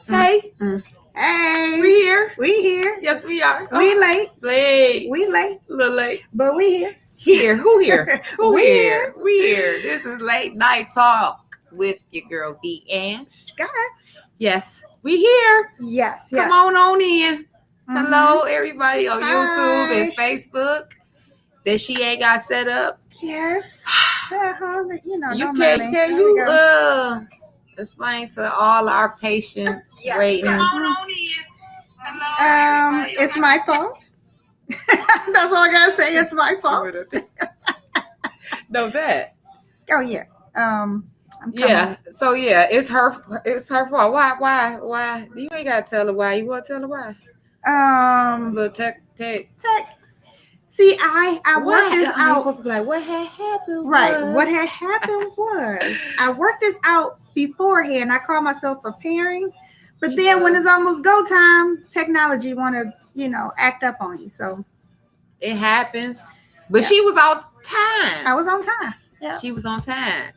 Hey, Hey, we here. we here. Yes, we are. We late. Late. We late, A little late. but we here. Here. Who here? Who We here? We here. This is Late Night Talk with your girl Vee&Sky. Yes, we here. Yes. Come on in. Mhm. Hello, everybody on Hi. YouTube and Facebook that she ain't got set up. Yes. You know, You don't can mind me. can There we you go. explain to all our patient Yes. waiting? Come on in. Hello, everybody. It's my fault. That's all I gotta say. It's my fault. No, that. Oh yeah. I'm coming. Yeah. So yeah, it's her fault. Why? You ain't gotta tell her why. You wanna tell her why? Little tech. See, I worked this out. Supposed to be like, what had happened? Right. was- What had happened was I worked this out beforehand. I called myself preparing, but then when it's almost go time, technology want to, act up on you. So It happens. But Yeah. she was on time. I was on time. Yeah. She was on time.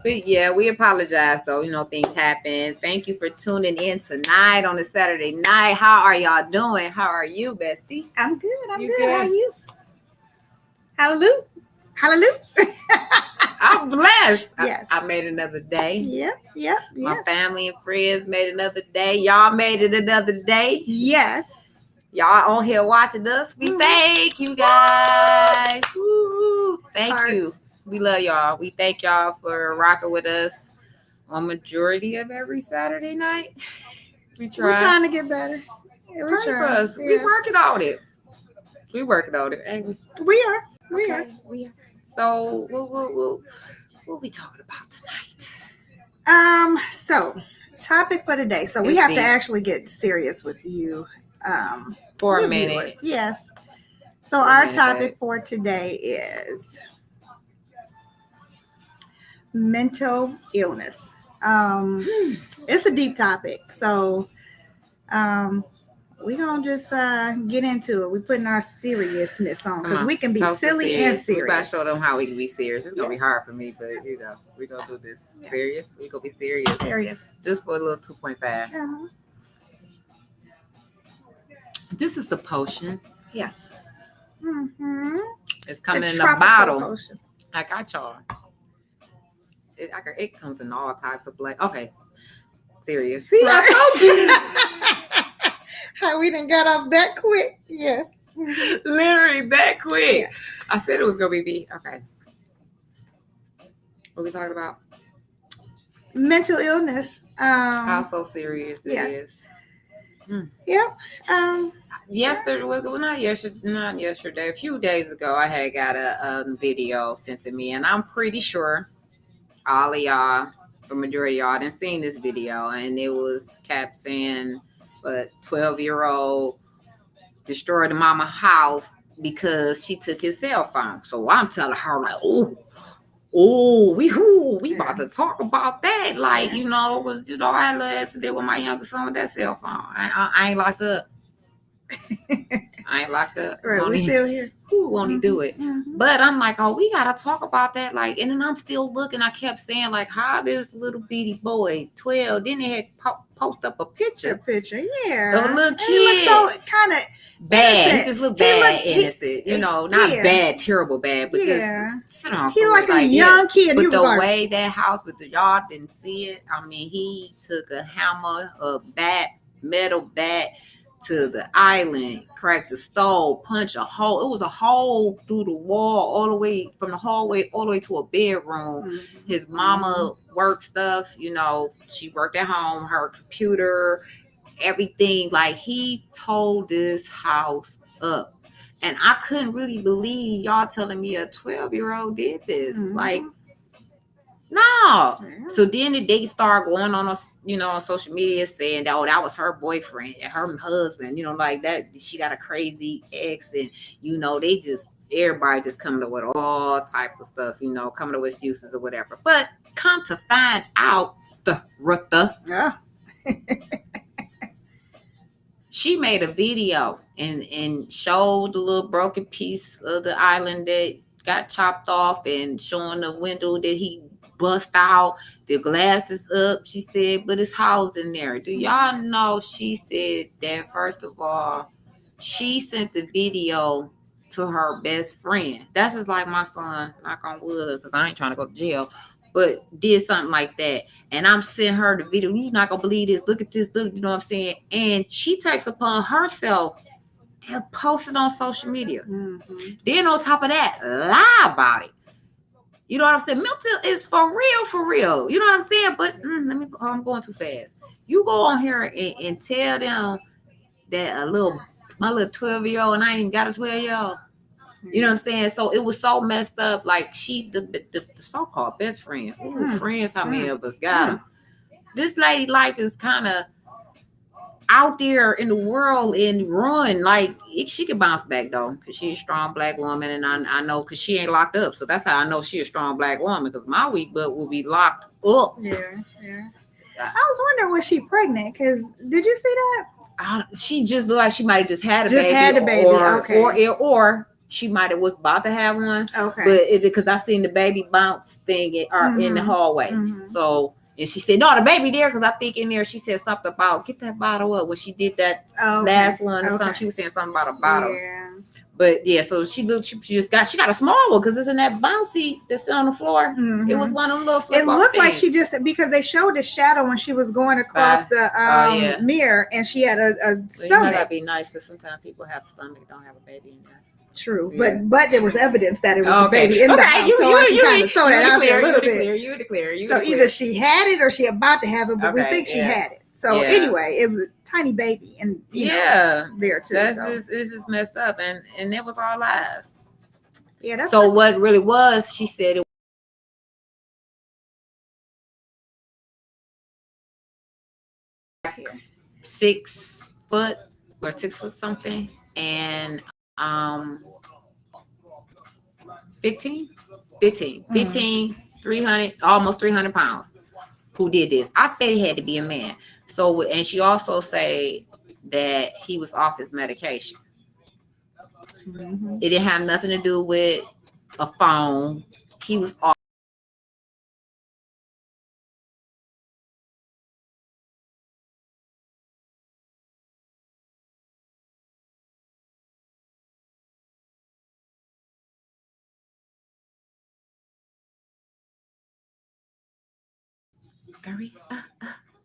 But yeah, we apologize though. Things happen. Thank you for tuning in tonight on a Saturday night. How are y'all doing? How are you, bestie? I'm good. I'm You good. good? How are you? Hallelujah. Hallelujah. I'm blessed. Yes. I made another day. Yep. My family and friends made another day. Y'all made it another day. Yes. Y'all on here watching us. We thank you guys. Woo. Thank you. Hearts. We love y'all. We thank y'all for rocking with us on majority of every Saturday night. We We're try. trying to get better. Yeah, Pray for us. We working on it. We working on it, ain't we? We are. We are. So what we talking about tonight? So topic for today. So we It's have deep. to actually get serious with you. For a viewers. minute. Yes. So For a our minute, topic babe. for today is mental illness. It's a deep topic. So we're gonna just get into it. We're putting our seriousness on because we can be silly and We gotta serious. show them how we can be serious. It's gonna be Yes. hard for me, but we're gonna do this. Yeah. Serious. We're gonna be serious. Serious. Just for a little 2.5. Uh-huh. This is the potion. Yes. Mm-hmm. It's coming in a tropical bottle. potion. I got y'all. It comes in all types of okay. Serious. See, Right. I told How we didn't got off that quick. Yes. you. Literally that quick. Yeah. I said it was gonna be me. Okay. What we talking about? Mental illness. How so serious it yes. is. Yep. Yesterday, not yesterday. A few days ago, I had got a video sent to me, and I'm pretty sure all of y'all, the majority of y'all, didn't seen this video, and it was Cap saying, "But 12-year-old destroyed the mama house because she took his cell phone." So I'm telling her like, we about to talk about that. Like, I had a little accident with my youngest son with that cell phone. I ain't locked up. Right, we still here. Who won't he do it? Mm-hmm. But I'm like, we gotta talk about that. Like, and then I'm still looking. I kept saying, like, how this little bitty boy, 12, then he had post up a picture. Yeah. Of a little And kid. he looked so kind of bad. innocent. He just looked bad, innocent. Not yeah. bad, terrible bad, but Yeah. just sit on. He like a young kid. But He the was like, way that house with y'all didn't see it. I mean, he took a hammer, a metal bat to the island, cracked the stove, punched a hole. It was a hole through the wall all the way from the hallway all the way to a bedroom. Mm-hmm. His mama worked stuff, she worked at home, her computer, everything. Like, he told this house up. And I couldn't really believe y'all telling me a 12-year-old did this. Mm-hmm. Like, No. Yeah. So then they start going on, on social media saying that, oh, that was her boyfriend and her husband, like that. She got a crazy ex, and they just everybody just coming up with all types of stuff, coming up with excuses or whatever. But come to find out, Yeah. she made a video and showed the little broken piece of the island that got chopped off and showing the window that he bust out. The glass is up, she said, but it's housed in there. Do y'all know she said that, first of all, she sent the video to her best friend. That's just like my son, knock on wood, because I ain't trying to go to jail, but did something like that. And I'm sending her the video. You're not gonna believe this. Look at this. Look, you know what I'm saying? And she takes upon herself and posts it on social media. Mm-hmm. Then on top of that, lie about it. You know what I'm saying? Mental is for real. You know what I'm saying? But I'm going too fast. You go on here and tell them that my little 12-year-old, and I ain't even got a 12-year-old. You know what I'm saying? So it was so messed up. Like the so-called best friend. Ooh, friends, how many of us got them? This lady life is kind of out there in the world and run. Like she can bounce back though, because she's a strong black woman, and I know because she ain't locked up. So that's how I know she's a strong black woman, because my weak butt will be locked up. Yeah. I was wondering, was she pregnant? Because did you see that? She just looked like she might have just had a baby. Or she might have was about to have one. Okay. But because I seen the baby bounce thing in the hallway. Mm-hmm. So, and she said, no, the baby there, because I think in there she said something about get that bottle up when she did that last one or something. She was saying something about a bottle. Yeah. But yeah, so she got a small one, because it's in that bouncy that's on the floor. Mm-hmm. It was one of them little flip. It looked like she just, because they showed the shadow when she was going across the mirror, and she had a stomach. You gotta be nice, because sometimes people have stomach, don't have a baby in there. True, yeah. but there was evidence that it was a baby in the house, so I can kind of throw that out there a little bit. You declare. So either she had it or she about to have it, but we think she had it. So anyway, it was a tiny baby, and you know, there too. It's just messed up, and it was all lies. Yeah, that's so what really was. She said it. 6 foot or 6 foot something, and 15, 300, almost 300 pounds. Who did this? I said it had to be a man. So, and she also said that he was off his medication. Mm-hmm. It didn't have nothing to do with a phone. He was off.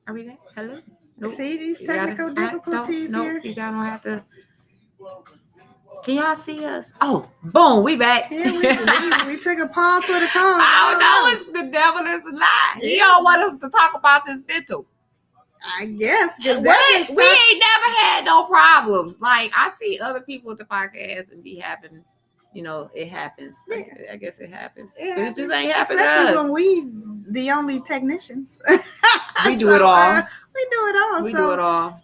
Are we there? Hello? Nope. See these technical difficulties here? You don't have to. Can y'all see us? Oh, boom, we back. Yeah, we took a pause for the call. Oh, no, it's the devil is a lie. He don't want us to talk about this mental. I guess. We ain't never had no problems. Like, I see other people with the podcast and be having, it happens. Yeah. I guess it happens. Yeah. But it just ain't happened to us. Especially when we the only technicians. We do it all. We do it all.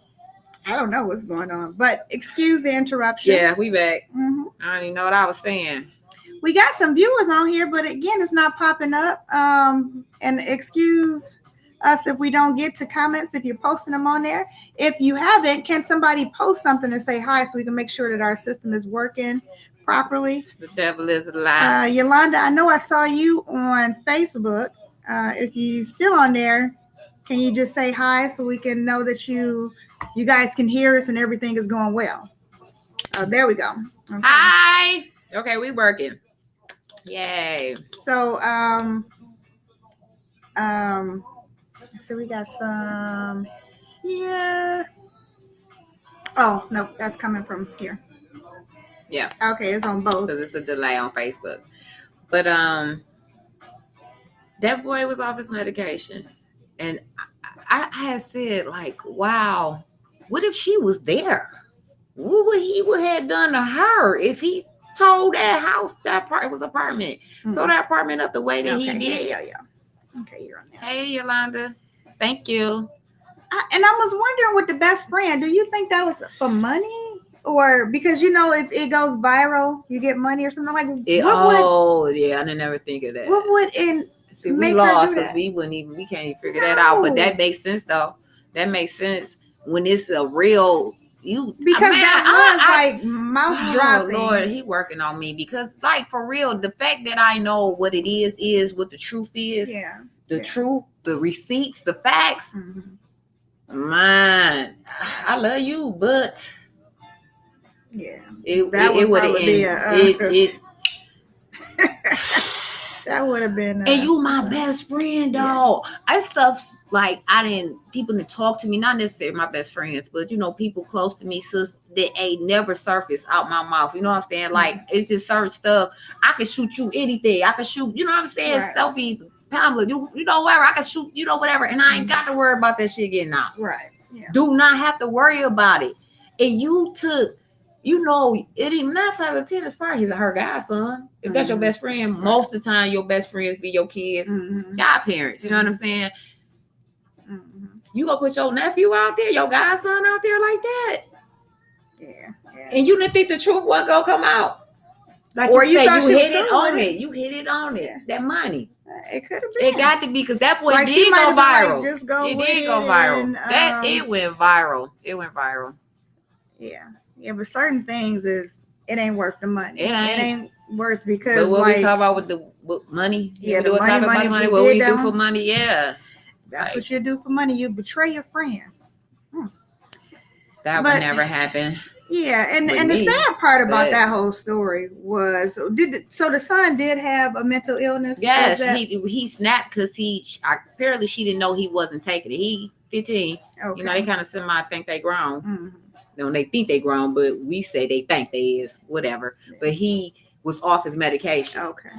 I don't know what's going on, but excuse the interruption. Yeah, we back. Mm-hmm. I don't even know what I was saying. We got some viewers on here, but again, it's not popping up. And excuse us if we don't get to comments if you're posting them on there. If you haven't, can somebody post something and say hi so we can make sure that our system is working properly? The devil is a lie. Yolanda, I know I saw you on Facebook. If you're still on there, can you just say hi so we can know that you guys can hear us and everything is going well? There we go. Okay. Hi. Okay, we working. Yay. So so we got some here. Oh no, that's coming from here. Yeah. Okay, it's on both. Because it's a delay on Facebook. But that boy was off his medication. And I had said, like, wow, what if she was there? What would he have done to her if he told that house, it was apartment, told that apartment up the way that he did? Yeah. Okay, you're on there. Hey, Yolanda. Thank you. And I was wondering with the best friend, do you think that was for money? Or because if it goes viral, you get money or something like yeah, I didn't never think of that. What would see we lost because we can't even figure that out. But that makes sense though. That makes sense when it's a real because that was like mouth dropping. Lord, he working on me because like for real, the fact that I know what it is what the truth is. Yeah. The truth, the receipts, the facts. Mm-hmm. Man, I love you, but yeah, it would have ended. That would have been. And you my best friend, dog. I stuff's like people didn't talk to me, not necessarily my best friends, but people close to me, sis, that ain't never surfaced out my mouth. You know what I'm saying? Like it's just certain stuff. I can shoot you anything. I can shoot, you know what I'm saying? Right. Selfie, Pamela, whatever. I can shoot, whatever. And I ain't got to worry about that shit getting out. Right. Yeah. Do not have to worry about it. And you took. It even 9 times out of 10 is probably her godson. If that's your best friend, most of the time your best friends be your kids, godparents. You know what I'm saying? Mm-hmm. You gonna put your nephew out there, your godson out there like that? Yeah. And you didn't think the truth wasn't gonna come out? Like or you said, you hit it on it. You hit it on it. That money. It could have been. It got to be because that boy did go viral. It did go viral. It went viral. It went viral. Yeah. Yeah, but certain things it ain't worth the money. It ain't worth because but what we talk about with money? Yeah, the money. What we do for money? Yeah, that's what you do for money. You betray your friend. That would never happen. Yeah, and the sad part about that whole story was so the son did have a mental illness. Yes, he snapped because apparently she didn't know he wasn't taking it. He 15. Okay. They kind of think they grown. Mm-hmm. They think they grown, but we say they think they is, whatever. Yeah. But he was off his medication. Okay.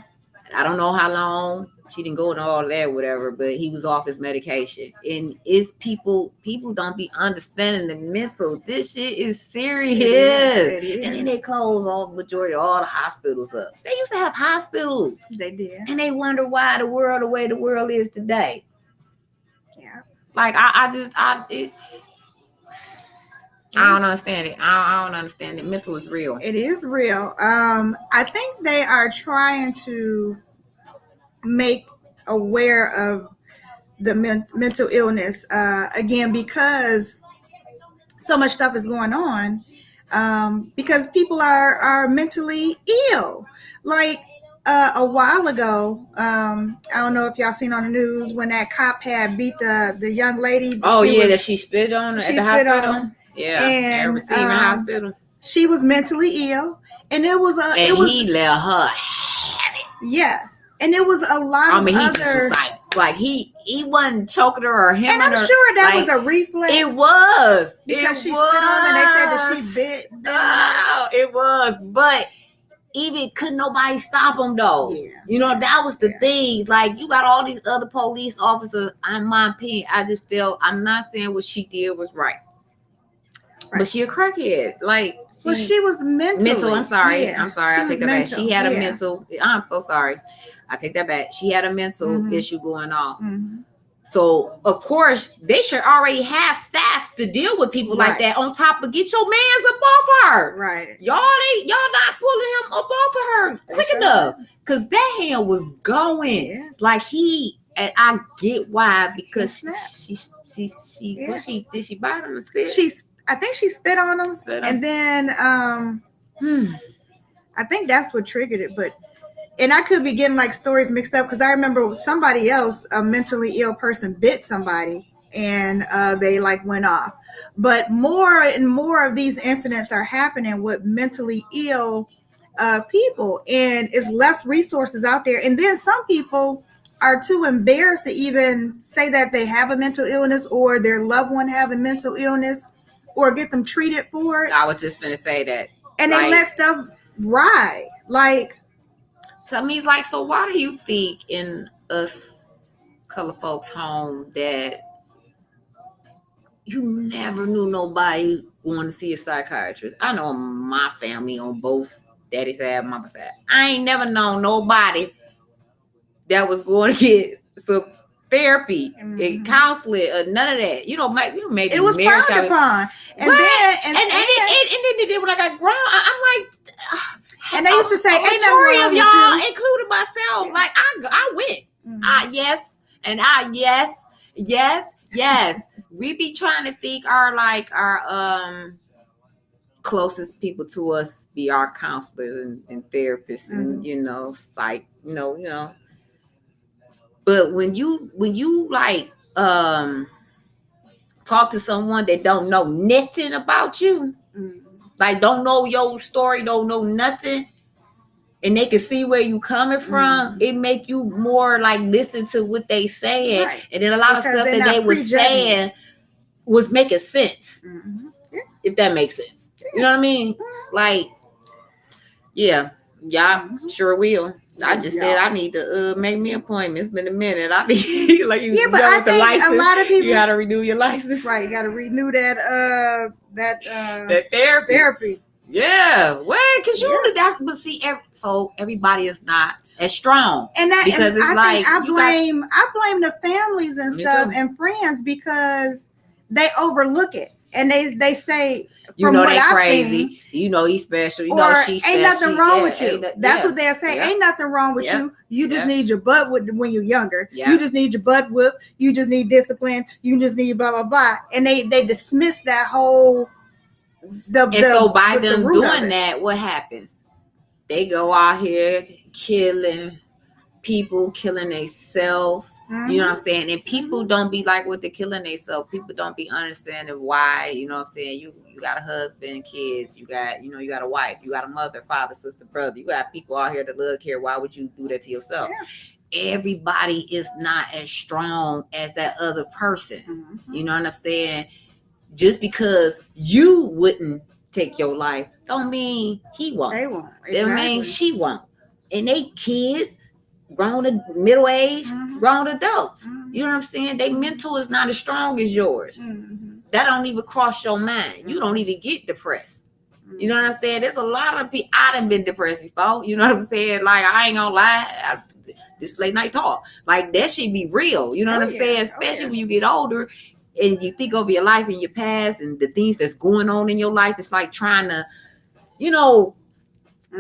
I don't know how long. She didn't go into all that, whatever, but he was off his medication. And it's people don't be understanding the mental. This shit is serious. It is. And then they close all majority of all the hospitals up. They used to have hospitals. They did. And they wonder why the way the world is today. Yeah. Like I don't understand it. I don't understand it. Mental is real. It is real. I think they are trying to make aware of the mental illness again because so much stuff is going on. Because people are mentally ill. Like a while ago, I don't know if y'all seen on the news when that cop had beat the young lady. That she spit on at the hospital. Yeah, and receiving hospital. She was mentally ill, and he let her have it. Yes, and it was a lot of he just was like he wasn't choking her or him. And I'm sure that was a reflex. It was because she spit on, and they said that she bit. Oh, it was, but even couldn't nobody stop him though. Yeah. That was the thing. Like you got all these other police officers. In my opinion, I just felt I'm not saying what she did was right. But she a crackhead. Like she was mental. I'm sorry. Yeah. I'm sorry. I take that back. She had a mental. I'm so sorry. I take that back. She had a mental issue going on. Mm-hmm. So of course they should already have staffs to deal with people like that. On top of get your mans up off her. Right. Y'all not pulling him up off of her quick enough. Because that hand was going. Yeah. Like and I get why because she did she bite him and spit? I think she spit on him, and then I think that's what triggered it. And I could be getting like stories mixed up because I remember somebody else, a mentally ill person, bit somebody, and they like went off. But more and more of these incidents are happening with mentally ill people, and it's less resources out there. And then some people are too embarrassed to even say that they have a mental illness or their loved one have a mental illness. Or get them treated for it. I was just gonna say that. And they let stuff ride. Like, so me's like, so why do you think in us color folks' home that you never knew nobody going to see a psychiatrist? I know my family on both daddy's side, mama's side. I ain't never known nobody that was going to get therapy, counseling, none of that. Maybe it was marriage frowned upon. And then when I got grown, I'm like, and they used to say, ain't nothing wrong with y'all, including myself. Like I went, yes, and yes. We be trying to think our closest people to us be our counselors and therapists and psych, But when you like talk to someone that don't know nothing about you, like don't know your story, don't know nothing, and they can see where you coming from, it make you more like listen to what they saying, and then a lot of stuff that they were saying was making sense. If that makes sense. You know what I mean? Like, yeah, sure will. I just said I need to make me an appointment. It's been a minute. I need like but I think license, a lot of people you gotta renew your license. Right, you gotta renew that therapy. Yeah, well, because but see, so everybody is not as strong, because it's like I blame the families and stuff and friends because they overlook it and they say, from what they I've crazy. Seen, he's special. She's ain't special. Nothing wrong with you. That's what they'll say. Ain't nothing wrong with you. You just need your butt whipped when you're younger. You just need your butt whipped. You just need discipline. You just need blah blah blah. And they dismiss that whole. So by them doing that, what happens? They go out here killing people, killing themselves. You know what I'm saying? And people don't be like what they're killing themselves. People don't be understanding why. You know what I'm saying? You got a husband, kids. You got a wife. You got a mother, father, sister, brother. You got people out here that love, care. Why would you do that to yourself? Everybody is not as strong as that other person. You know what I'm saying? Just because you wouldn't take your life don't mean he won't. They won't. That means she won't. And they kids, grown to middle age, grown adults. You know what I'm saying? They mental is not as strong as yours. That don't even cross your mind. You don't even get depressed. You know what I'm saying? There's a lot of people. I done been depressed before. You know what I'm saying? Like, I ain't gonna lie. This late night talk. Like, that should be real. You know what I'm saying? Especially when you get older. And you think over your life and your past and the things that's going on in your life. It's like trying to,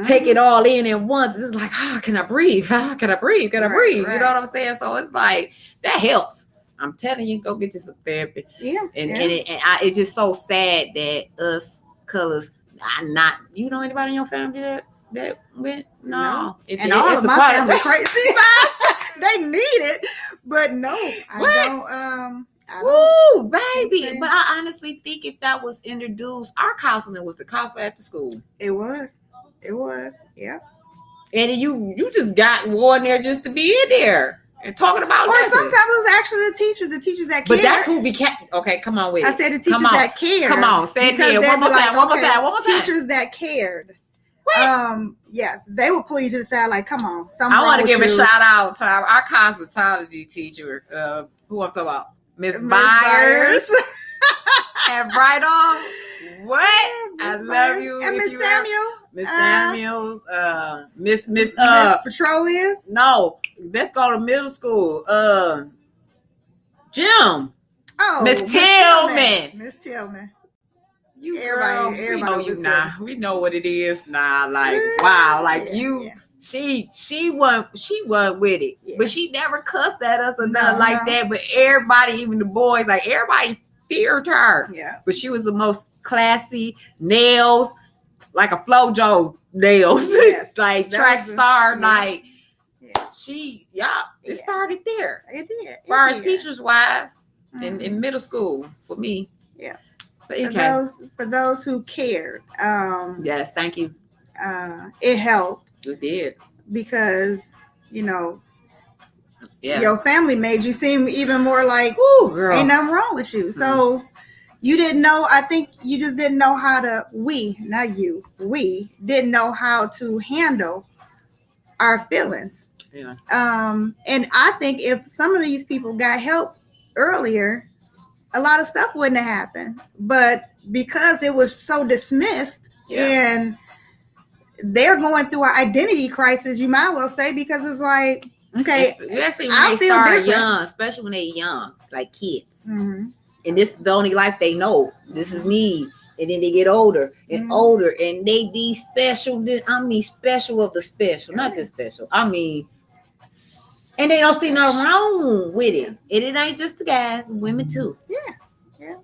take it all in at once. It's like, can I breathe? Can I breathe? Can I breathe? Right. You know what I'm saying? So it's like, that helps. I'm telling you, go get you some therapy. And it's just so sad that us colors are not, anybody in your family that went? No. And all of my family crazy. They need it. But no, I don't. Woo, baby. But I honestly think if that was introduced, our counseling was the counselor at the school. It was. Yeah. And you just got going there just to be in there and talking about Or sometimes it was actually the teachers that cared. But that's who became. Okay, come on with it. I said the teachers that cared. Come on, say it again. One more time. Teachers that cared. Yes, they would pull you to the side like, come on. I want to give a shout out to our cosmetology teacher. Who I'm talking about? Miss Byers. And right on. What? I love you. And Miss Samuel. Miss Samuel. Miss Petroleus. No, let's go to middle school. Jim. Oh, Miss Tillman. Miss Tillman. You everybody know you now. We know what it is now. Like, wow, like you. Yeah. She wasn't with it, but she never cussed at us or nothing like that. But everybody, even the boys, like everybody feared her. Yeah. But she was the most classy, nails like a FloJo nails, like track star, like it started there. It did. As far as teachers wise, in middle school for me. Yeah. But okay. For those who cared. Yes, thank you. It helped. It did. Because, your family made you seem even more like, girl, ain't nothing wrong with you. So you didn't know, I think you just didn't know how to, we didn't know how to handle our feelings. Yeah. And I think if some of these people got help earlier, a lot of stuff wouldn't have happened. But because it was so dismissed and they're going through an identity crisis, you might well say, because it's like, Okay, especially when I they feel start different. young, especially when they young, like kids. Mm-hmm. And this is the only life they know. This is me. And then they get older and older, and they be special. I mean, special of the special, not just special. I mean, and they don't see nothing wrong with it. And it ain't just the guys, women too. Yeah.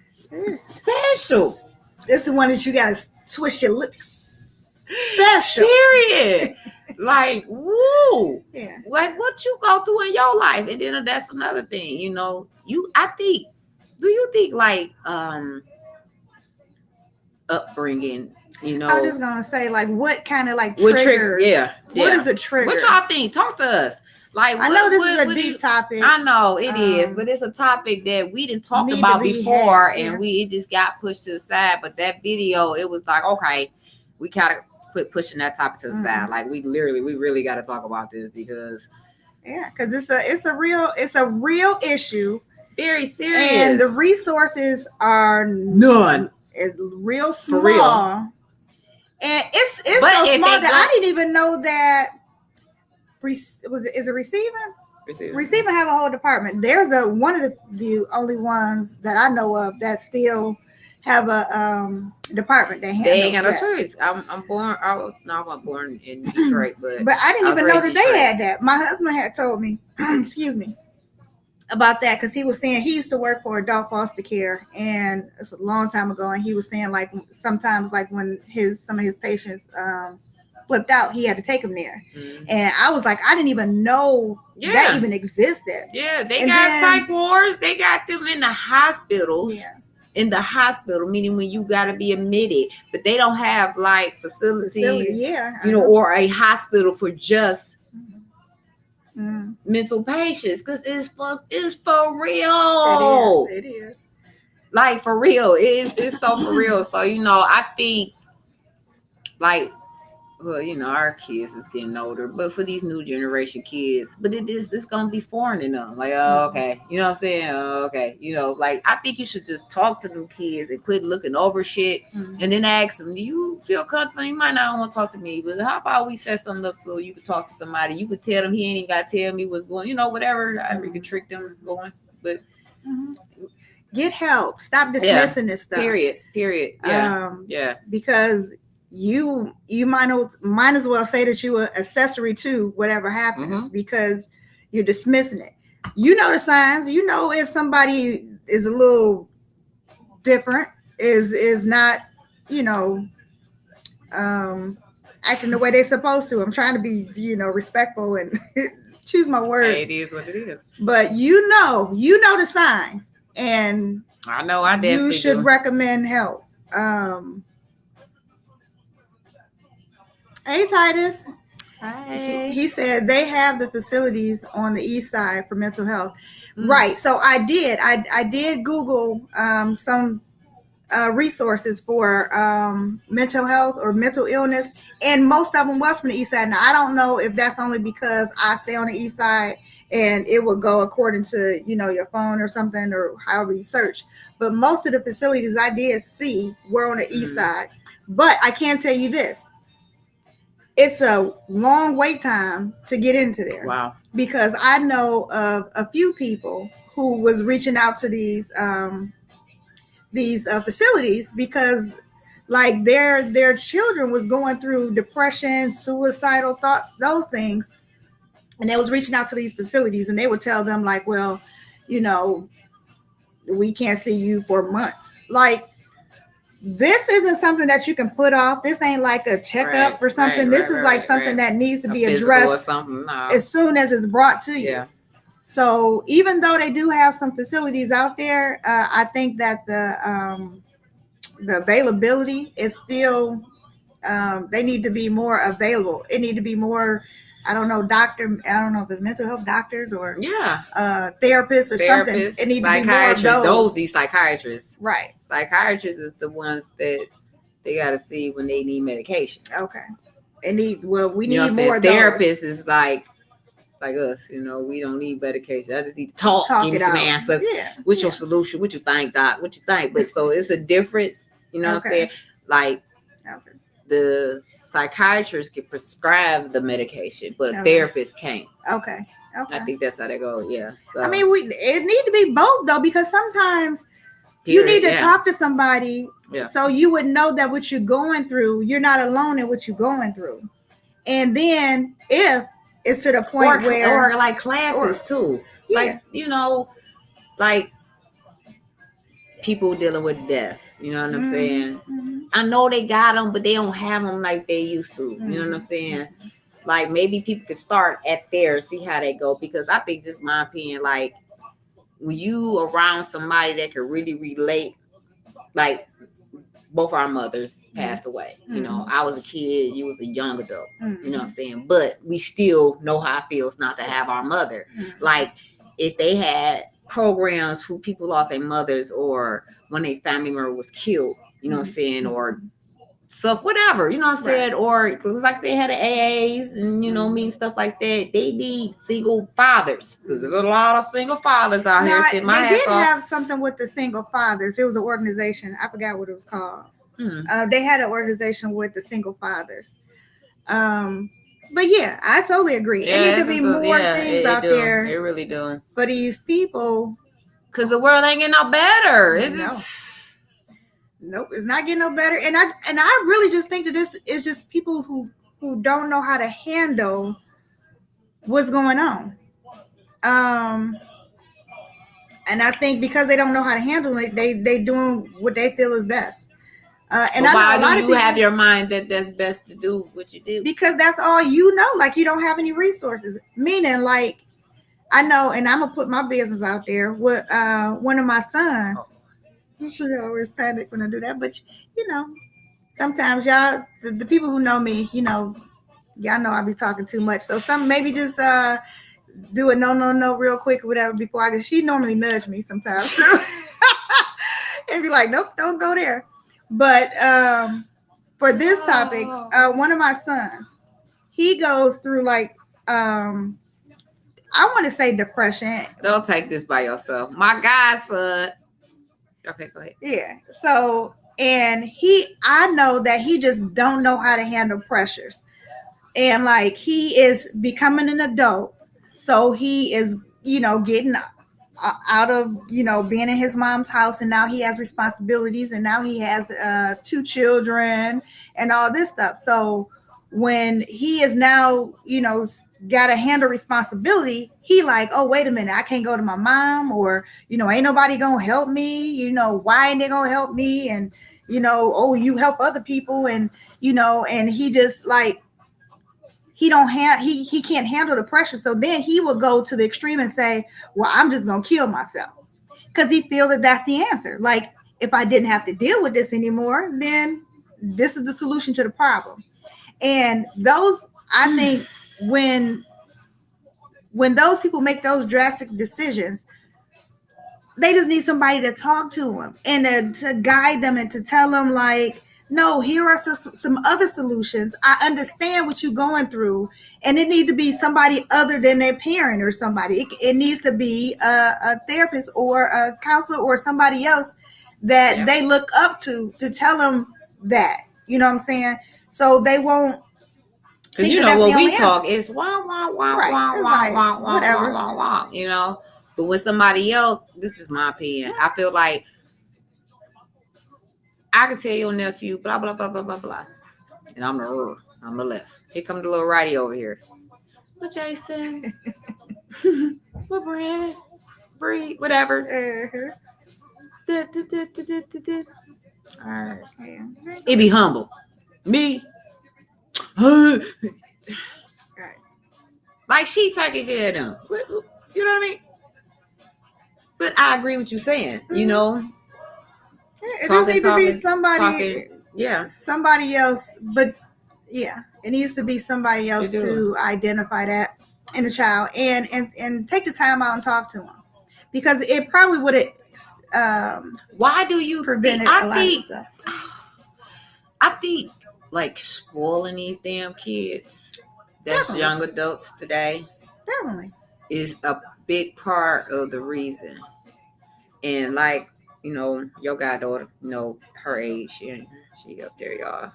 Special. This is the one that you gotta twist your lips. Special. Period. Like, woo. Yeah. Like what you go through in your life. And then that's another thing, you know. Do you think like upbringing, you know? I was just gonna say, like, what kind of like triggers? What is a trigger? What y'all think? Talk to us. Like, I know this is a deep topic. I know it is, but it's a topic that we didn't talk about before, and it just got pushed to the side. But that video, it was like, okay, we kind of quit pushing that topic to the side. Like, we really got to talk about this because it's a real issue, very serious, and the resources are none. It's real small, for real. And it's so small that I didn't even know that. Is it Receiving have a whole department. There's one of the only ones that I know of that still have a department that handles. They ain't got no choice. I was not born in Detroit, but I didn't even know that they had that. My husband had told me, excuse me, about that because he was saying he used to work for adult foster care, and it's a long time ago, and he was saying like sometimes like when some of his patients flipped out, he had to take them there. And I was like, I didn't even know that even existed. Yeah, they got psych wards. They got them in the hospitals. Yeah. In the hospital, meaning when you got to be admitted, but they don't have like facilities, you know, or a hospital for just mental patients, because it's for real. It is. Like for real. It's so for real. So, you know, I think like, well, you know, our kids is getting older, but for these new generation kids, but it's gonna be foreign to them. Like, oh, okay, you know what I'm saying? Oh, okay, you know, like I think you should just talk to them kids and quit looking over shit, and then ask them, do you feel comfortable? You might not want to talk to me, but how about we set something up so you could talk to somebody? You could tell them he ain't even got to tell me what's going, you know, whatever. We could trick them going, but get help. Stop dismissing this stuff. Period. Yeah. Because you might as well say that you are accessory to whatever happens because you're dismissing it. You know the signs. You know if somebody is a little different, is not, you know, acting the way they're supposed to. I'm trying to be, you know, respectful and choose my words. It is what it is. But you know the signs, and I know I definitely you should recommend help. Hey, Titus. Hi. He said they have the facilities on the east side for mental health. Right. So I did Google some resources for mental health or mental illness, and most of them was from the east side. Now I don't know if that's only because I stay on the east side and it will go according to, you know, your phone or something or however you search. But most of the facilities I did see were on the east side. But I can tell you this. It's a long wait time to get into there. Wow. Because I know of a few people who was reaching out to these facilities because like their children was going through depression, suicidal thoughts, those things. And they was reaching out to these facilities and they would tell them like, well, you know, we can't see you for months. Like, this isn't something that you can put off. This ain't like a checkup or something. This is like something that needs to be addressed as soon as it's brought to you. Yeah. So even though they do have some facilities out there, I think that the availability is still, they need to be more available. It need to be more, I don't know if it's mental health doctors or therapists or something. It needs to be more of those. These psychiatrists. Right. Psychiatrists is the ones that they got to see when they need medication. Okay. We need more of those. Therapists is like us, you know, we don't need medication. I just need to talk give me some answers. Yeah. What's your solution? What you think, Doc? What you think? But so it's a difference, you know what I'm saying? Like the psychiatrists can prescribe the medication, but a Okay. therapist can't. Okay. I think that's how they go. Yeah. So, I mean, it need to be both though, because sometimes you need to talk to somebody so you would know that what you're going through, you're not alone in what you're going through. And then if it's to the point or like classes too, like like people dealing with death. You know what I'm saying? I know they got them, but they don't have them like they used to. You know what I'm saying? Like maybe people could start at there and see how they go, because I think, just my opinion, like when you around somebody that can really relate, like both our mothers passed away. You know, I was a kid, you was a young adult. You know what I'm saying? But we still know how it feels not to have our mother. Like if they had programs for people lost their mothers, or when a family member was killed, you know what I'm saying, or stuff, whatever, you know what I'm saying, or it looks like they had AAs and stuff like that. They need single fathers, because there's a lot of single fathers out here. They did have something with the single fathers. It was an organization. I forgot what it was called. They had an organization with the single fathers. But yeah, I totally agree. There need to be more things out there. They really do. For these people, because the world ain't getting no better. Nope, it's not getting no better. And I really just think that this is just people who don't know how to handle what's going on. And I think because they don't know how to handle it, they doing what they feel is best. And but why do you have your mind that that's best to do what you do? Because that's all you know. Like, you don't have any resources. Meaning, like, I know, and I'm gonna put my business out there with one of my sons. You should always panic when I do that, but sometimes y'all, the people who know me, y'all know I be talking too much. So maybe just do a no real quick or whatever before I go. She normally nudge me sometimes too, and be like, nope, don't go there. But for this topic, one of my sons, he goes through like I want to say depression. Don't take this by yourself. My godson. Okay, go ahead. Yeah. So, and I know that he just don't know how to handle pressures. And like, he is becoming an adult. So he is, getting out of, being in his mom's house, and now he has responsibilities, and now he has 2 children and all this stuff. So when he is now, got to handle responsibility, he like, oh, wait a minute, I can't go to my mom, or ain't nobody gonna help me, why ain't they gonna help me? And oh, you help other people, and and he just like, he can't handle the pressure. So then he will go to the extreme and say, well, I'm just gonna kill myself, because he feels that that's the answer. Like, if I didn't have to deal with this anymore, then this is the solution to the problem. And those, I think, when those people make those drastic decisions, they just need somebody to talk to them and to guide them and to tell them, like, no, here are some other solutions. I understand what you're going through, and it needs to be somebody other than their parent or somebody. It needs to be a therapist or a counselor or somebody else that they look up to tell them that. You know what I'm saying? So they won't. Because when we talk, it's wah wah wah wah wah wah wah whatever, wah wah. But with somebody else, this is my opinion. I feel like I can tell your nephew blah blah blah blah blah blah, and I'm the left. Here come the little righty over here. What Jason? What brand? Breed? Whatever. All right. It be humble. Me. Like, she taking care of them. You know what I mean? But I agree with you saying, it just needs to be somebody, somebody else. But yeah, it needs to be somebody else to identify that in the child and take the time out and talk to them, because it probably would have. Why do you prevent a lot of stuff? I think, like, spoiling these damn kids, that's young adults today, definitely is a big part of the reason. And like, your goddaughter, her age, she up there, y'all.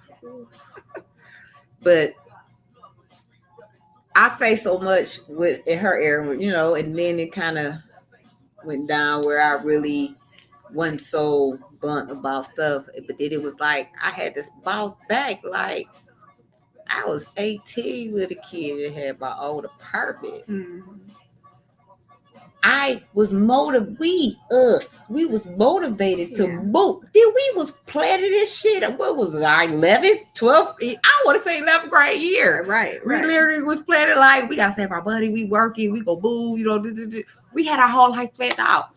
But I say so much with in her area, you know, and then it kind of went down where I really wasn't so blunt about stuff. But then it was like I had to bounce back. Like I was 18 with a kid that had my older purpose. I was motivated. We was motivated to move. Then we was planning this shit. What was it? Our 11th, 12th? I want to say 11th grade year. Right. We literally was planning like we gotta save our money. We working. We gonna move. You know, we had our whole life planned out.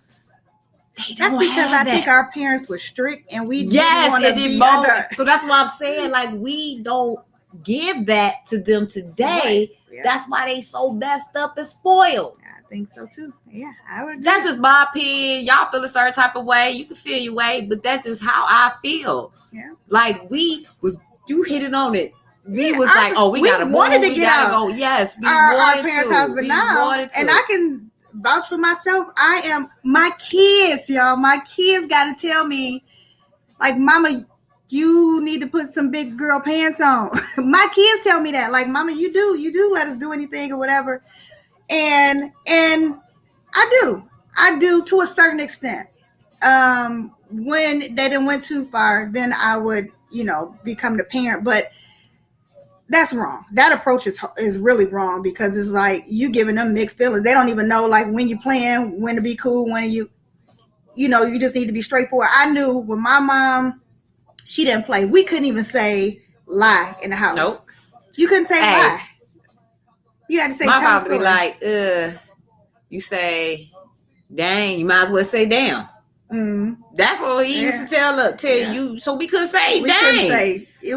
That's because I think our parents were strict and we didn't want to be under. So that's why I'm saying like we don't give that to them today. Right. Yeah. That's why they so messed up and spoiled. I think so too. Yeah, I would. That's just my opinion. Y'all feel a certain type of way. You can feel your way, but that's just how I feel. Yeah. Like you hit it on it. We was like, oh, we gotta wanted move. To get out. Go. Yes, we our wanted parents' to. house, but now, and I can vouch for myself. I am my kids, y'all. My kids got to tell me, like, Mama, you need to put some big girl pants on. My kids tell me that, like, Mama, you do let us do anything or whatever. And I do to a certain extent. When they didn't went too far, then I would, become the parent. But that's wrong. That approach is really wrong because it's like you giving them mixed feelings. They don't even know like when you playing, when to be cool, when you just need to be straightforward. I knew when my mom, she didn't play. We couldn't even say lie in the house. Nope. You couldn't say lie. You had to say. My father be like, you say, dang, you might as well say damn. That's what he used to tell you. So we couldn't say dang. Couldn't say. It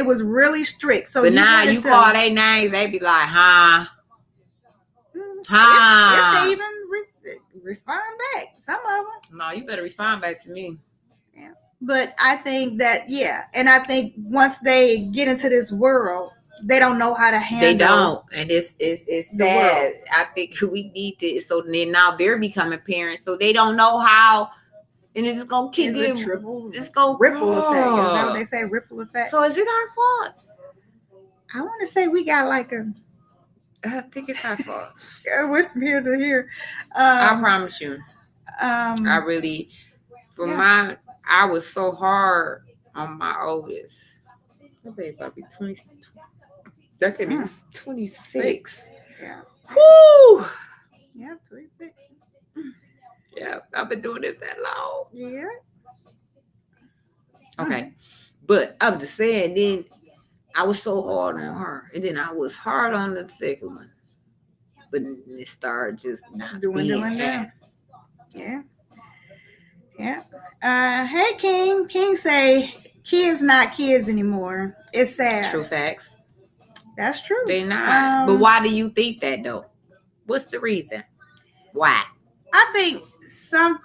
was really strict. So but now you call their names, they be like, huh? Huh? If they even respond back, some of them. No, you better respond back to me. Yeah. But I think that, and I think once they get into this world, they don't know how to handle. They don't, and it's sad. I think we need to. So then now they're becoming parents, so they don't know how, and it's gonna keep getting triple. It's gonna ripple effect. Is that what they say? Ripple effect. So is it our fault? I want to say we got like a. I think it's our fault. We're from here to here. I promise you. I really, I was so hard on my oldest. I think about 20. That could be 26. Yeah. Woo! Yeah, 26. Yeah, I've been doing this that long. Yeah. Okay. But I'm just saying, then I was so hard on her. And then I was hard on the second one. But it started just not doing that. Yeah. Yeah. Hey, King. King say, kids not kids anymore. It's sad. True facts. That's true. They're not. But why do you think that, though? What's the reason? Why? I think some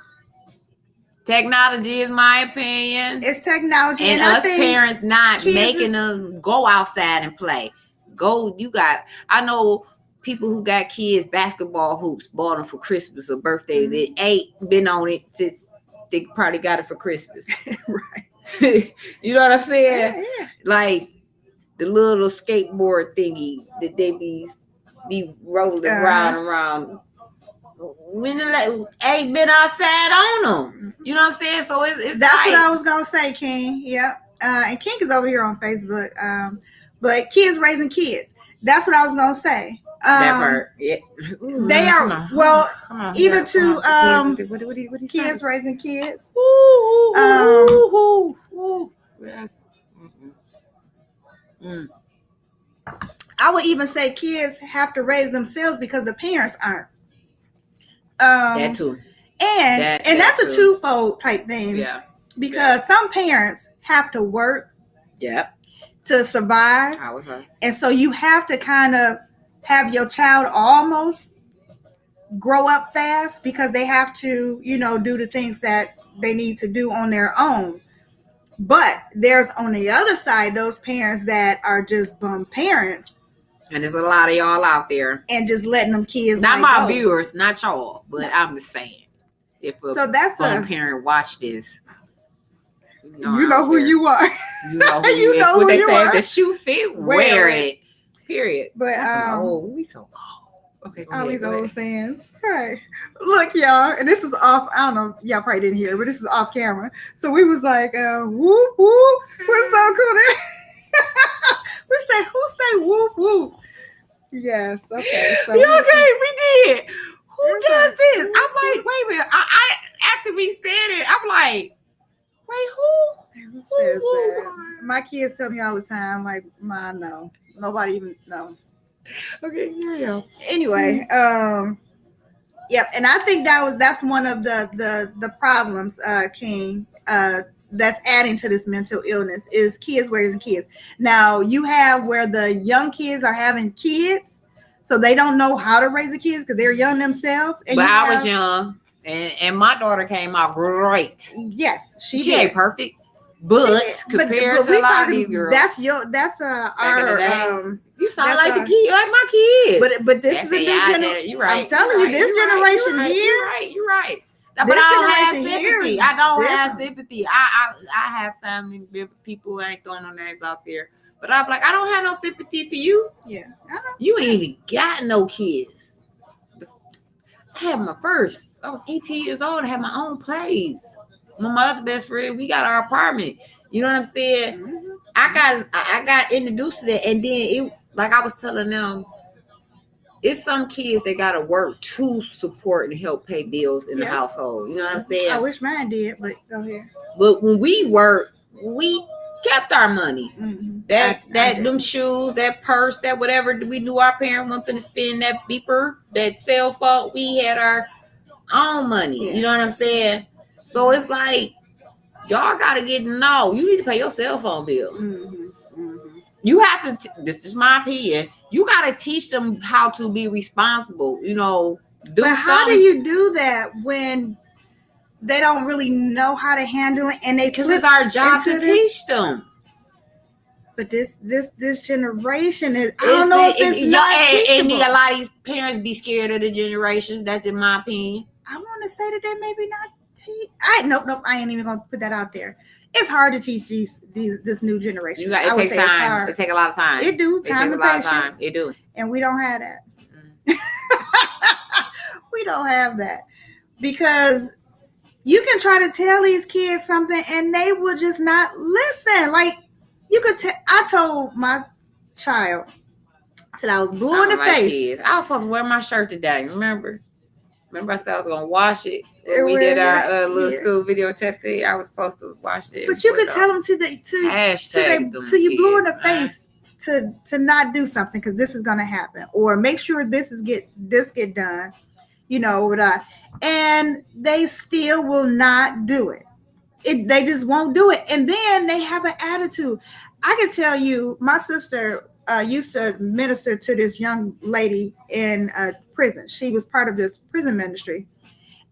technology is my opinion. It's technology. And us parents not making them go outside and play. I know people who got kids basketball hoops, bought them for Christmas or birthdays. They ain't been on it since they probably got it for Christmas. Right. You know what I'm saying? Yeah. Like the little skateboard thingy that they be rolling around. When ain't been outside on them. You know what I'm saying? So it's that's like, what I was gonna say, King. Yep. And King is over here on Facebook. But kids raising kids. That's what I was gonna say. That part. Yeah. They are even to kids raising kids. Yes. I would even say kids have to raise themselves because the parents aren't. That too. And that's a twofold type thing. Yeah. Because some parents have to work. Yep. To survive. I was her. And so you have to kind of have your child almost grow up fast because they have to, do the things that they need to do on their own. But there's on the other side, those parents that are just bum parents. And there's a lot of y'all out there. And just letting them kids. Not my viewers, not y'all, but I'm just saying. If a bum parent watch this, You know who you are. You know who You know what who they you say. are. If the shoe fit, wear it. Period. But we so old. Okay, all these old sayings. Right. Look, y'all, and this is off. I don't know, y'all probably didn't hear, but this is off camera. So we was like, whoop whoop. What's so cool there? We say, who say whoop whoop? Yes. Okay. So we did. Who does this? I'm like, wait a minute. I after we said it, I'm like, wait, who says that? My kids tell me all the time, like, Ma, no, nobody even know. Okay, yeah. Anyway, yep, and I think that's one of the problems, King, that's adding to this mental illness is kids raising kids. Now you have where the young kids are having kids, so they don't know how to raise the kids because they're young themselves. And but I was young, and my daughter came out great. Yes, she ain't perfect, but compared to a lot of these girls, that's our you sound like the kid, like my kid. But this is a new generation. You're right. I'm telling you, this generation here. You're right. But I don't have sympathy. I don't have sympathy. I have family people who ain't throwing no names out there. But I'm like, I don't have no sympathy for you. Yeah. You ain't even got no kids. I had my first. I was 18 years old. I had my own place. My other best friend, we got our apartment. You know what I'm saying? Mm-hmm. I got introduced to that, and then it, like I was telling them, it's some kids that gotta work to support and help pay bills in the household. You know what I'm saying? I wish mine did, but go ahead. But when we worked, we kept our money. Mm-hmm. That them shoes, that purse, that whatever we knew our parents weren't finna spend, that beeper, that cell phone, we had our own money. Yeah. You know what I'm saying? So it's like, y'all gotta get to know. You need to pay your cell phone bill. Mm-hmm. Mm-hmm. You have to. This is my opinion. You gotta teach them how to be responsible. You know. But how do you do that when they don't really know how to handle it? And because it's our job to teach them. But this generation is. I don't know if it's not teachable. And a lot of these parents be scared of the generations. That's in my opinion. I want to say that they maybe not. Nope. I ain't even gonna put that out there. It's hard to teach this new generation. It takes time. It takes a lot of time. It do. Time and patience. It do. And we don't have that. We don't have that because you can try to tell these kids something and they will just not listen. Like you could. I told my child that I was blue in the face. I was supposed to wear my shirt today. Remember I said I was gonna wash it. When we did our little school video chat thing, I was supposed to wash it. But you could tell them to you blue in the face to not do something because this is gonna happen, or make sure this get done. You know, and they still will not do it. They just won't do it, and then they have an attitude. I can tell you, my sister used to minister to this young lady in prison. She was part of this prison ministry.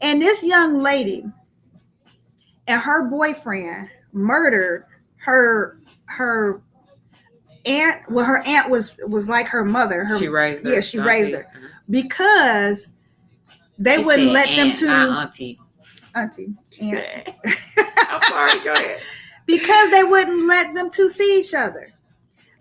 And this young lady and her boyfriend murdered her aunt. Well, her aunt was like her mother. She raised her. Yeah, she raised her. Because they wouldn't let them to auntie. I'm sorry, go ahead. Because they wouldn't let them to see each other.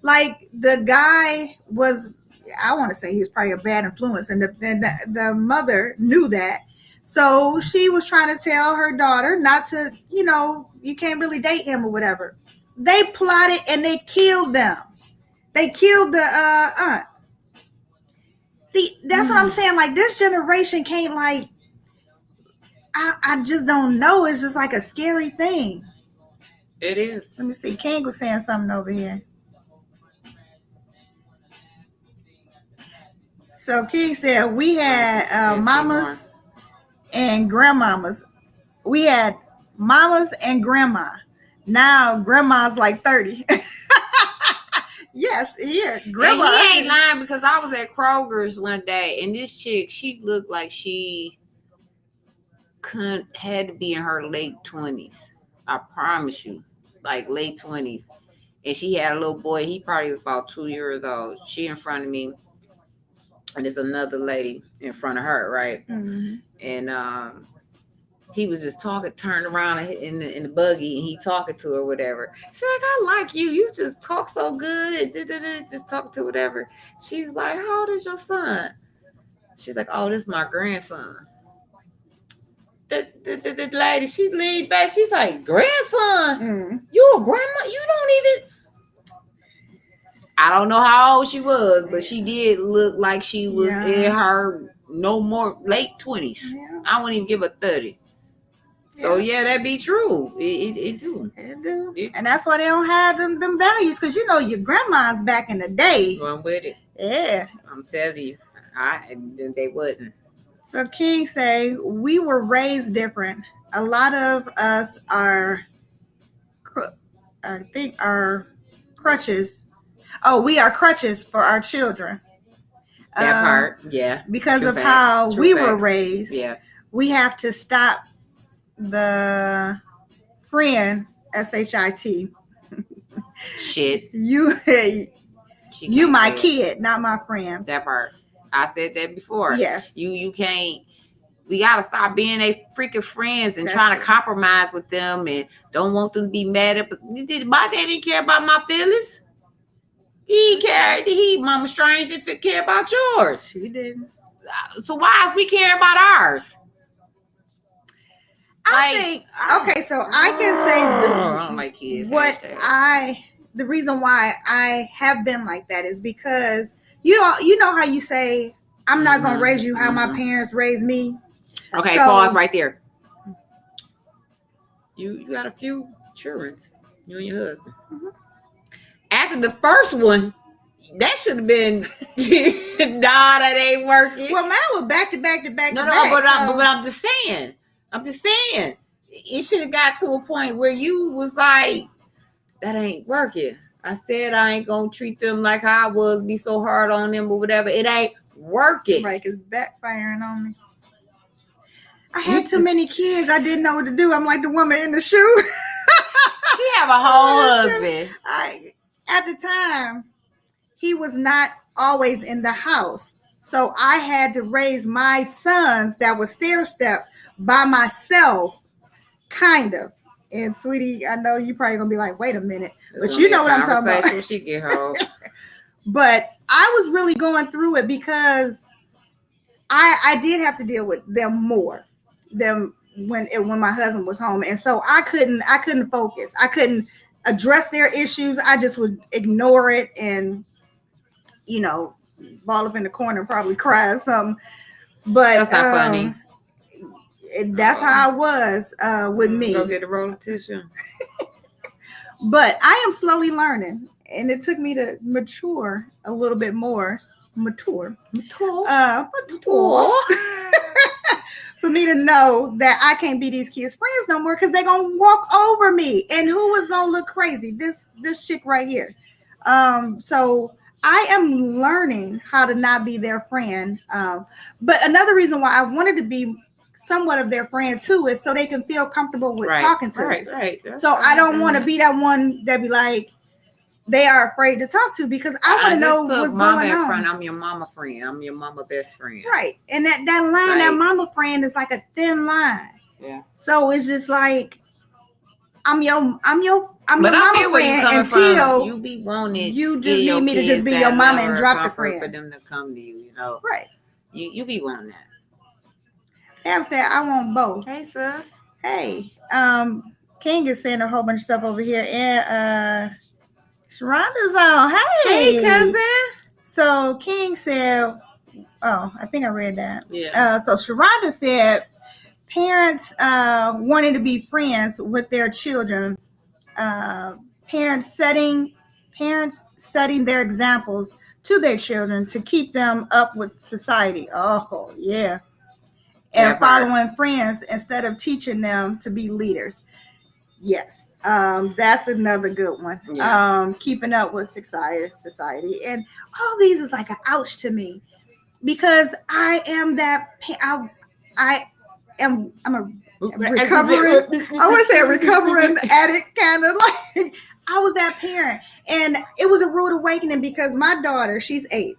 Like the guy was, I want to say he was probably a bad influence, and the mother knew that. So she was trying to tell her daughter not to, you can't really date him or whatever. They plotted and they killed them. They killed the aunt. See, that's what I'm saying. Like this generation can't I just don't know. It's just like a scary thing. It is. Let me see. King was saying something over here. So King said we had mamas and grandmamas. We had mamas and grandma. Now grandma's like 30. Yes, yeah. Grandma. And he ain't lying because I was at Kroger's one day and this chick, she looked like she had to be in her late 20s. I promise you. Like late 20s. And she had a little boy. He probably was about 2 years old. She in front of me. And there's another lady in front of her, right? Mm-hmm. And he was just talking, turned around in the buggy, and he talking to her, whatever. She's like, I like you. You just talk so good, and just talk to whatever. She's like, how old is your son? She's like, oh, this is my grandson. The lady, she leaned back. She's like, grandson? You a grandma? You don't even. I don't know how old she was, but she did look like she was in her no more late 20s. Yeah. I wouldn't even give her 30. So yeah, that be true. It do. It do. And that's why they don't have them values, because you know your grandmas back in the day. Going with it. Yeah. I'm telling you, they wouldn't. So King say, we were raised different. A lot of us are, I think, are crutches. Oh, we are crutches for our children. That part, yeah. Because of how we were raised. Yeah. We have to stop the friend, S-H-I-T. Shit. You my kid, not my friend. That part. I said that before. Yes. You can't. We gotta stop being they freaking friends and trying to compromise with them and don't want them to be mad at. My dad didn't care about my feelings. He cared. Mama Strange didn't care about yours. She didn't. So why is we caring about ours? I think. Okay, so I can say I don't like kids. The reason why I have been like that is because you know how you say, I'm not gonna raise you how my parents raised me. Okay, so, pause right there. You got a few children, you and your husband. Mm-hmm. After the first one, that should have been that ain't working. Well, mine was back to back. No, but I'm just saying. It should have got to a point where you was like, that ain't working. I said I ain't gonna treat them like I was, be so hard on them or whatever. It ain't working. Like it's backfiring on me. I had too many kids. I didn't know what to do. I'm like the woman in the shoe. She have a whole husband. At the time, he was not always in the house. So I had to raise my sons that was stair-step by myself, kind of. And sweetie, I know you probably gonna be like, wait a minute, but you know what I'm talking about. When she get home. But I was really going through it because I did have to deal with them more than when my husband was home, and so I couldn't focus. I couldn't address their issues. I just would ignore it and ball up in the corner and probably cry or something. But that's not funny. That's how I was with me. Go get a roll of tissue. But I am slowly learning, and it took me to mature a little bit more. Mature. For me to know that I can't be these kids' friends no more because they're gonna walk over me, and who is gonna look crazy? This chick right here. So I am learning how to not be their friend. But another reason why I wanted to be somewhat of their friend too is so they can feel comfortable with talking to me. Right. So I don't want to be that one that be like they are afraid to talk to, because I want to know what's going on. Friend. I'm your mama friend. I'm your mama best friend. Right. And that line, that mama friend is like a thin line. Yeah. So it's just like I'm your mama friend until you be wanting. You just need me to just be your mama and drop the friend for them to come to you. Right. You be wanting that. I'm saying I want both. Hey sis. Hey. King is saying a whole bunch of stuff over here, and Sharonda's on. Hey cousin. So King said, oh, I think I read that. Yeah. So Sharonda said, parents wanting to be friends with their children. Parents setting their examples to their children to keep them up with society. Oh yeah. And following friends instead of teaching them to be leaders. Yes. That's another good one. Yeah. Keeping up with society. And all these is like an ouch to me, because I am that I'm a recovering, I want to say a recovering addict, kind of like I was that parent. And it was a rude awakening because my daughter, she's 8,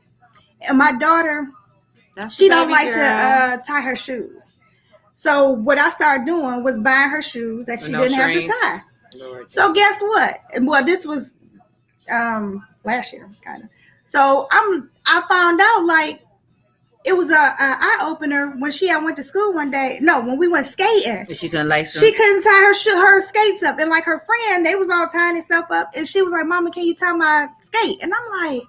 and my daughter, she don't like to tie her shoes. So what I started doing was buying her shoes that she didn't have to tie. Lord so guess what? Well, this was last year, kind of. So I found out like it was a eye opener when she went to school one day. No, when we went skating, she couldn't lace them. She couldn't tie her skates up, and like her friend, they was all tying their stuff up, and she was like, "Mama, can you tie my skate?" And I'm like,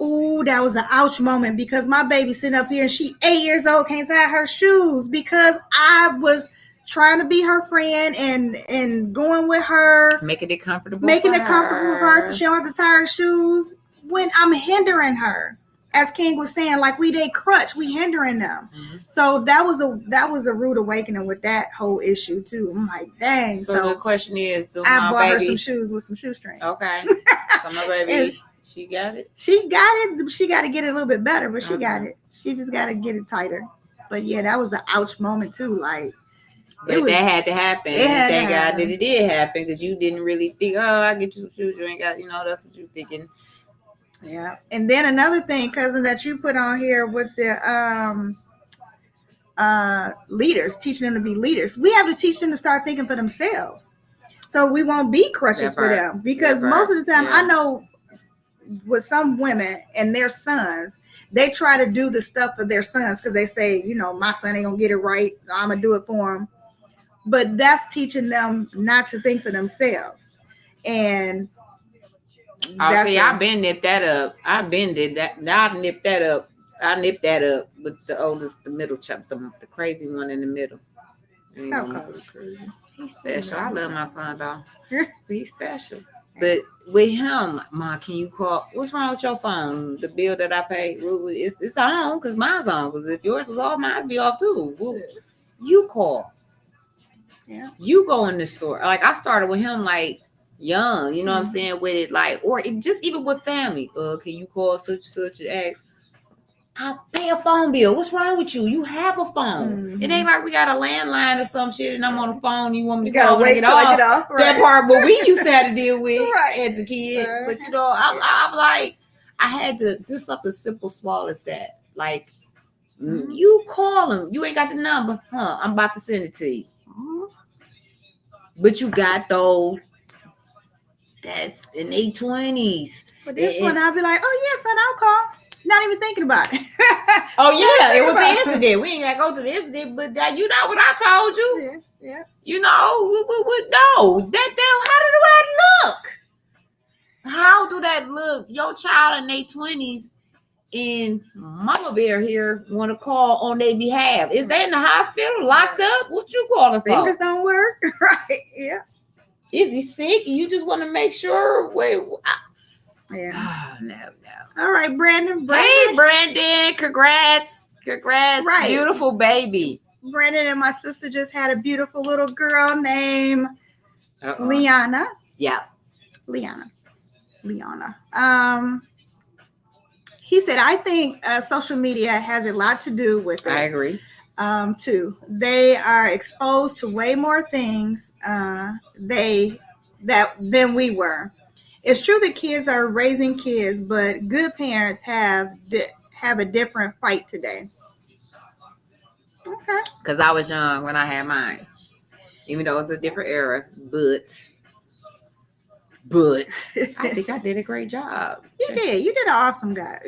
"Ooh, that was an ouch moment because my baby sitting up here and she 8 years old can't tie her shoes because I was." Trying to be her friend and going with her, making it comfortable with her, so she don't have to tie her shoes. When I'm hindering her, as King was saying, like we they crutch, we hindering them. Mm-hmm. So that was a rude awakening with that whole issue too. I'm like, dang. So the question is, I bought her some shoes with some shoestrings. Okay. So my baby, she got it. She got it. She got to get it a little bit better, but she got it. She just got to get it tighter. But yeah, that was an ouch moment too. Like. But that had to happen. Thank God that it did happen because you didn't really think, oh, I get you some shoes. You ain't got, that's what you're thinking. Yeah. And then another thing, cousin, that you put on here with the leaders, teaching them to be leaders. We have to teach them to start thinking for themselves. So we won't be crutches for them. Because most of the time, I know with some women and their sons, they try to do the stuff for their sons because they say, my son ain't going to get it right. I'm going to do it for him. But that's teaching them not to think for themselves. And I've been nipped that up. I've been did that. Now I nipped that up. I nipped that up with the oldest, the middle chap, the crazy one in the middle. He's special. I love my son though. He's special. But with him, Ma, can you call? What's wrong with your phone? The bill that I pay, it's on because mine's on. Because if yours was off, mine'd be off too. You call. Yeah. You go in the store. Like I started with him like young, what I'm saying, with it, like, or it, just even with family. Can you call such and ask? I'll pay a phone bill. What's wrong with you? You have a phone. Mm-hmm. It ain't like we got a landline or some shit and I'm on the phone. You want me to call wait and till I get off. Right. That part what we used to have to deal with as a kid. Right. But I'm like, I had to do something simple, small as that. Like, you call him. You ain't got the number. I'm about to send it to you. But you got those. That's in their 20s. But this one, I'll be like, oh, yeah, son, I'll call. Not even thinking about it. Oh, yeah, it was an incident. We ain't got to go to the incident, but you know what I told you? Yeah. No. How do that look? How do that look? Your child in their 20s and Mama Bear here want to call on their behalf. Is they in the hospital, locked up? What you calling for? Fingers don't work. Right, yeah. Is he sick? You just want to make sure. Yeah. Oh, no. All right, Brandon. Hey, Brandon. Congrats. Right. Beautiful baby. Brandon and my sister just had a beautiful little girl named Liana. Yeah. Liana. He said, I think social media has a lot to do with it. I agree. Too. They are exposed to way more things than we were. It's true that kids are raising kids, but good parents have a different fight today. Okay. Because I was young when I had mine, even though it was a different era, but I think I did a great job. You did an awesome guy.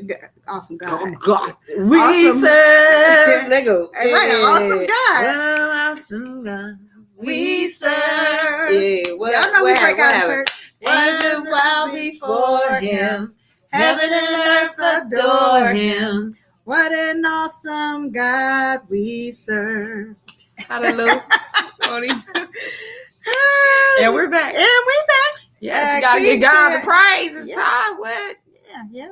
Awesome guy. Oh God, we serve. Let go. Right, an awesome guy. Awesome guy. We serve. Yeah, y'all know we break out in church. Angels bow before him. Heaven and earth adore him. What an awesome God we serve. Hallelujah. And we're back. Yes, you gotta give God the praise inside. What? Yeah.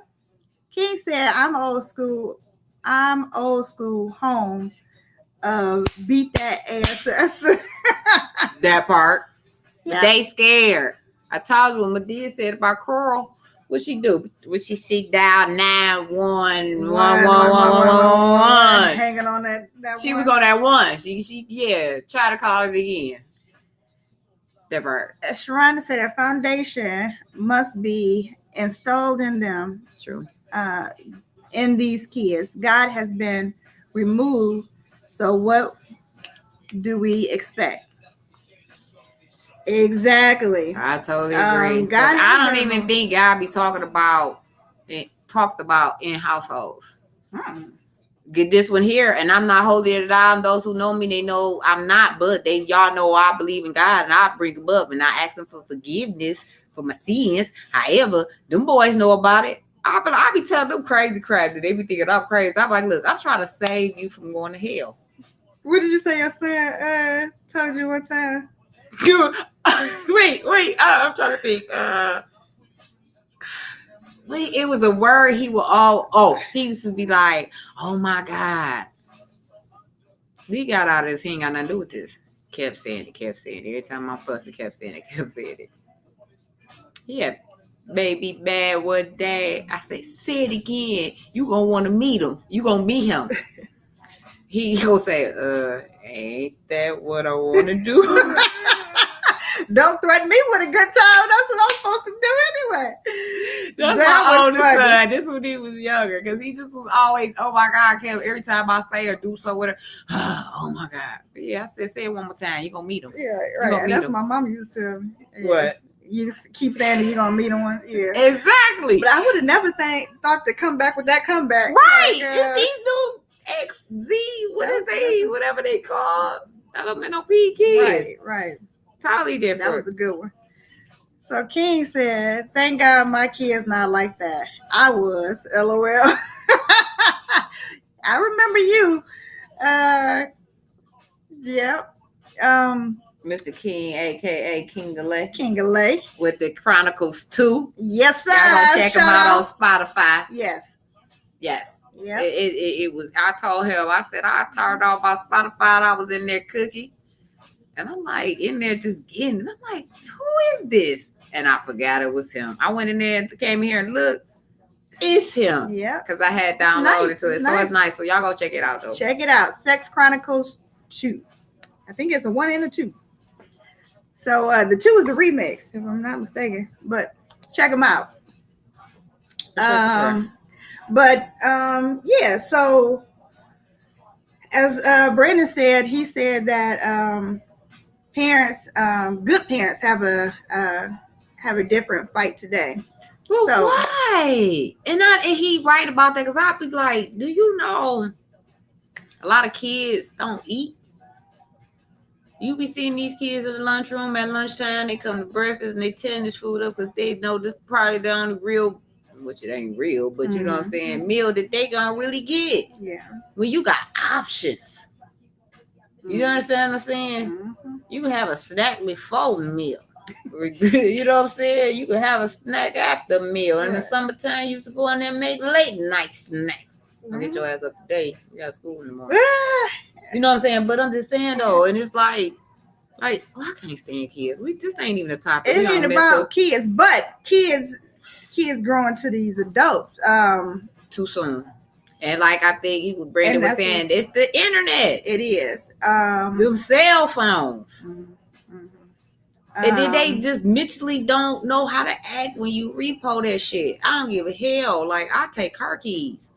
King said, I'm old school home. Beat that ass. That part. Yeah. They scared. I told you what Medea said about Coral. What she do? Would she sit down 9-1-1-1-1-1-1? Hanging on that she one. Was on that one. She try to call it again. That part. Sharonda said a foundation must be installed in them. True. In these kids. God has been removed. So what do we expect? Exactly. I totally agree. God I don't even think God be talked about in households. Get this one here, and I'm not holding it down. Those who know me, they know I'm not, but y'all know I believe in God, and I bring them up, and I ask them for forgiveness for my sins. However, them boys know about it. I be telling them crazy crap that they be thinking I'm crazy. I'm like, look, I'm trying to save you from going to hell. What did you say your son told you one time? wait, I'm trying to think. Wait, it was a word he would he used to be like, oh my God. We got out of this, he ain't got nothing to do with this. Kept saying it. Every time I fuss, it kept saying it. Yeah, baby, bad one day. I said, say it again. You gonna want to meet him. You gonna meet him. He gonna say, ain't that what I want to do? Don't threaten me with a good time. That's what I'm supposed to do anyway. That's my oldest son. This when he was younger, because he just was always, oh my God, Kim. Every time I say or do so with her, oh my God. But yeah, I said, say it one more time. You gonna meet him. Yeah, right. That's what my mom used to. What? You keep saying that you're gonna meet him one. Yeah, exactly. But I would have never thought to come back with that comeback. Right. It's these new XZ, what is they? Whatever they call elemental P kids. Right. Totally different. That was a good one. So King said, thank God my kid's not like that. I was, LOL. I remember you. Yep. Mr. King, aka King Galay. King Galay. With the Chronicles 2. Yes, sir. Y'all gonna check him out on Spotify. Yes. Yeah. It was, I told him, I said, I turned off my Spotify and I was in there cooking. And I'm like, in there just getting, and I'm like, who is this? And I forgot it was him. I went in there and came here and looked. It's him. Yeah. Because I had downloaded to it. So it's nice. So y'all go check it out, though. Check it out. Sex Chronicles 2. I think it's a 1 and a 2. So the 2 is the remix, if I'm not mistaken. But check them out. Yeah, so as Brandon said, he said that parents, good parents, have a different fight today. Well, so, why? And he right about that, because I'd be like, do you know a lot of kids don't eat? You be seeing these kids in the lunchroom at lunchtime, they come to breakfast and they tearing this food up because they know this probably the only real, which it ain't real, but you know what I'm saying, meal that they gonna really get. Yeah. When you got options. You understand what I'm saying? Mm-hmm. You can have a snack before meal. You know what I'm saying? You can have a snack after meal. In the summertime, you used to go in there and make late night snacks. Get your ass up today. You got school in the morning. You know what I'm saying? But I'm just saying though, and it's like, I can't stand kids. This ain't even a topic. It ain't about kids, but kids growing to these adults too soon. And like I think Brandon was saying, it's the internet. It is. Them cell phones. Mm-hmm. And then they just mentally don't know how to act when you repo that shit. I don't give a hell. Like, I take car keys.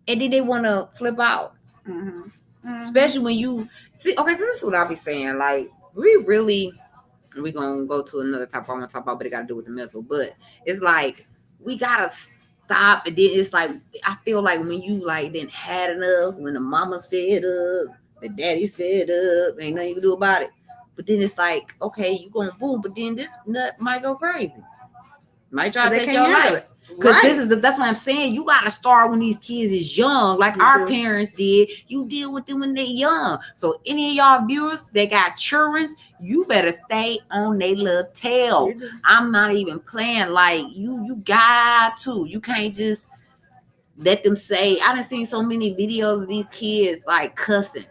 And then they want to flip out. Mm-hmm. Mm-hmm. Especially when you see, okay, so this is what I be saying. Like, we're going to go to another topic I want to talk about, but it got to do with the mental. But it's like, we got to stop. And then it's like, I feel like when you like then had enough, when the mama's fed up, the daddy's fed up, ain't nothing you can do about it. But then it's like, okay, you going boom, but then this nut might go crazy. Might try to take your life. Because that's what I'm saying. You got to start when these kids is young, like our parents did. You deal with them when they young. So any of y'all viewers that got children, you better stay on their little tail. I'm not even playing. Like, you got to. You can't just let them say. I done seen so many videos of these kids like cussing.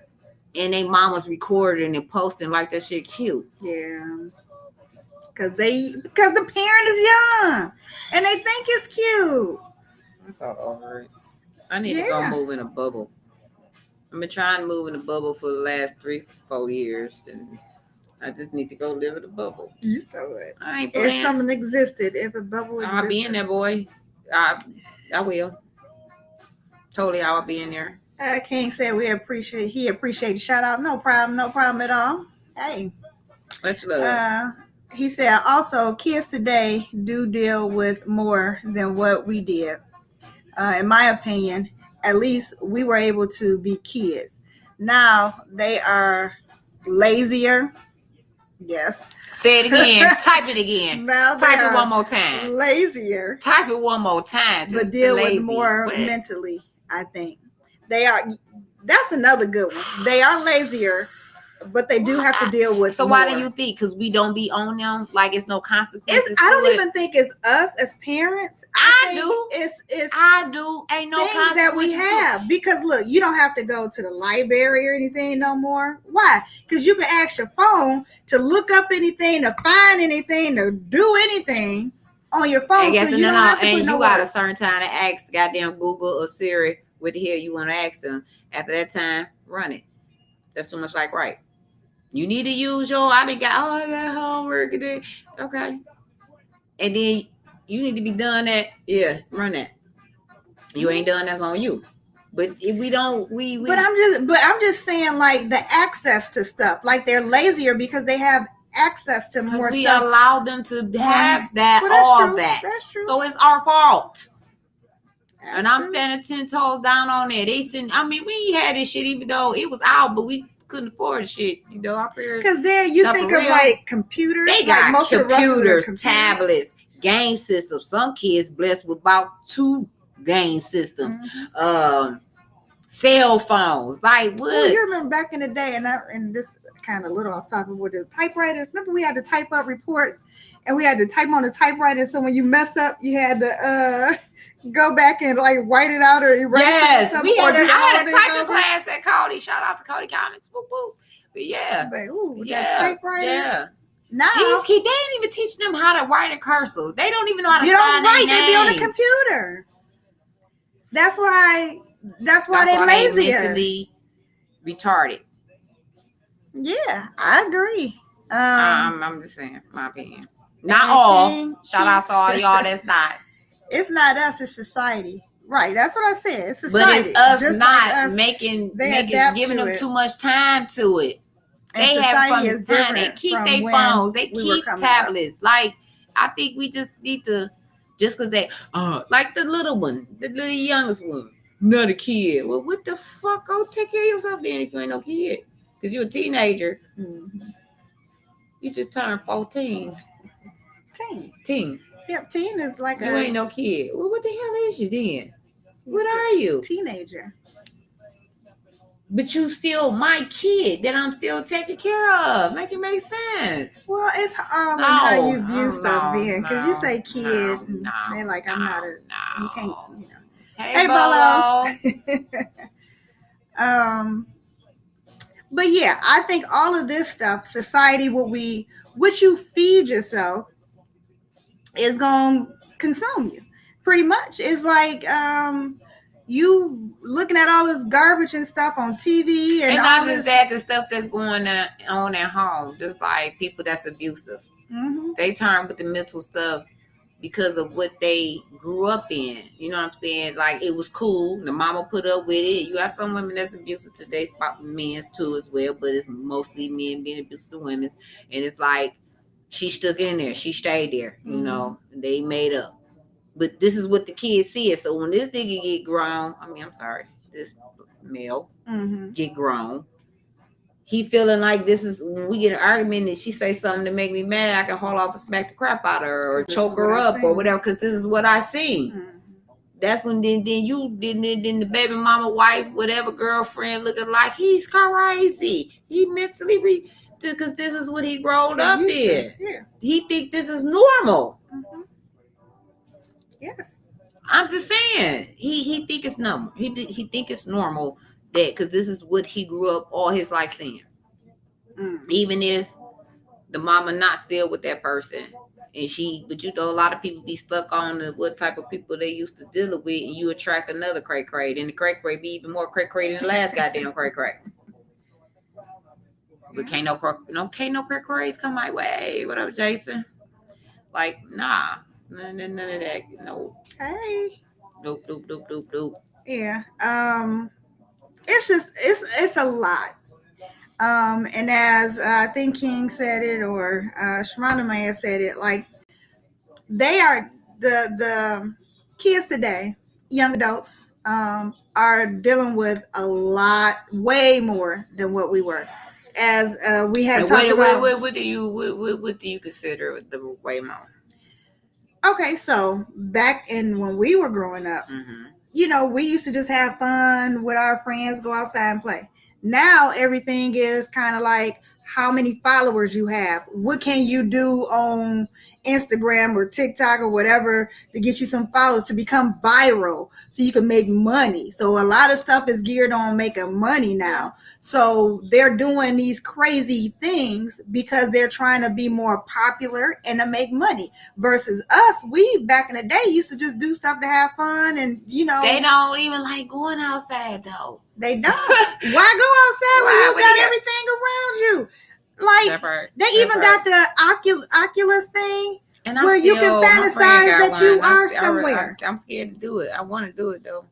And they mama's recording and posting like that shit cute. Yeah. Because the parent is young. And they think it's cute. That's all over it. I need to go move in a bubble. I've been trying to move in a bubble for the last 3-4 years. And I just need to go live in a bubble. You know it. I ain't playing. If something existed, if a bubble existed. I'll be in there, boy. I will. Totally, I will be in there. King said he appreciated shout out. No problem at all. Hey. Much love. He said also kids today do deal with more than what we did. In my opinion, at least we were able to be kids. Now they are lazier. Yes. Say it again. Type it again. Now Type it one more time. Lazier. Type it one more time. But deal with more mentally, I think. They are. That's another good one. They are lazier, but they do have to deal with. So why do you think? Because we don't be on them, like it's no consequences. I don't even think it's us as parents. I do. I do. Ain't no things that we have because look, you don't have to go to the library or anything no more. Why? Because you can ask your phone to look up anything, to find anything, to do anything on your phone. So you don't have to and you got a certain time to ask goddamn Google or Siri what the hell you want to ask them. After that time, run it. That's too much like right. You need to use I got homework today. Okay. And then you need to be done that. Yeah, run that. You ain't done, that's on you. But if we don't, we But I'm just saying, like, the access to stuff. Like, they're lazier because they have access to more we stuff. We allow them to have that, all that. That's true. So it's our fault. And I'm standing 10 toes down on that. We had this shit even though it was out, but we couldn't afford the shit, Because there you think of like computers. They got most computers, tablets, game systems. Some kids blessed with about 2 game systems, cell phones. Like what? Well, you remember back in the day, and this kind of little off topic with the typewriters. Remember we had to type up reports, and we had to type on the typewriter. So when you mess up, you had to go back and like white it out or erase it. Yes, I had a typing class at Cody. Shout out to Cody Comics. Woo woo. But yeah, like, ooh, that typewriter. Yeah. Now these kids, they didn't even teach them how to write a cursive. They don't even know how to sign their names. They be on the computer. That's why they're lazier. Mentally retarded. Yeah, I agree. I'm just saying, my opinion. Not all. Shout out to all y'all that's not. It's not us, it's society. Right, that's what I said. It's society. But it's us not giving them too much time to it. They have from the time they keep their phones, they keep tablets. Like, I think we just need to, just because they, like the little one, the little youngest one, not a kid. Well, what the fuck? Go take care of yourself then if you ain't no kid. Because you're a teenager. Mm-hmm. You just turned 14. Teen. Yep, teen is like you ain't no kid. Well, what the hell is you then? What are you? Teenager. But you still my kid that I'm still taking care of. Make it make sense. Well, it's how you view stuff then. Because you say kid, and they're like, I'm not a, you can't, you know. Hey Bolo. But yeah, I think all of this stuff, society, what you feed yourself, is gonna consume you pretty much. It's like you looking at all this garbage and stuff on TV and not just that, the stuff that's going on at home, just like people that's abusive. Mm-hmm. They turn with the mental stuff because of what they grew up in. You know what I'm saying? Like it was cool. The mama put up with it. You got some women that's abusive today, spot men's too as well, but it's mostly men being abusive to women. And it's like she stuck in there. She stayed there. You know, they made up. But this is what the kids see. So when this nigga get grown, this male get grown, he feeling like this is, when we get an argument and she say something to make me mad, I can haul off and smack the crap out of her or choke her up or whatever, because this is what I see. That's when then the baby mama, wife, whatever, girlfriend looking like he's crazy. He mentally because this is what he growed up in. Yeah. He think this is normal. Mm-hmm. Yes. I'm just saying. He think it's normal. He think it's normal that because this is what he grew up all his life seeing. Even if the mama not still with that person, but you know a lot of people be stuck on what type of people they used to deal with, and you attract another cray, and the cray be even more cray than the last goddamn cray. But can't no crays come my way. What up, Jason? Like, nah. None of that. No. Hey. Dope. Yeah. it's a lot. And as I think King said it, or Shimano may have said it, like they are the kids today, young adults, are dealing with a lot, way more than what we were. As we had And talked about. what do you consider the way more? Okay, so back in when we were growing up, we used to just have fun with our friends, go outside and play. Now everything is kind of like how many followers you have. What can you do on Instagram or TikTok or whatever to get you some followers to become viral so you can make money. So a lot of stuff is geared on making money now. So they're doing these crazy things because they're trying to be more popular and to make money. Versus us, we back in the day used to just do stuff to have fun, and they don't even like going outside though. They don't. Why go outside when you got everything around you? Like they even got the Oculus thing and where you can fantasize that you are somewhere. I'm scared to do it. I want to do it though.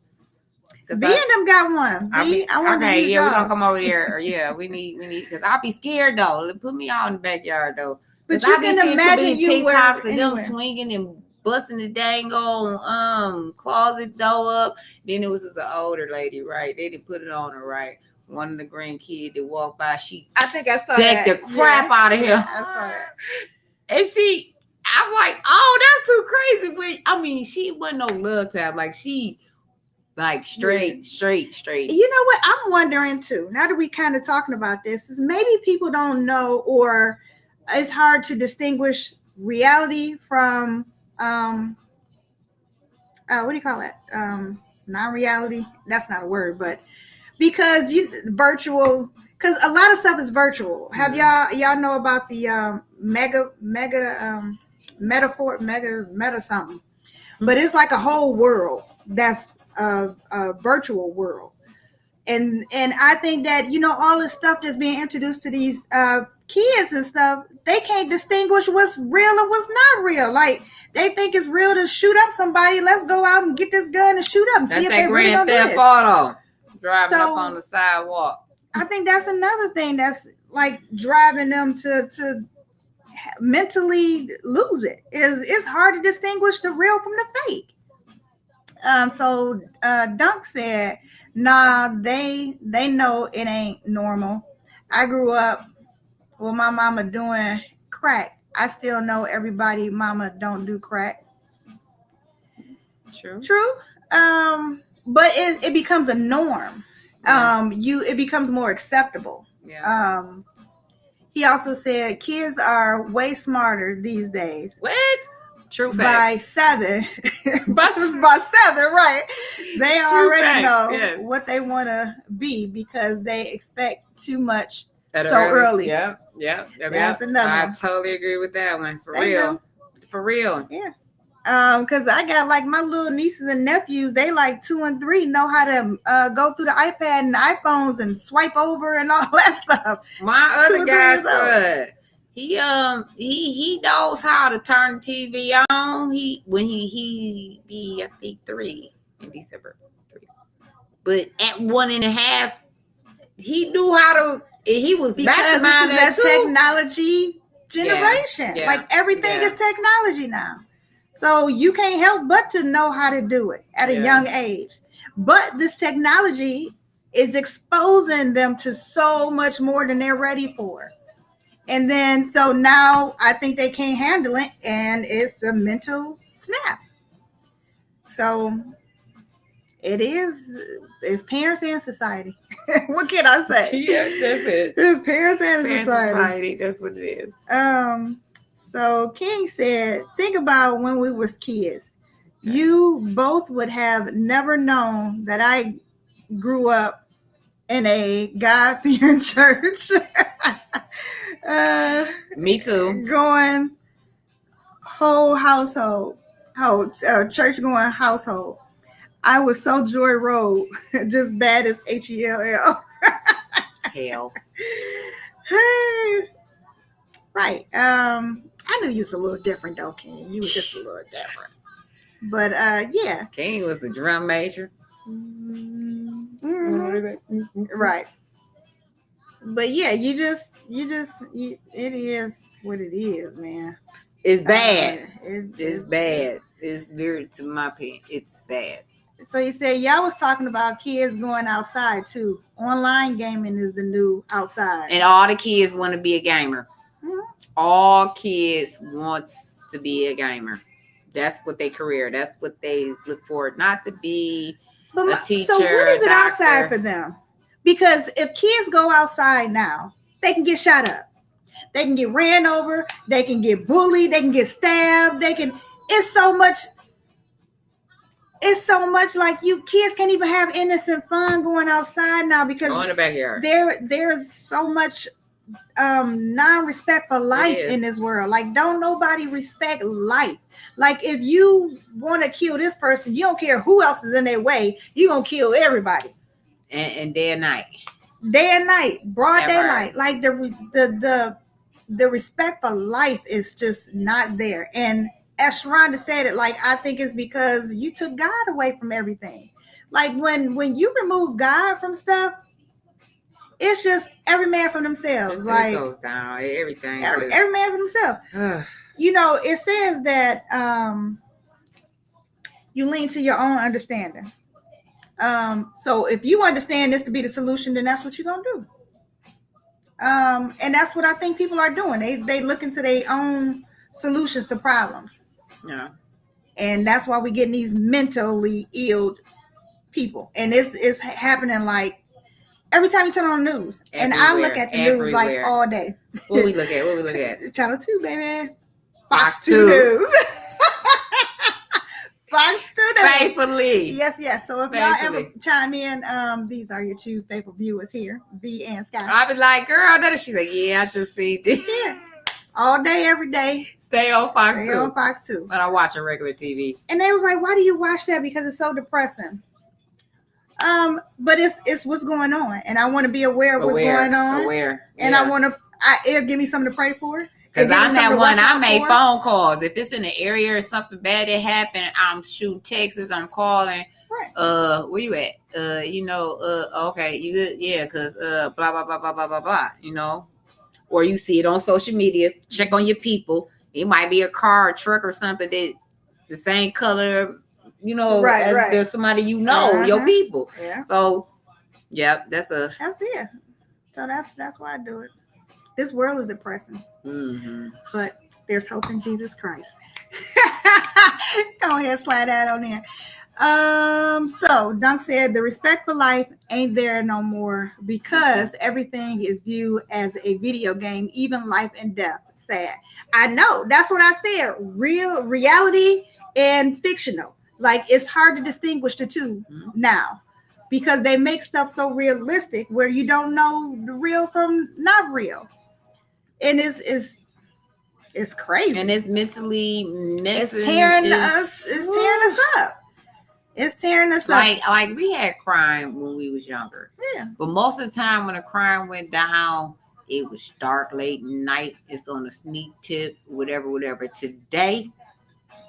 Vee and them got one. I want to use we're gonna come over there. Yeah, we need because I'll be scared though. Put me out in the backyard though. But you can imagine you TikToks of them swinging and busting the dang old closet door up. Then it was just an older lady, right? They didn't put it on her right. One of the grandkids that walked by, I think I saw decked the crap out of him. Yeah, I saw that. And I'm like, oh, that's too crazy. But I mean, she wasn't no love tap. Like she, like straight. You know what? I'm wondering too. Now that we kind of talking about this, is maybe people don't know, or it's hard to distinguish reality from what do you call it? Non-reality. That's not a word, but because virtual, because a lot of stuff is virtual. Have y'all know about the meta something? But it's like a whole world that's a virtual world. And I think that all this stuff that's being introduced to these kids and stuff, they can't distinguish what's real and what's not real. Like they think it's real to shoot up somebody. Let's go out and get this gun and shoot up and see if they really gonna do this. Photo. Driving up on the sidewalk. I think that's another thing that's like driving them to mentally lose it. It's hard to distinguish the real from the fake. So Dunk said, nah, they know it ain't normal. I grew up with my mama doing crack. I still know everybody mama don't do crack. True. But it becomes a norm. It becomes more acceptable. Yeah. He also said kids are way smarter these days. What? True facts. By 7. by 7, right. They already know what they want to be because they expect too much early. Yeah. That's another one. I totally agree with that one. For real. Yeah. Because I got like my little nieces and nephews, they like 2 and 3 know how to go through the iPad and the iPhones and swipe over and all that stuff. My other guy said he knows how to turn the TV on. When he be I think 3 in December 3, but at 1.5 he knew how to. He was because this is that technology generation. Yeah. Like everything is technology now. So you can't help but to know how to do it at a young age. But this technology is exposing them to so much more than they're ready for. And then, so now I think they can't handle it, and it's a mental snap. So it's parents and society. What can I say? Yeah, that's it. It's parents and society. That's what it is. So King said, think about when we were kids. You both would have never known that I grew up in a God-fearing church. Me too. Going whole household. Church going household. I was so Joy Road, just bad as HELL. Hell. Right. I knew you was a little different though, King. You was just a little different. But yeah. King was the drum major. Right. But yeah, it is what it is, man. It's bad. It's Bad. It's very, to my opinion, it's bad. So you said y'all was talking about kids going outside too. Online gaming is the new outside. And all the kids want to be a gamer. Mhm. All kids wants to be a gamer. That's what their career. That's what they look for. Not to be a teacher. So what is it doctor. outside for them? Because if kids go outside now, they can get shot up. They can get ran over. They can get bullied. They can get stabbed. It's so much. It's so much like you kids can't even have innocent fun going outside now because go in the backyard. There's so much non-respect for life in this world. Like, don't nobody respect life. Like, if you want to kill this person, you don't care who else is in their way, you're gonna kill everybody. And day and night. Broad daylight. Like the respect for life is just not there. And as Sharonda said it, like, I think it's because you took God away from everything. Like, when you remove God from stuff, it's just every man for themselves. Like, it goes down. Everything. Every man for themselves. You know, it says that you lean to your own understanding. So if you understand this to be the solution, then that's what you're gonna do. And that's what I think people are doing. They look into their own solutions to problems. Yeah. And that's why we're getting these mentally ill people. And it's happening like every time you turn on the news. Everywhere, and I look at the news like all day. What we look at? Channel 2, baby. Fox 2 News. Fox 2 News. Faithfully. Yes. So if y'all ever chime in, these are your two faithful viewers here, Vee&Sky. I'll be like, girl, she's like, yeah, I just see this. Yeah. All day, every day. Stay on Fox 2. Stay on Fox 2. But I watch a regular TV. And they was like, why do you watch that? Because it's so depressing. But it's what's going on. And I want to be aware of what's going on. And yeah. It'll give me something to pray for. Because I'm that one, I make phone calls. If it's in the area or something bad that happened, I'm shooting texts, I'm calling. Right. Where you at? Okay, you good? Yeah, because blah, blah, blah, blah, blah, blah, blah, you know. Or you see it on social media, check on your people. It might be a car or truck or something that the same color, you know, as there's somebody your people. Yeah. So, that's us. That's it. So that's why I do it. This world is depressing. Mm-hmm. But there's hope in Jesus Christ. Go ahead, slide that on there. So Dunk said the respect for life ain't there no more because everything is viewed as a video game, even life and death. Sad. I know. That's what I said. Reality and fictional. Like, it's hard to distinguish the two now because they make stuff so realistic where you don't know the real from not real. And it's crazy. And it's mentally messing. It's tearing us up. It's tearing us up. Like we had crime when we was younger. Yeah. But most of the time when the crime went down, it was dark, late night. It's on a sneak tip, whatever. Today,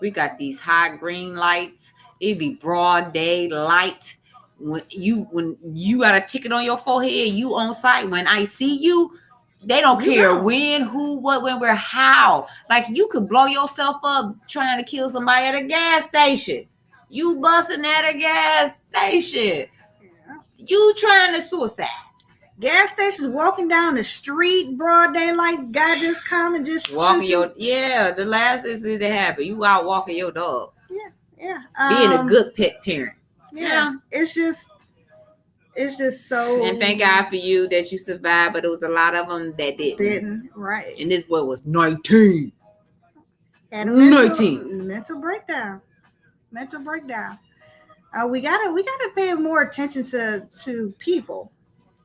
we got these high green lights. It'd be broad day light. When you got a ticket on your forehead, you on site. When I see you, they don't care when, who, what, when, where, how. Like, you could blow yourself up trying to kill somebody at a gas station. You busting at a gas station. Yeah. You trying to suicide. Gas stations, walking down the street, broad daylight, guy just come and just walking the last incident that happened, you out walking your dog. Yeah. Being a good pet parent. Yeah. It's just so. And thank God for you that you survived, but it was a lot of them that didn't. Right. And this boy was 19. Had a mental breakdown. We gotta pay more attention to people.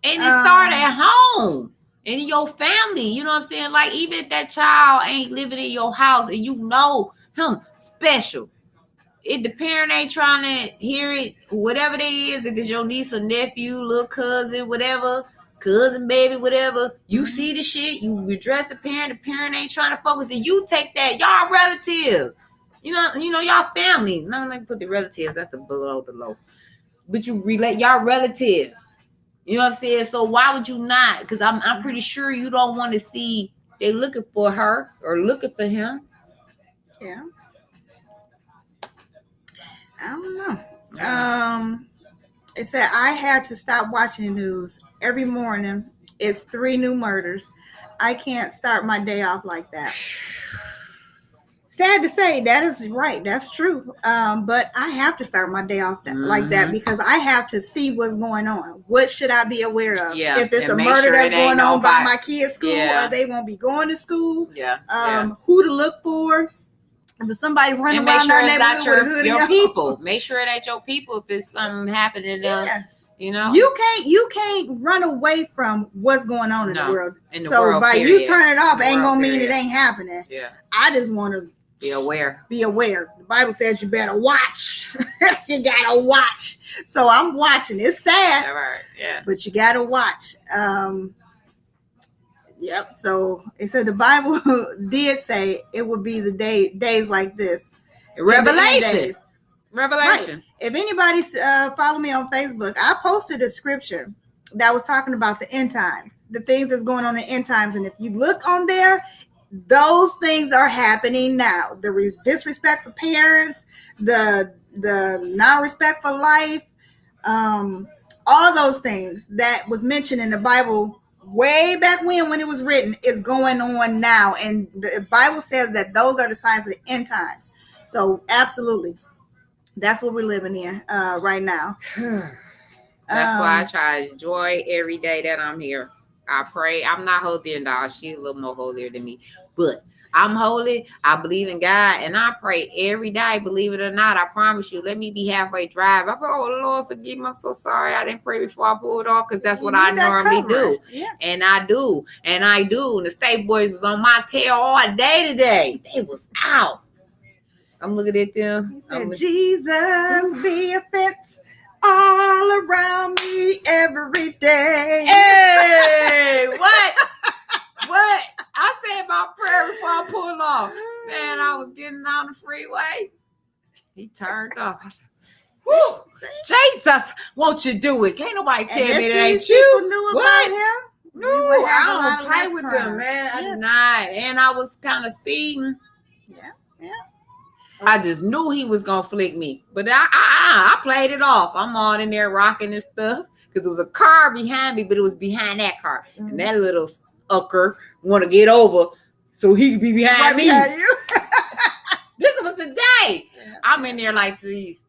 And it started at home and in your family. You know what I'm saying? Like, even if that child ain't living in your house and you know him special, if the parent ain't trying to hear it, whatever it is, if it's your niece or nephew, little cousin, whatever, cousin, baby, whatever, you see the shit, you address the parent ain't trying to focus, then you take that. Y'all relatives. You know, y'all family. Not like put the relatives, that's the below the low. but you relate y'all relatives. You know what I'm saying? So why would you not? Because I'm pretty sure you don't want to see they looking for her or looking for him. Yeah. I don't know. Yeah. It said I had to stop watching the news every morning. It's 3 new murders. I can't start my day off like that. Sad to say, that is right. That's true. But I have to start my day off like that because I have to see what's going on. What should I be aware of? Yeah. If it's and a make murder sure that's it ain't going on by nobody. my kids' school, Yeah. or they won't be going to school. Yeah. Who to look for? If somebody running And make around sure our it's not neighborhood with a hoodie your on. people. Make sure it ain't your people if it's something happening to them. Yeah. You know, you can't run away from what's going on in the world. So by period. you turn it off, ain't gonna mean period. it ain't happening. Yeah. I just want to be aware. Be aware. The Bible says you better watch. You gotta watch. So I'm watching. It's sad. All right. Yeah. But you gotta watch. Yep. So it said the Bible did say it would be the days like this. Revelation. Right. If anybody follow me on Facebook, I posted a scripture that was talking about the end times, the things that's going on in the end times. And if you look on there, those things are happening now. The disrespect for parents, the non-respect for life, all those things that was mentioned in the Bible way back when it was written is going on now. And the Bible says that those are the signs of the end times. So absolutely. That's what we're living in right now. That's why I try to enjoy every day that I'm here. I pray. I'm not holy and all. She's a little more holier than me. But I'm holy. I believe in God. And I pray every day, believe it or not. I promise you. Let me be halfway drive. I pray, oh, Lord, forgive me. I'm so sorry. I didn't pray before I pulled off because that's what I normally do. Yeah. And I do. And I do. And the state boys was on my tail all day today. They was out. I'm looking at them. Jesus be a fence all around me every day. Hey, what? What? I said my prayer before I pulled off. Man, I was getting on the freeway. He turned off. I said, whoo, Jesus, won't you do it? Can't nobody tell me that ain't you. Knew about him. No, I don't play with them, man. Yes. I did not. And I was kind of speeding. Yeah. I just knew he was gonna flick me, but I played it off. I'm all in there rocking and stuff because there was a car behind me, but it was behind that car, and that little sucker want to get over so he could be behind me. Behind you. This was the day. Yeah. I'm in there like these.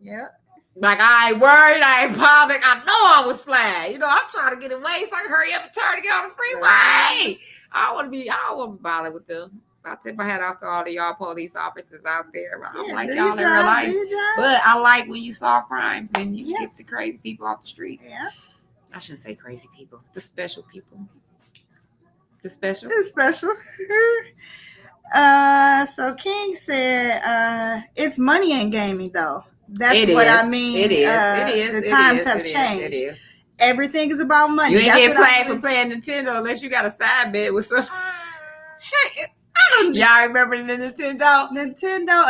Yeah. Like I ain't worried, I ain't bothered. I know I was flying. You know, I'm trying to get away so I can hurry up and turn to get on the freeway. I don't want to be bothered with them. I tip my hat off to all of y'all police officers out there. I don't like y'all in real life. But I like when you solve crimes and you get the crazy people off the street. Yeah. I shouldn't say crazy people. The special people. The special. So King said, it's money in gaming though. That's what I mean. It is. The times have changed. It is. Everything is about money. You ain't getting paid for playing Nintendo unless you got a side bet with some. Y'all remember the Nintendo?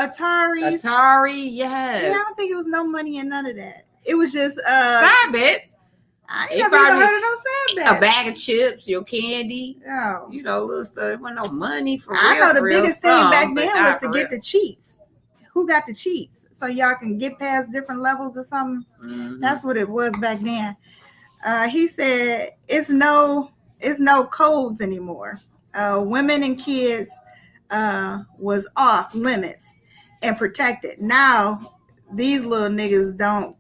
Atari, yes. Yeah, I don't think it was no money in none of that. It was just side bets. I ain't never even heard of no side bets. A bag of chips, your candy. Oh. You know, little stuff. There wasn't no money for real. I know the biggest thing back then was to get real. the cheats. Who got the cheats? So y'all can get past different levels or something. Mm-hmm. That's what it was back then. He said it's no codes anymore. Women and kids was off limits and protected. Now these little niggas don't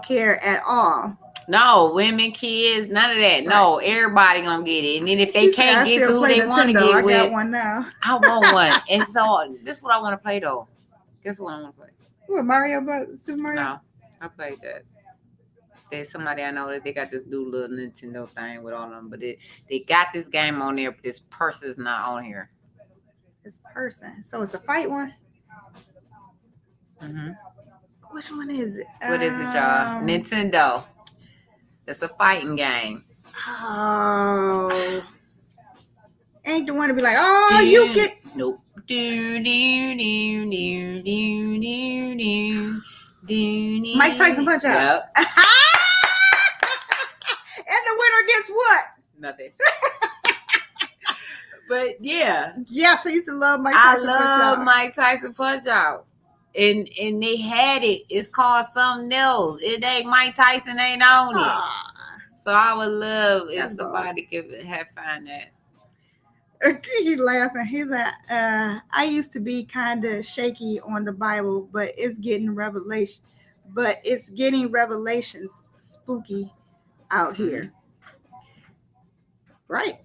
care at all. No, women, kids, none of that. Right. No, everybody gonna get it. And then if they can't get to who they want to get with, I got one now. I want one. And so this is what I want to play though. Guess what I want to play? What, Mario Super Mario? No, I played that. There's somebody I know that they got this new little Nintendo thing with all of them, but they got this game on there, but this person's not on here. This person. So it's a fight one? Mm-hmm. Which one is it? What is it, y'all? Nintendo. That's a fighting game. Oh. Ain't the one to be like, oh, you get... Nope. Mike Tyson punch out. Yep. And the winner gets what? Nothing. But yeah. Yes, I used to love Mike Tyson. I love Mike Tyson punch out. And they had it. It's called something else. It ain't Mike Tyson ain't on it. So I would love if somebody could find that. He's laughing. He's like, I used to be kind of shaky on the Bible, but it's getting revelations spooky out here. Right.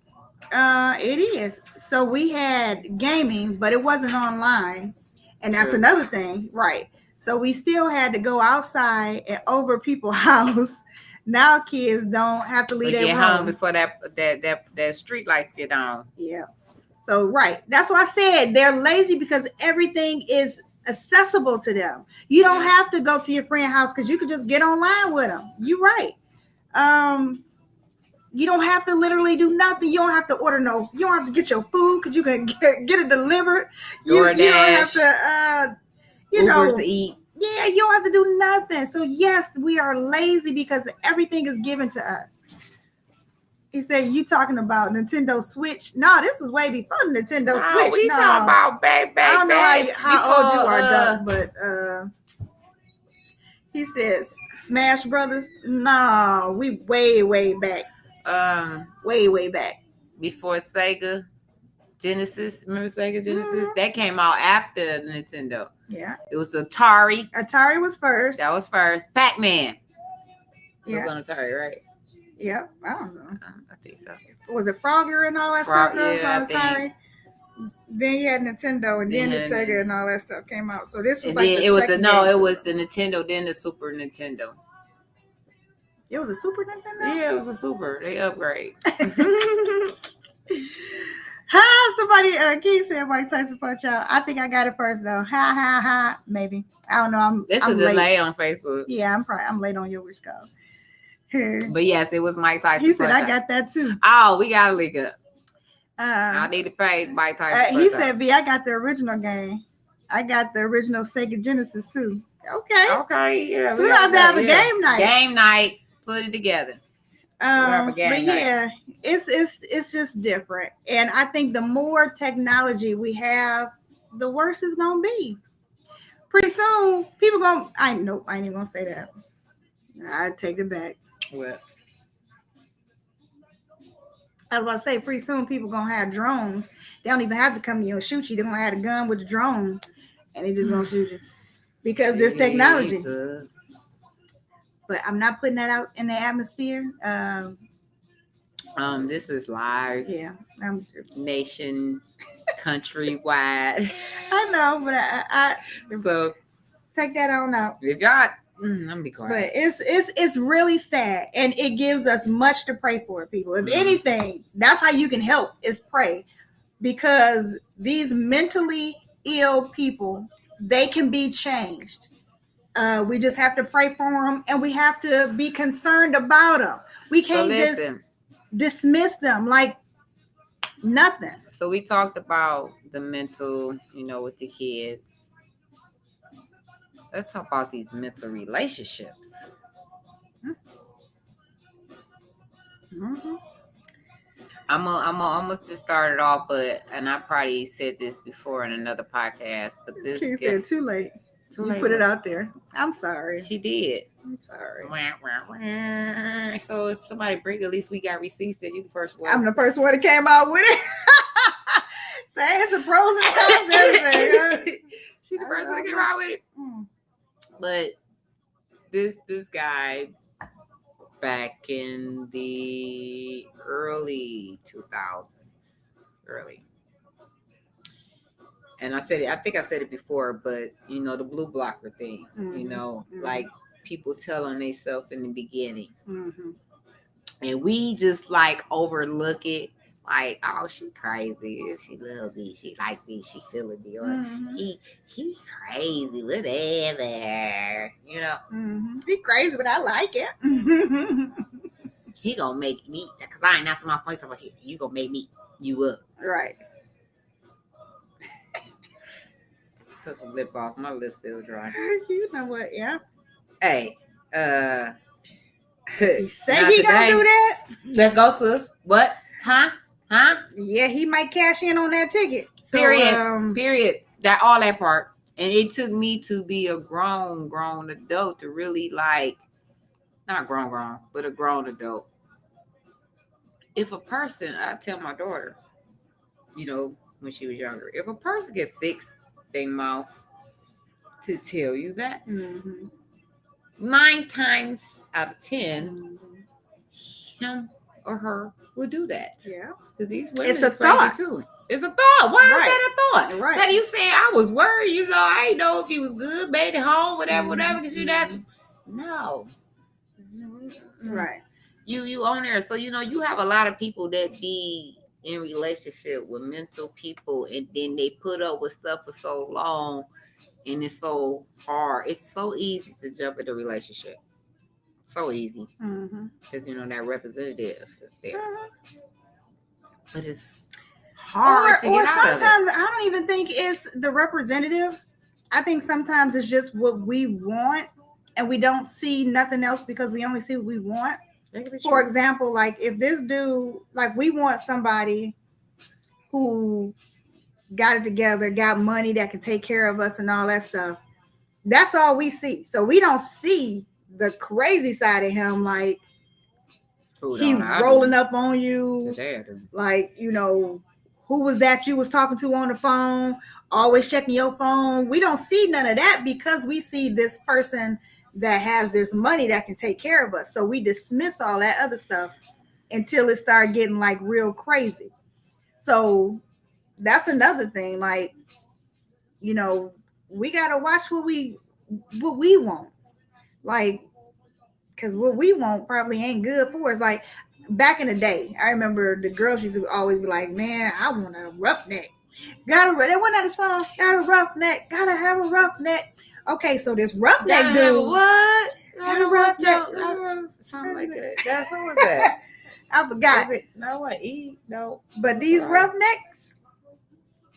It is. So we had gaming, but it wasn't online. And that's another thing. Right. So we still had to go outside and over people's house. Now kids don't have to leave their home before that street lights get on. Yeah. So right. That's why I said they're lazy because everything is accessible to them. You don't have to go to your friend's house because you can just get online with them. You're right. You don't have to literally do nothing. You don't have to order you don't have to get your food because you can get it delivered. You don't have to Uber to eat. Yeah, you don't have to do nothing. So yes, we are lazy because everything is given to us. He said, "You talking about Nintendo Switch?" No, this was way before Nintendo Switch. We talking about back. I don't know how old you are, Doug, but he says Smash Brothers. No, we way back. Way back before Sega Genesis. Remember Sega Genesis? Mm-hmm. That came out after Nintendo. Yeah, it was Atari. Atari was first. That was first. Pac-Man. Yeah, was on Atari, right? Yeah, I don't know. I think so. Was it Frogger and all that stuff? Yeah, on Atari. Then you had Nintendo, and then the Sega and all that stuff came out. So this was it was the Nintendo, then the Super Nintendo. It was a Super Nintendo? Yeah, it was a Super. They upgrade. Somebody Keith said Mike Tyson punch out. I think I got it first though. Ha. Maybe. I don't know. It's a delay on Facebook. Yeah, I'm late on your wish call. But yes, it was Mike Tyson. He said I got that too. Oh, we gotta link up. I need to pay Mike Tyson. He said, "B, I got the original game. I got the original Sega Genesis too." Okay, yeah. So we have to have a game night. Game night. Put it together. But yeah, it's just different, and I think the more technology we have, the worse it's gonna be. Pretty soon, people gonna. I ain't even gonna say that. I take it back. What? I was about to say, pretty soon people gonna have drones. They don't even have to come to you and shoot you. They're gonna have a gun with a drone, and they just gonna shoot you because this technology. But I'm not putting that out in the atmosphere. This is live. Yeah, nation, countrywide. I know, but I so take that on out. If y'all, I'm be quiet. But it's really sad, and it gives us much to pray for, people. If anything, that's how you can help is pray, because these mentally ill people, they can be changed. We just have to pray for them, and we have to be concerned about them. We can't just dismiss them like nothing. So we talked about the mental, with the kids. Let's talk about these mental relationships. Mm-hmm. I'm almost just started off, and I probably said this before in another podcast, but this Kate said too late. You put it out there. I'm sorry. She did. I'm sorry. So if somebody bring, at least we got receipts that you the first one. I'm the first one that came out with it. Saying some pros and cons, everything. She the first one that came out with it. But this guy back in the early 2000s, and I think I said it before, but the blue blocker thing, like people telling themselves in the beginning, and we just like overlook it, like, oh, she crazy, she love me, she like me, she feeling me, or he crazy, whatever, He crazy, but I like it. He gonna make me, because I ain't asking my friends over here. You gonna make me you up, right? Put some lip gloss. My lips feel dry. You know what? Yeah. Hey, He say he gonna do that. Let's go, sis. What? Huh? Yeah, he might cash in on that ticket. So, Period. That all that part. And it took me to be a grown adult to really like, not grown, but a grown adult. If a person, I tell my daughter, when she was younger, if a person can fix their mouth to tell you that, 9 times out of 10, him or her will do that. Yeah. Because these women It's a is crazy thought. too. It's a thought. Why Right. is that a thought? Right. So you saying I was worried, I didn't know if he was good, made it home, whatever, because that's no. Right. You on there. So you have a lot of people that be in relationship with mental people, and then they put up with stuff for so long, and it's so hard. It's so easy to jump into a relationship. So easy. Because that representative is there. But it's hard to get out of it. Or sometimes I don't even think it's the representative. I think sometimes it's just what we want, and we don't see nothing else because we only see what we want. For example, like if this dude, like we want somebody who got it together, got money that can take care of us and all that stuff. That's all we see. So we don't see the crazy side of him, like he rolling up on you, like, who was that you was talking to on the phone, always checking your phone. We don't see none of that because we see this person that has this money that can take care of us. So we dismiss all that other stuff until it started getting like real crazy. So that's another thing. Like, we got to watch what we want. Like, because what we want probably ain't good for us. Like, back in the day, I remember the girls used to always be like, man, I want a roughneck. They want that song, got a roughneck, gotta have a roughneck. Okay, so this roughneck dude. What? Got a roughneck. Something like that. That's what was that? I forgot. No, what? No. But these roughnecks,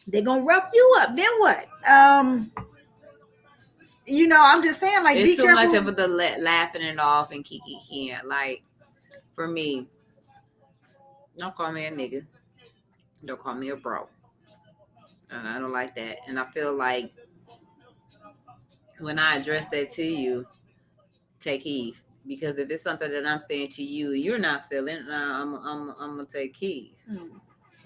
they gonna rough you up. Then what? I'm just saying, like, it's be too careful. much of the laughing it off and kiki. Like, for me, don't call me a nigga. Don't call me a bro. And I don't like that. And I feel like when I address that to you, take heed. Because if it's something that I'm saying to you, you're not feeling, I'm gonna take heed.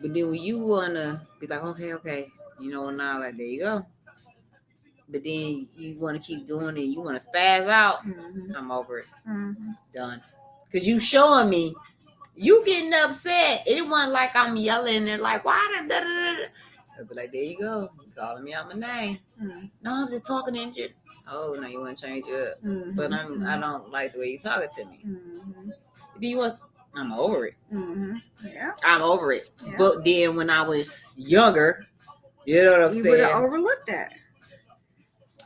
But then when you wanna be like, okay, now like there you go. But then you want to keep doing it. You want to spaz out. I'm over it. Done. Because you showing me. You getting upset. It wasn't like I'm yelling and like, why da da da. I'll be like, there you go. You calling me out my name. No, I'm just talking injured. Oh, no, you want to change it up. But I don't like the way you talking to me. Do you want? I'm over it. Yeah. I'm over it. Yeah. But then when I was younger, you know what I'm saying? You would have overlooked that.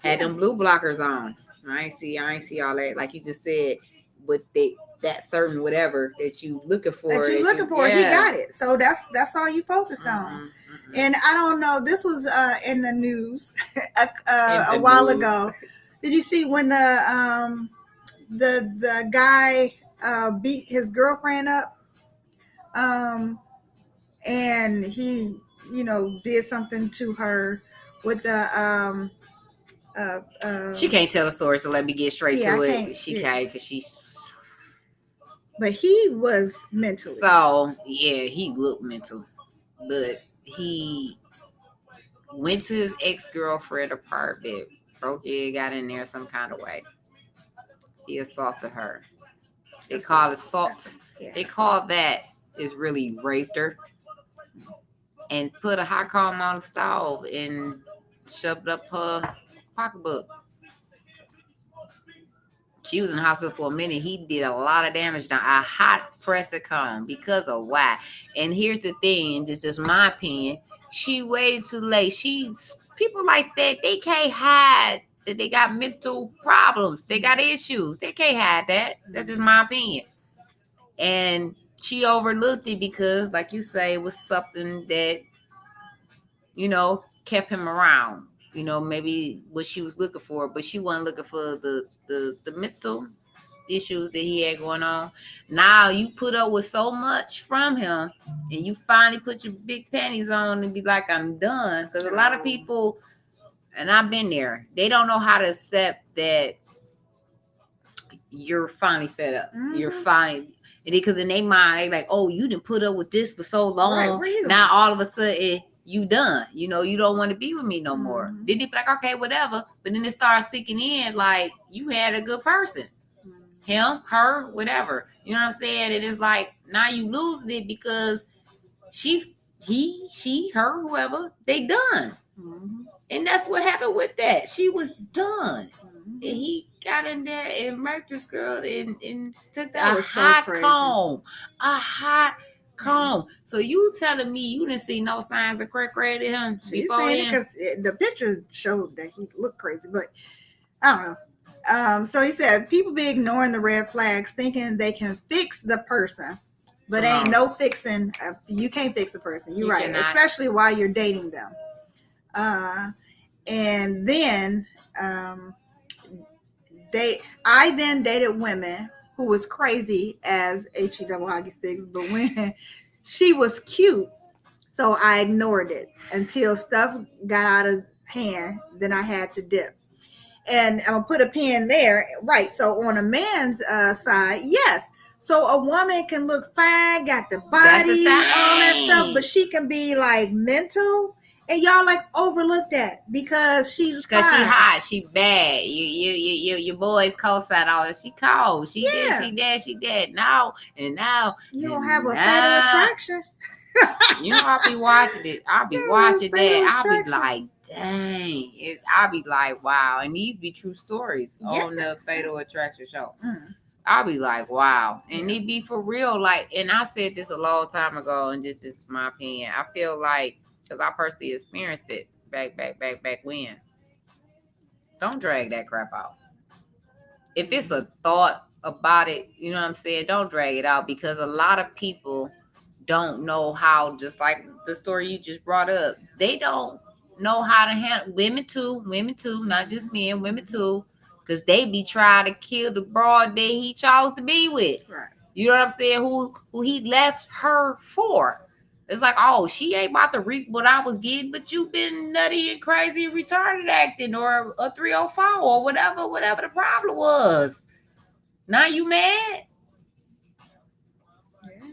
Had them blue blockers on. I ain't see all that. Like you just said, with that certain whatever that you looking for. He got it. So that's all you focused on. And I don't know, this was in the news a while ago. Did you see when the guy beat his girlfriend up? And he, did something to her with the she can't tell the story, so let me get straight to it. She can't because she's. But he was mental. So yeah, he looked mental, but he went to his ex-girlfriend apartment, broke it, got in there some kind of way. He assaulted her. They call it assault. They call that is really raped her and put a hot comb on the stove and shoved up her pocketbook. She was in the hospital for a minute. He did a lot of damage now. A hot pressed comb because of why. And here's the thing, and this is just my opinion. She waited too late. People like that, they can't hide that they got mental problems. They got issues. They can't hide that. That's just my opinion. And she overlooked it because, like you say, it was something that, kept him around. maybe what she was looking for, but she wasn't looking for the mental issues that he had going on. Now you put up with so much from him, and you finally put your big panties on and be like, I'm done. Because a lot of people, and I've been there, they don't know how to accept that you're finally fed up. Mm-hmm. You're finally, because in their mind, they like, oh, you didn't put up with this for so long. Right, now all of a sudden, you done. You don't want to be with me no more. Mm-hmm. Then they be like, okay, whatever. But then it starts sinking in, like, you had a good person. Him, her, whatever. You know what I'm saying? And it's like, now you losing it because she, her, whoever, they done. Mm-hmm. And that's what happened with that. She was done. Mm-hmm. And he got in there and murked this girl and took that hot comb. A hot comb. So you telling me you didn't see no signs of crack to him before then? Because the pictures showed that he looked crazy, but I don't know. So he said people be ignoring the red flags, thinking they can fix the person, but ain't no fixing. You can't fix a person. You're right, cannot. Especially while you're dating them. And then I then dated women who was crazy as HE-6, but when she was cute, so I ignored it until stuff got out of hand. Then I had to dip. And I'm gonna put a pin there, right? So on a man's side, yes. So a woman can look fine, got the body, all that stuff, but she can be like mental, and y'all like overlook that because she's hot, she bad. Your boys co-sign all that. She cold, she dead. Now you don't have a fatal attraction. I'll be watching it. I'll be watching that. I'll be like, dang. I'll be like, wow. And these be true stories on the Fatal Attraction show. I'll be like, wow. And it be for real. Like, and I said this a long time ago, and this is my opinion. I feel like, because I personally experienced it back when. Don't drag that crap out. If it's a thought about it, you know what I'm saying? Don't drag it out, because a lot of people don't know how, just like the story you just brought up, they don't know how to handle women too, not just men, women too, because they be trying to kill the broad that he chose to be with. Right. You know what I'm saying? Who he left her for. It's like, oh, she ain't about to reap what I was getting, but you been nutty and crazy and retarded acting, or a 305 or whatever the problem was. Now you mad?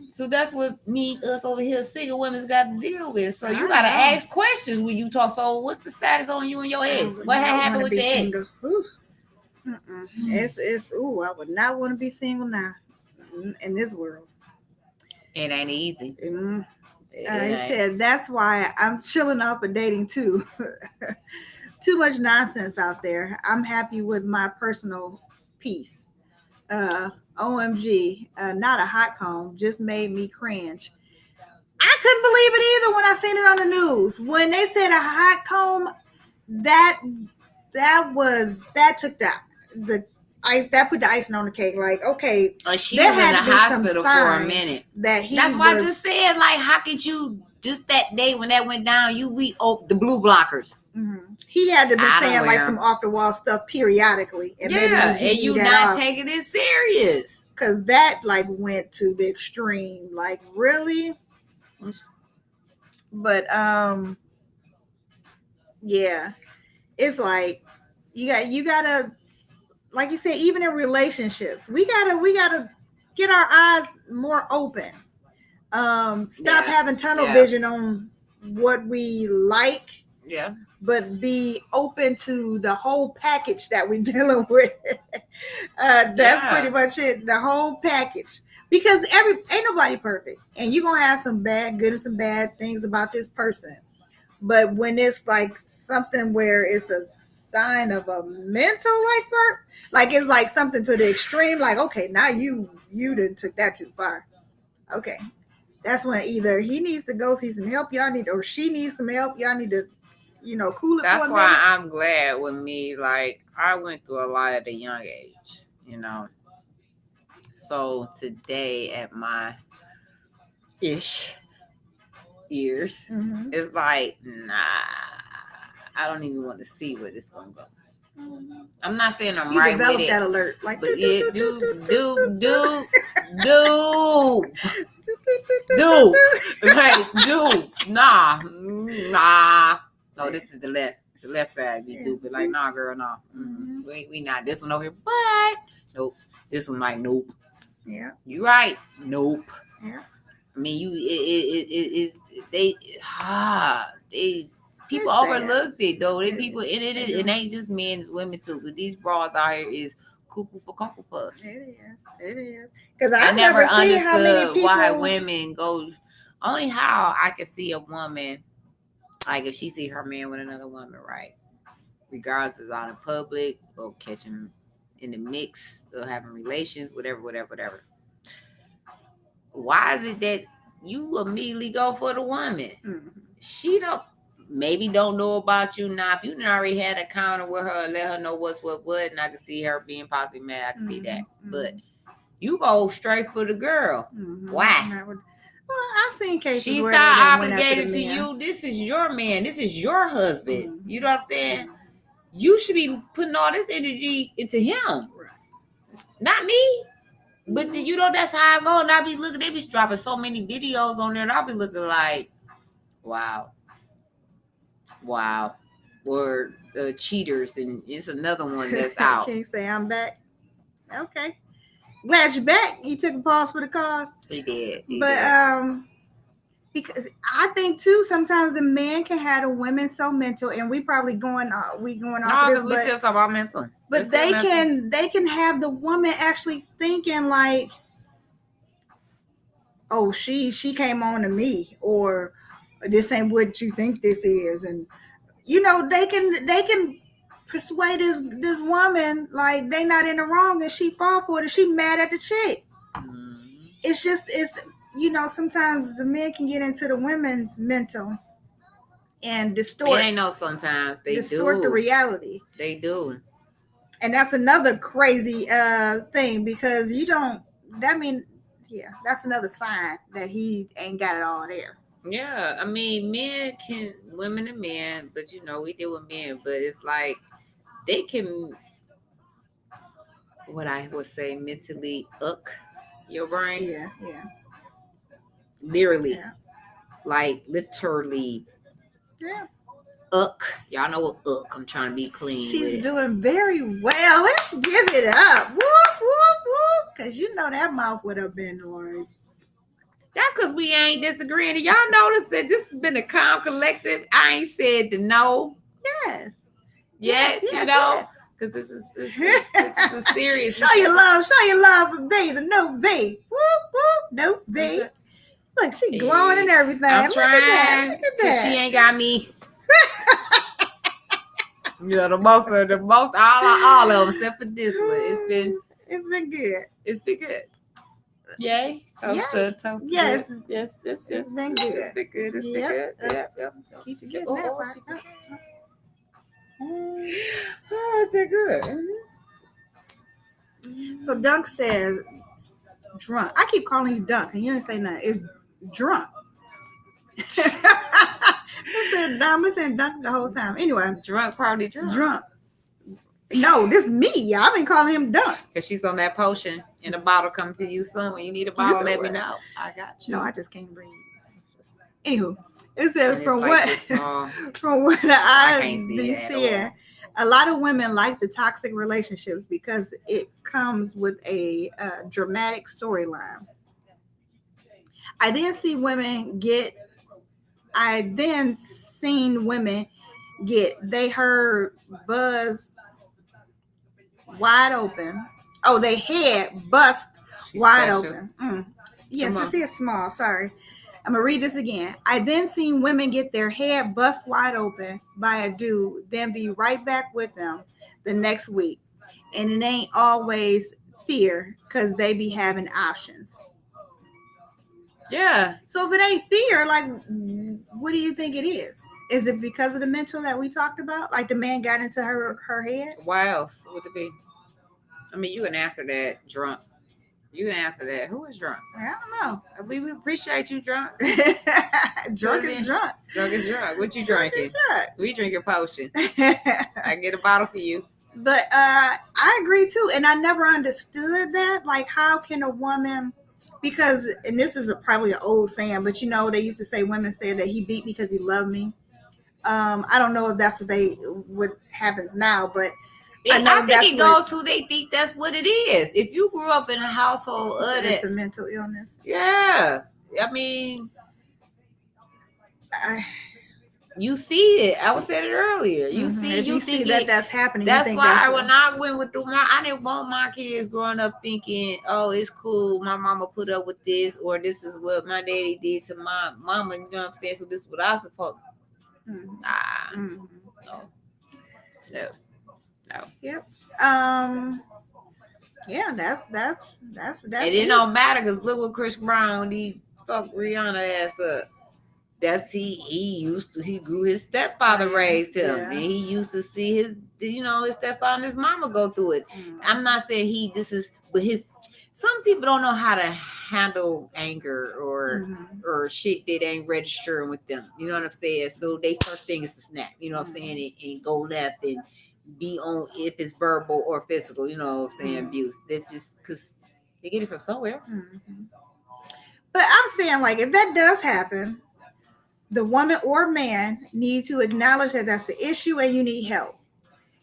So that's what us over here single women's got to deal with. So you got to ask questions when you talk. So what's the status on you and your ex? What happened with your ex? I would not want to be single now in this world. It ain't easy. He said, that's why I'm chilling off of dating too. Too much nonsense out there. I'm happy with my personal peace. OMG, not a hot comb, just made me cringe. I couldn't believe it either when I seen it on the news. When they said a hot comb, that took the ice, that put the icing on the cake. Like, okay, she was in the hospital for a minute. That's why I just said, like, how could you just that day when that went down, you read off the blue blockers. Mm-hmm. He had to be saying like some off the wall stuff periodically, and and you not taking it serious, because that like went to the extreme. Like, really? But yeah, it's like you gotta, like you said, even in relationships, we gotta get our eyes more open. Stop having tunnel vision on what we like. Yeah. But be open to the whole package that we're dealing with. That's pretty much it. The whole package. Because ain't nobody perfect. And you're going to have some good and some bad things about this person. But when it's like something where it's a sign of a mental like it's like something to the extreme, like, okay, now you done took that too far. Okay. That's when either he needs to go see some help, or she needs some help, y'all need to, cool it. That's why I'm glad with me. Like, I went through a lot at a young age, So today at my ish years, it's like, nah, I don't even want to see where this gonna go. I'm not saying I'm You right with developed it. that alert, like, But yeah, nah. No, this is the left side. Be stupid. Like, nah, girl, nah. We not this one over here. But nope, this one like nope. Yeah, you right. Nope. yeah. I mean, they people It's sad. overlooked it though. They people and it ain't just men, it's women too. But these bras out here is cuckoo for cocoa puffs. It is. Because I I've never never seen how many understood people. why women go. Only how I could see a woman, like if she see her man with another woman, right? Regardless is out in public or catching in the mix or having relations, whatever. Why is it that you immediately go for the woman? Mm-hmm. She don't know about you now. If you already had a counter with her, let her know what's what, and I can see her being possibly mad. I can see that, but you go straight for the girl. Why? Well, I've seen cases she's where not obligated to you. This is your man. This is your husband. You know what I'm saying? You should be putting all this energy into him, not me. But you know that's how I go, and I be looking. They be dropping so many videos on there, and I'll be looking like, wow, or cheaters, and it's another one that's out. Can't say I'm back. Okay, glad you're back. He took a pause for the cause. He did. Because I think too, sometimes the man can have the women so mental, and we probably going off. No, because we still talk about mental. But they can have the woman actually thinking like, oh, she came on to me, or this ain't what you think this is, and they can persuade this woman like they not in the wrong, and she fall for it, and she mad at the chick. It's sometimes the men can get into the women's mental and distort. It ain't no sometimes they distort the reality. They do. And that's another crazy thing, because that's another sign that he ain't got it all there. Yeah, I mean, women and men, but we deal with men, but it's like they can, what I would say, mentally your brain. Yeah. Literally. Yeah. Like literally. Yeah. Y'all know what I'm trying to be clean. She's doing very well. Let's give it up. Whoop, whoop, whoop. Because that mouth would have been like. That's because we ain't disagreeing. Y'all notice that this has been a calm collective. I ain't said the no. Yes. Yes. Because this is a serious. Show your love for B, the new B. Whoop, whoop, no B. Look, she glowing and everything. I'm trying. Look at that. She ain't got me. The most, all of them, except for this one. It's been good. It's been good. Yay. Toast. Yes. Yes. It's been good. It's been good. It's been good. Yep. Keep getting that right. It's been good. So Dunk says, drunk. I keep calling you Dunk, and you didn't say nothing. It's drunk. I said Dunk the whole time. Anyway. Probably drunk. No, this is me. I've been calling him Dunk. Because she's on that potion, and a bottle come to you soon. When you need a bottle, let me know. I got you. No, I just can't breathe. Anywho, it says from what I've been seeing, a lot of women like the toxic relationships because it comes with a dramatic storyline. I then seen women get they heard buzz wide open. Oh, they head bust wide open. Yes, this is small. Sorry. I'm going to read this again. I then seen women get their head bust wide open by a dude, then be right back with them the next week. And it ain't always fear because they be having options. Yeah. So if it ain't fear, like, what do you think it is? Is it because of the mental that we talked about? Like the man got into her head? Why else would it be? I mean, you can answer that drunk. You can answer that. Who is drunk? I don't know. We appreciate you drunk. Drunk is drunk. Drunk is drunk. What you drinking? We drinking potion. I get a bottle for you. But I agree too, and I never understood that. Like, how can a woman? Because, and this is probably an old saying, but they used to say, women say that he beat me because he loved me. I don't know if that's what happens now, but I think it goes to they think that's what it is. If you grew up in a household of it's a mental illness. Yeah. I mean, you see it. I was said it earlier. You see, if you think see that's happening. That's why when I went with I didn't want my kids growing up thinking, oh, it's cool. My mama put up with this, or this is what my daddy did to my mama. You know what I'm saying? So this is what I supposed. Nah. No. Yep. Yeah, that's. And it don't matter because look what Chris Brown, he fucked Rihanna ass up. That's he grew his stepfather raised him, and he used to see his stepfather and his mama go through it. I'm not saying but some people don't know how to handle anger or shit that ain't registering with them. You know what I'm saying? So they first thing is to snap. You know what I'm saying? And go left and be on if it's verbal or physical. You know what I'm saying? Abuse. That's just because they get it from somewhere. But I'm saying, like, if that does happen, the woman or man need to acknowledge that that's the issue and you need help.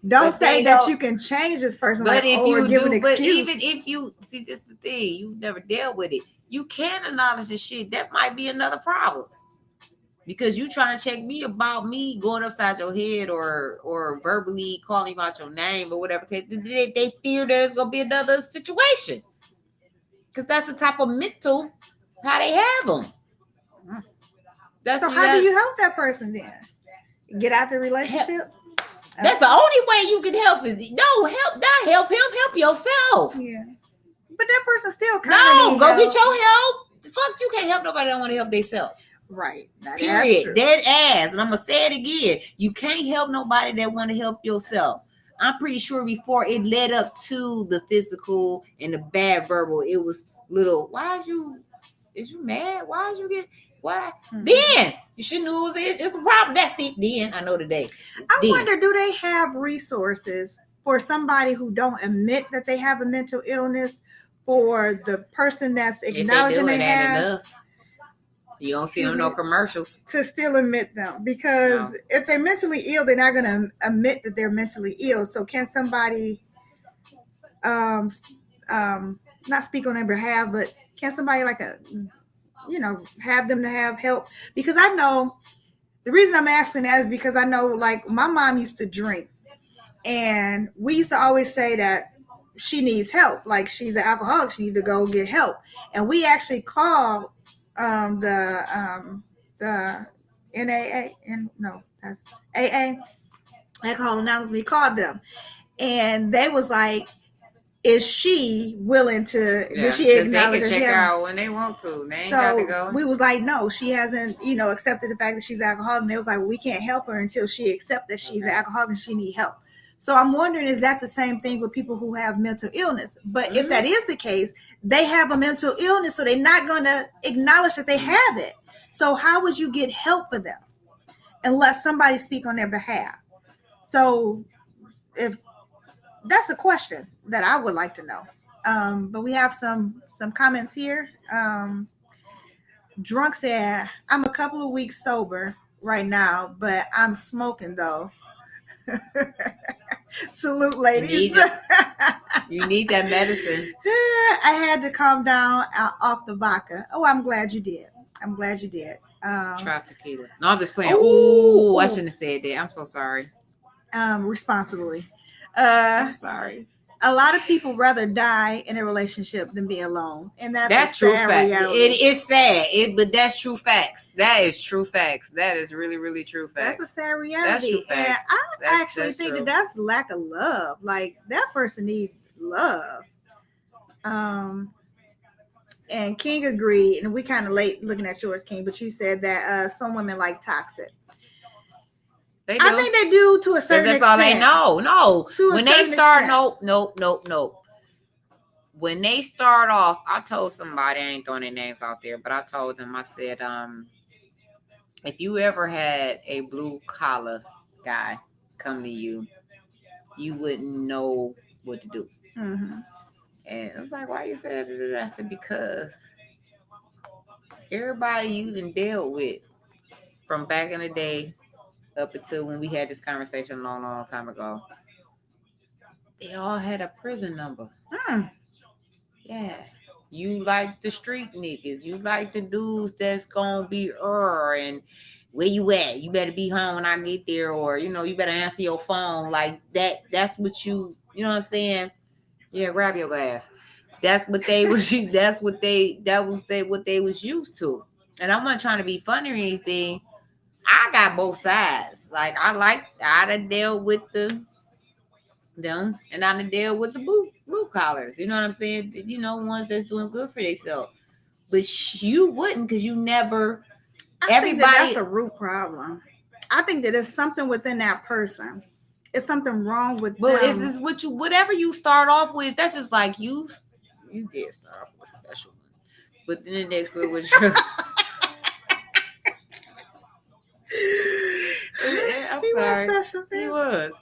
Don't say that you can change this person. But if you give an excuse. But even if you see, this the thing, you never dealt with it. You can acknowledge the shit. That might be another problem. Because you trying to check me about me going upside your head or verbally calling you out your name or whatever. They fear there's gonna be another situation. Because that's the type of mental how they have them. So how do you help that person then? Get out the relationship? That's the only way you can help is not help him, help yourself. Yeah. But that person still kind of go get your help. The fuck, you can't help nobody that don't want to help themselves. Right. Period. Dead ass. And I'm gonna say it again. You can't help nobody that want to help yourself. I'm pretty sure before it led up to the physical and the bad verbal, it was little. Is you mad? Why? Then you should know it's a problem. That's it. Then I know today. I wonder, do they have resources for somebody who don't admit that they have a mental illness, for the person that's acknowledging they have? Enough. You don't see them no commercials to still admit them, because if they're mentally ill, they're not going to admit that they're mentally ill. So can somebody, not speak on their behalf, but can somebody have them to have help? Because I know the reason I'm asking that is because I know, like, my mom used to drink, and we used to always say that she needs help. Like, she's an alcoholic, she needs to go get help. And we actually called the NAA, and no, that's AA. Alcohol Anonymous. We called them, and they was like, "Is she willing to? Does she acknowledge they can check out when they want to? They ain't got to go." We was like, "No, she hasn't, accepted the fact that she's an alcoholic." And they was like, "We can't help her until she accepts that she's an alcoholic and she needs help." So I'm wondering, is that the same thing with people who have mental illness? But if that is the case, they have a mental illness, so they're not going to acknowledge that they have it. So how would you get help for them unless somebody speak on their behalf? So if that's a question that I would like to know. But we have some comments here. Drunk said, "I'm a couple of weeks sober right now, but I'm smoking though." Salute, ladies. You need that medicine. I had to calm down off the vodka. Oh, I'm glad you did. Try tequila. No, I'm just playing. Ooh, I shouldn't have said that. I'm so sorry. Responsibly. I'm sorry. A lot of people rather die in a relationship than be alone, and that's true fact. Reality. It's sad, but that's true facts. That is true facts. That is really, really true facts. That's a sad reality. That's true facts. And I actually think that that's lack of love. Like, that person needs love. And King agreed, and we kind of late looking at yours, King, but you said that some women like toxic. I think they do to a certain extent. That's all they know. No. When they start, nope. when they start off, I told somebody, I ain't throwing their names out there, but I told them, I said, if you ever had a blue collar guy come to you, you wouldn't know what to do. Mm-hmm. And I was like, why you say that? I said, because everybody you done dealt with from back in the day up until when we had this conversation a long, long time ago, they all had a prison number. Mm. Yeah. You like the street niggas. You like the dudes that's gonna be and where you at? You better be home when I get there, or you better answer your phone like that. That's what you know what I'm saying? Yeah, grab your glass. That's what they was what they was used to. And I'm not trying to be funny or anything. I got both sides. Like I done dealt with them and I done dealt with the blue collars. You know what I'm saying? Ones that's doing good for themselves. But you wouldn't, because you never. I think that's a root problem. I think that it's something within that person. It's something wrong with Well, them. it's just whatever you start off with. That's just like you did start off with a special one, but then the next one was your. I'm he sorry. was special. Man. He was,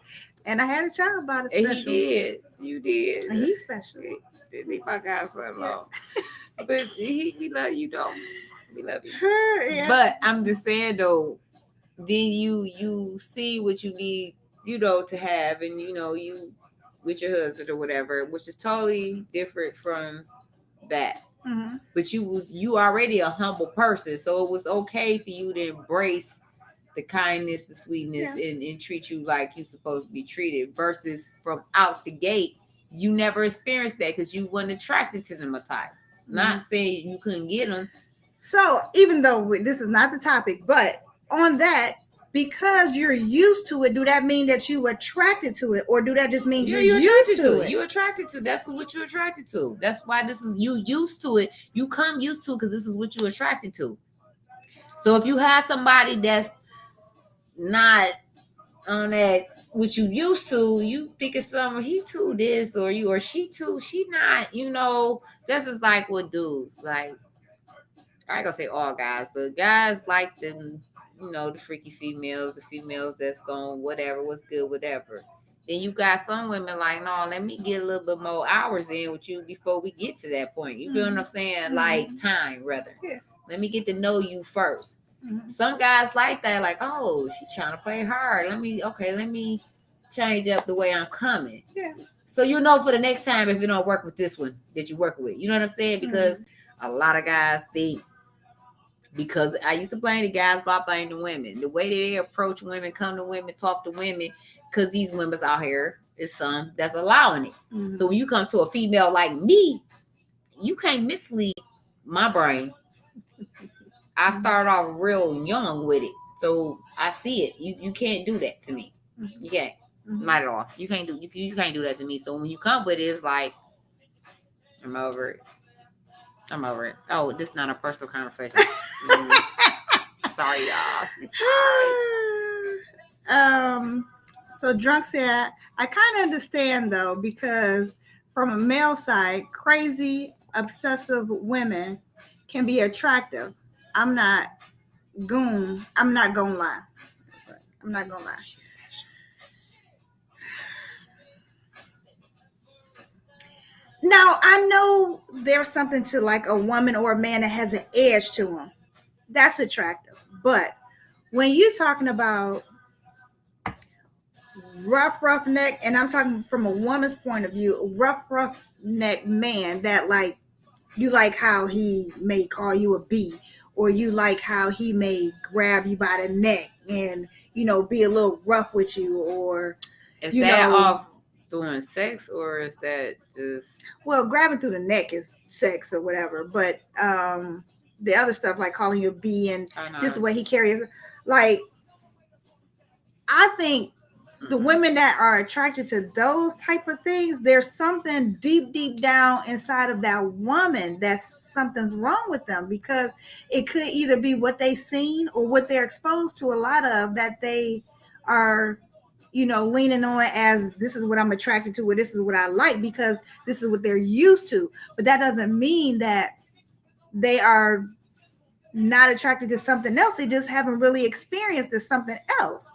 and I had a child about it. Special. He did. You did. And he's special. He my godson long, but we love you though. We love you. Yeah. But I'm just saying though, then you see what you need, to have, and you with your husband or whatever, which is totally different from that. Mm-hmm. But you already a humble person, so it was okay for you to embrace the kindness, the sweetness, and treat you like you're supposed to be treated. Versus from out the gate, you never experienced that because you weren't attracted to them a type. Mm-hmm. Not saying you couldn't get them. So even though this is not the topic, but on that, because you're used to it, do that mean that you attracted to it, or do that just mean you're used to it? You're attracted to. That's what you're attracted to. That's why this is you used to it. You come used to it because this is what you're attracted to. So if you have somebody that's not on that what you used to, you think it's something he too this or you or she too, she not. This is like with dudes. Like I ain't gonna say all guys, but guys like them. The freaky females, the females that's going whatever, what's good, whatever. Then you got some women like, no, let me get a little bit more hours in with you before we get to that point. You feel what I'm saying? Mm-hmm. Like time, rather. Yeah. Let me get to know you first. Mm-hmm. Some guys like that, like, oh, she's trying to play hard. Let me change up the way I'm coming. Yeah. So for the next time if you don't work with this one that you work with. You know what I'm saying? Because a lot of guys think, because I used to blame the guys, but I blame the women. The way they approach women, come to women, talk to women, because these women's out here is some that's allowing it. Mm-hmm. So when you come to a female like me, you can't mislead my brain. I started off real young with it. So I see it. You can't do that to me. You can't. Mm-hmm. Not at all. You can't do that to me. So when you come with it, it's like, I'm over it. Oh, this is not a personal conversation. Sorry, y'all. Sorry. So Drunk said, I kind of understand though, because from a male side, crazy, obsessive women can be attractive. I'm not gonna lie. She's special. Now, I know there's something to like a woman or a man that has an edge to them. That's attractive. But when you're talking about roughneck, and I'm talking from a woman's point of view, roughneck man that like, you like how he may call you a B, or you like how he may grab you by the neck and, be a little rough with you, or, is that off doing sex, or is that just? Well, grabbing through the neck is sex or whatever, but the other stuff like calling you a B and just the way he carries, like, I think the women that are attracted to those type of things, there's something deep down inside of that woman that's something's wrong with them, because it could either be what they've seen or what they're exposed to a lot of, that they are, leaning on as this is what I'm attracted to, or this is what I like because this is what they're used to. But that doesn't mean that they are not attracted to something else. They just haven't really experienced this something else.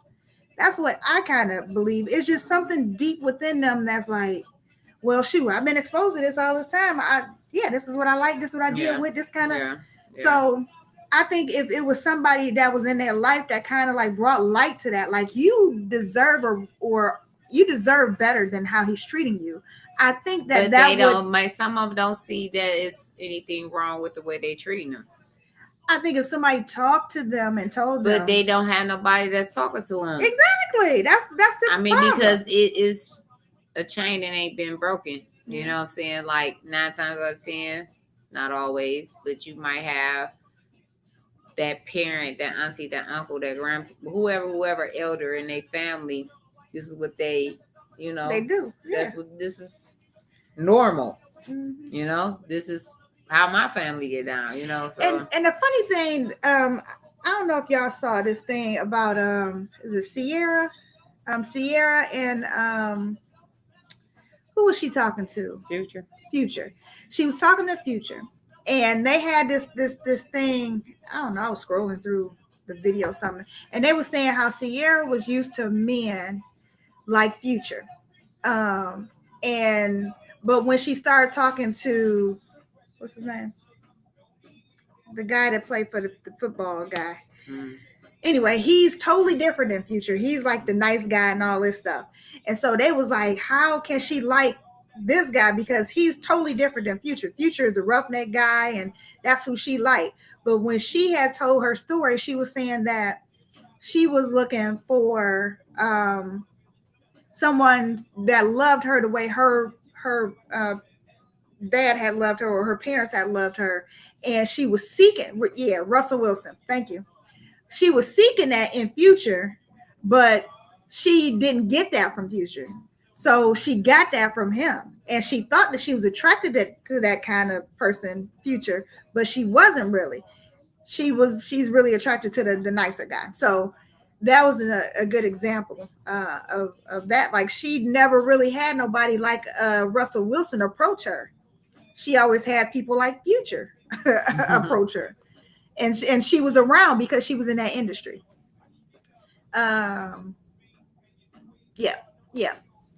That's what I kind of believe. It's just something deep within them that's like, well, shoot, I've been exposed to this all this time. This is what I like. This is what I deal with. This kind of. Yeah. So I think if it was somebody that was in their life that kind of like brought light to that, like you deserve or you deserve better than how he's treating you. I think but they don't. Some of them don't see that it's anything wrong with the way they treating them. I think if somebody talked to them and told them, but they don't have nobody that's talking to them. Exactly. That's the. I mean, problem. Because it is a chain that ain't been broken. You know what I'm saying? Like 9 times out of 10, not always, but you might have that parent, that auntie, that uncle, that grandpa, whoever elder in their family. This is what they do. That's what this is normal. Mm-hmm. This is how my family get down. So and the funny thing, I don't know if y'all saw this thing about is it Sierra? Sierra and who was she talking to? Future. She was talking to Future, and they had this thing. I don't know. I was scrolling through the video or something, and they were saying how Sierra was used to men like Future, but when she started talking to what's his name, the guy that played for the football guy. Anyway, he's totally different than Future. He's like the nice guy and all this stuff. And so they was like, how can she like this guy? Because he's totally different than Future. Future is a roughneck guy, and that's who she liked. But when she had told her story, she was saying that she was looking for someone that loved her the way her dad had loved her, or her parents had loved her. And she was seeking, Russell Wilson. Thank you. She was seeking that in Future, but she didn't get that from Future. So she got that from him. And she thought that she was attracted to that kind of person, Future, but she wasn't really. She's really attracted to the nicer guy. So that was a good example of that. Like, she never really had nobody like Russell Wilson approach her. She always had people like Future approach her. And she was around because she was in that industry.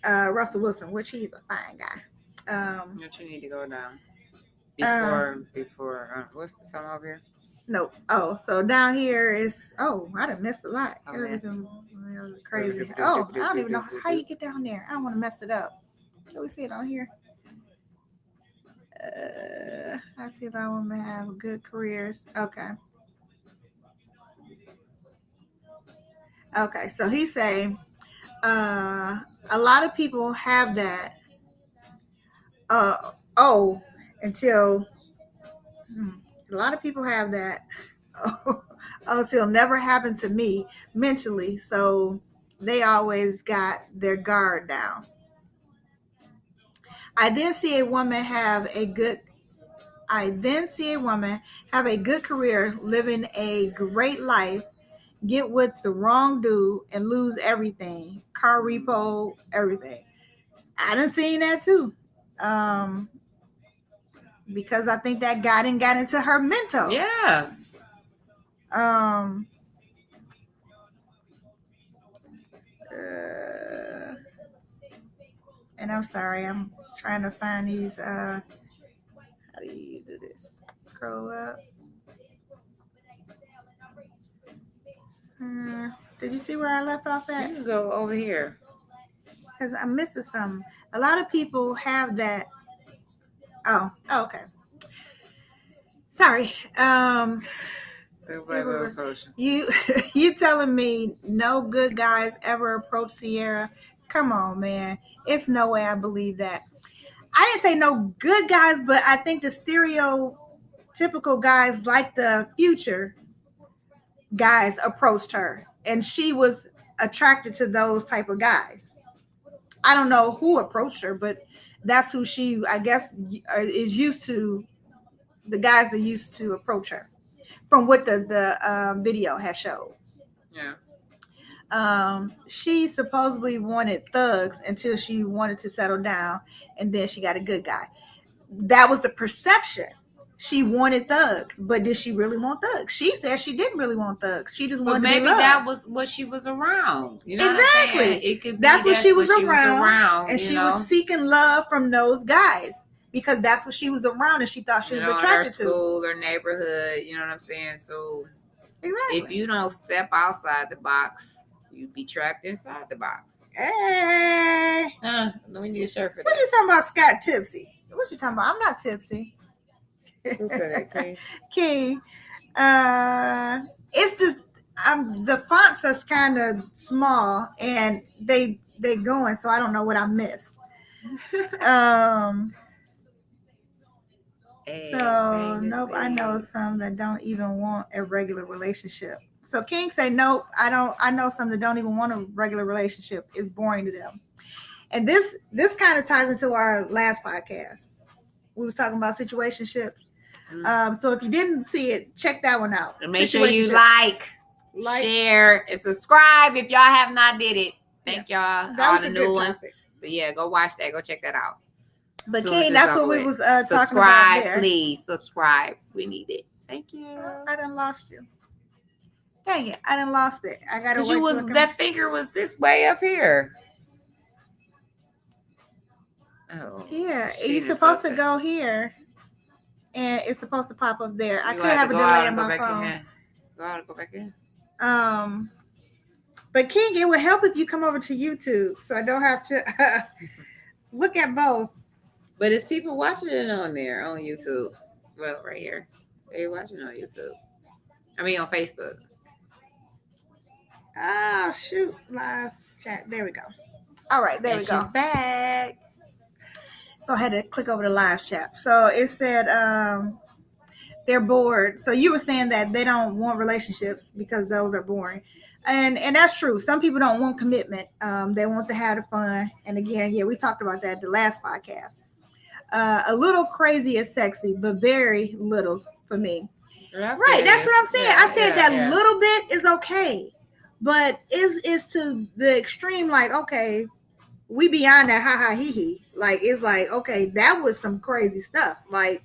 Russell Wilson, which he's a fine guy. What you need to go down before what's the song over here? No. Oh, so down here is I done missed a lot. Crazy. I don't even know how you get down there. I don't want to mess it up. Let me see it on here. I see if I want to have good careers. Okay, so he's saying a lot of people have that until a lot of people have that until never happened to me mentally, so they always got their guard down. I then see a woman have a good career, living a great life, get with the wrong dude and lose everything. Car repo, everything. I done seen that too. Because I think that got into her mental. Yeah. And I'm sorry, I'm trying to find these. How do you do this? Scroll up. Did you see where I left off at? You can go over here. Because I'm missing something. A lot of people have that. Oh, okay. Sorry. You telling me no good guys ever approach Sierra? Come on, man. It's no way I believe that. I didn't say no good guys, but I think the stereotypical guys like the Future guys approached her, and she was attracted to those type of guys. I don't know who approached her, but that's who she, I guess, is used to. The guys are used to approach her, from what the video has showed. Yeah. She supposedly wanted thugs until she wanted to settle down, and then she got a good guy. That was the perception. She wanted thugs, but did she really want thugs? She said she didn't really want thugs. She just But wanted to be maybe loved. that was what she was around. You know what I'm Exactly. saying? It could be That's what she was around, and you she know? was seeking love from those guys because that's what she was around, and she thought she was in attracted her to. school or neighborhood. You know what I'm saying? So Exactly. if you don't step outside the box, you be trapped inside the box. Hey, we need a shirt for what that. you talking about, Scott Tipsy? What you talking about? I'm not tipsy. Who said that, King? King. It's just the fonts are kind of small and they going, so I don't know what I missed. So nope, I know some that don't even want a regular relationship. So King say nope, I know some that don't even want a regular relationship. It's boring to them. And this kind of ties into our last podcast. We was talking about situationships. So if you didn't see it, check that one out. And make sure you like, share, and subscribe if y'all have not did it. Thank y'all. That all was the a new good ones. topic. But yeah, go watch that. Go check that out. But King, that's what we was talking about there. Please subscribe. We need it. Thank you. I done lost you. Dang it, I done lost it. I gotta. Because that finger was this way up here. Oh. Yeah, you're supposed to go here, and it's supposed to pop up there. I could have a delay in my phone. Go out and go back in. But King, it would help if you come over to YouTube, so I don't have to look at both. But it's people watching it on there on YouTube. Well, right here, they're watching on YouTube. I mean, on Facebook. Oh shoot! Live chat. There we go. All right, there we go. She's back. So I had to click over to live chat. So it said they're bored. So you were saying that they don't want relationships because those are boring. And that's true. Some people don't want commitment. They want to have the fun. And again, yeah, we talked about that the last podcast. A little crazy is sexy, but very little for me. Right, that's what I'm saying. I said that little bit is okay. But is to the extreme, like, okay, we beyond that ha ha he he. Like, it's like, okay, that was some crazy stuff. Like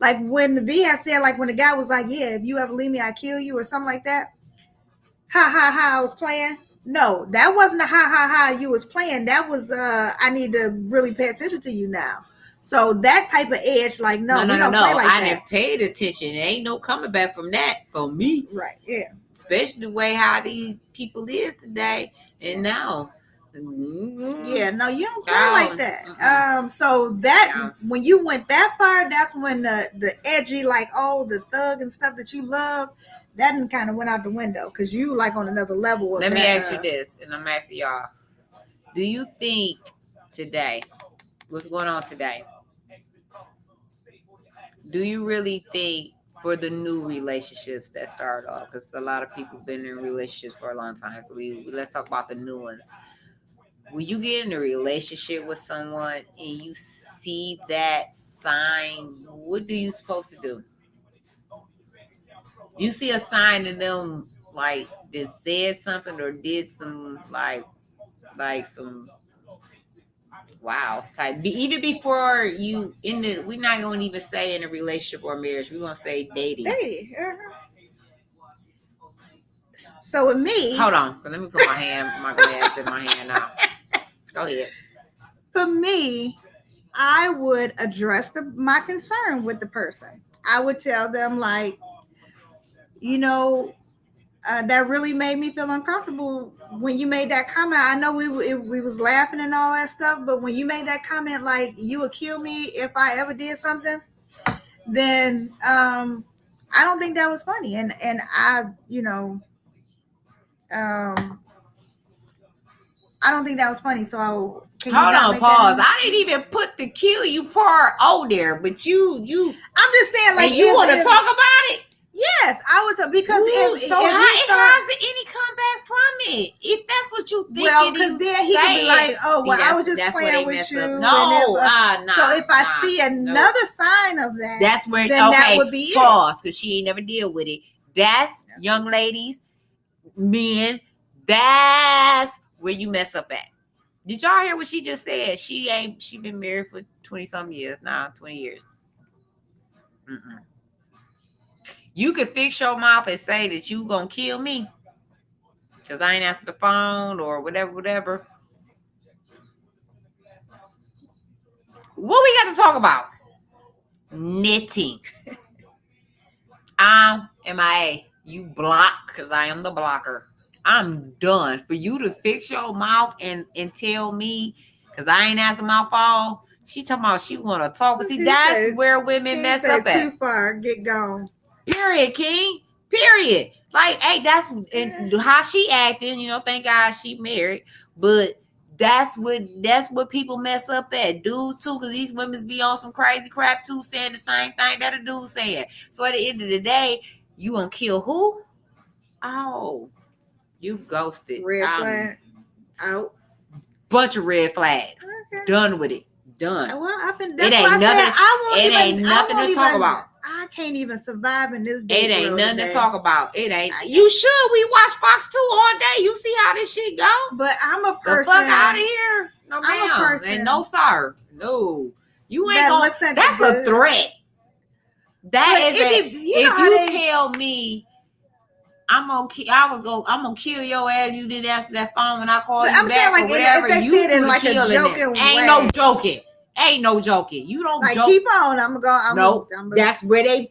when the Vee had said, like, when the guy was like, yeah, if you ever leave me, I kill you, or something like that. Ha ha ha, I was playing. No, that wasn't a ha ha ha you was playing. That was I need to really pay attention to you now. So that type of edge, like, no, we don't play like that. I didn't pay attention. There ain't no coming back from that for me. Right, yeah. Especially the way how these people is today and now. Yeah, no, you don't play like that. So that when you went that far, that's when the edgy, like, oh, the thug and stuff that you love, that kind of went out the window because you like on another level. Let me ask you this, and I'm asking y'all: do you think today, what's going on today? Do you really think for the new relationships that start off, because a lot of people have been in relationships for a long time, so let's talk about the new ones. When you get in a relationship with someone and you see that sign, what are you supposed to do? You see a sign in them, like, that said something or did some, like some wow type. Even before you we're not going to even say in a relationship or marriage. We're going to say dating. So with me, hold on, let me put my glass in my hand now. Go ahead. For me, I would address my concern with the person. I would tell them, like, you know, that really made me feel uncomfortable when you made that comment. I know we was laughing and all that stuff, but when you made that comment, like, you would kill me if I ever did something, then I don't think that was funny. And I, you know, I don't think that was funny. So hold on, pause. I didn't even put the kill you part on there, but you. I'm just saying, like, you want to talk about it? Yes, I was because how's it any comeback from it? If that's what you think, well, because then he could be like, "Oh, well, I was just playing with you." No, so if I see another sign of that, that's where that would be pause because she ain't never deal with it. That's young ladies, men. That's where you mess up at. Did y'all hear what she just said? She been married for 20-some years now, 20 years. Mm-mm. You can fix your mouth and say that you gonna kill me because I ain't answer the phone or whatever. What we got to talk about? Knitting. I'm MIA. You block because I am the blocker. I'm done. For you to fix your mouth and tell me because I ain't answer my phone. She talking about she want to talk. But see, that's where women mess up at. Too far, get gone. Period, King. Period. Like, hey, that's how she acting. Thank God she married. But that's what people mess up at. Dudes too, because these women be on some crazy crap too, saying the same thing that a dude saying. So at the end of the day, you gonna kill who? Oh, you ghosted. Red flag out. Bunch of red flags. Okay. Done with it. Done. Well, it ain't nothing. It ain't nothing to talk about. I can't even survive in this day. It ain't nothing to talk about. It ain't. You should. We watch Fox 2 all day. You see how this shit go. But I'm a person. The fuck out of here. No, I'm ma'am. a person. And no, sir. No. You ain't gonna. That's a threat. That is a. If you tell me I'm gonna kill your ass. You didn't answer that phone when I called you back or whatever. If they you said it like a joking way. Ain't no joking. You don't like joke. Keep on. I'm going. No, that's where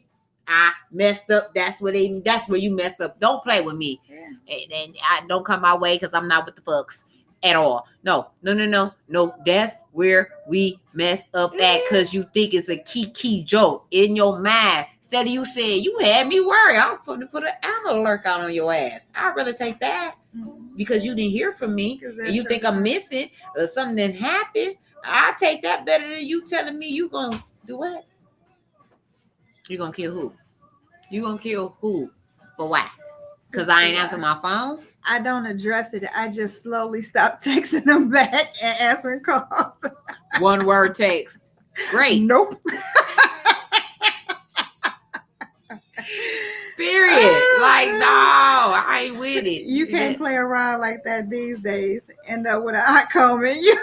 I messed up. That's where you messed up. Don't play with me. Yeah. And I don't come my way because I'm not with the fucks at all. No. That's where we mess up at because you think it's a key joke in your mind. Instead of you saying, you had me worried. I was supposed to put an ammo alert out on your ass. I'd rather take that because you didn't hear from me and you think I'm missing or something that happened. I take that better than you telling me you gonna do what? You gonna kill who? You gonna kill who? For what? Because I ain't answering my phone? I don't address it. I just slowly stop texting them back and answering calls. One word text. Great. Nope. Period. Like, no, I ain't with it. You can't play around like that these days. End up with a hot comb and you.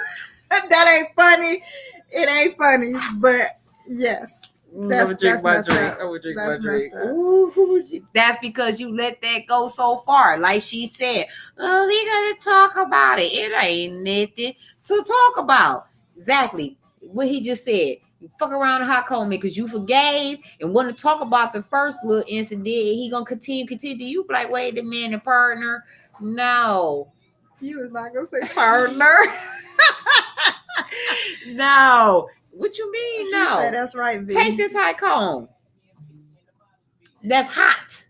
That ain't funny. It ain't funny, but yes. I would drink my drink. Ooh, that's because you let that go so far. Like she said, oh, we gotta talk about it. It ain't nothing to talk about. Exactly what he just said. You fuck around and hot comb me because you forgave and want to talk about the first little incident. He gonna continue. You be like, wait a minute, partner. No. You was not gonna say partner. No. What you mean? No. Said, that's right, V. Take this hot comb. That's hot.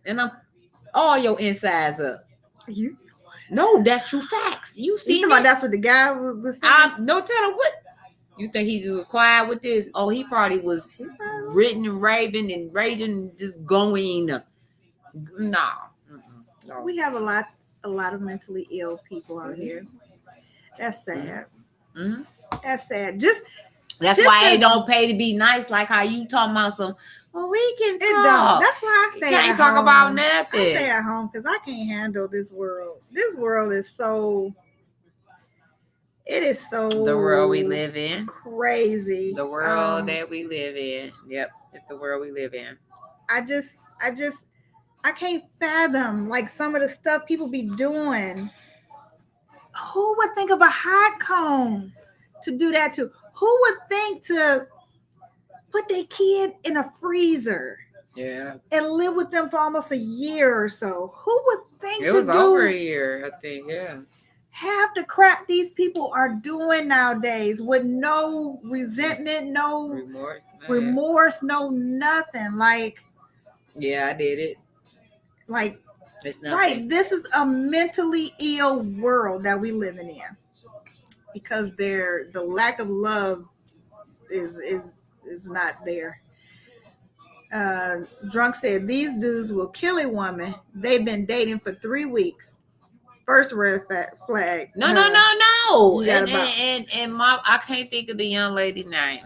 And I'm all your insides up. You? No, that's true facts. You see about that's what the guy was saying? No telling what. You think he just was quiet with this? Oh, he probably was written and raving and raging, just going. No. We have a lot of mentally ill people out here. That's sad. Mm-hmm. That's sad. That's why it don't pay to be nice, like how you talking about some. Well, we can talk. It don't. That's why I stay at home. Can't talk about nothing. I stay at home because I can't handle this world. This world is so. It is so. The world we live in. Crazy. The world that we live in. Yep, it's the world we live in. I can't fathom like some of the stuff people be doing. Who would think of a hot comb to do that to? Who would think to put their kid in a freezer? Yeah. And live with them for almost a year or so? Who would think it was over a year, I think, yeah. Half the crap these people are doing nowadays with no resentment, no remorse, no nothing. Like, yeah, I did it. Like, right, this is a mentally ill world that we living in because the lack of love is not there. Drunk said these dudes will kill a woman they've been dating for 3 weeks. First red flag. No. And I can't think of the young lady's name.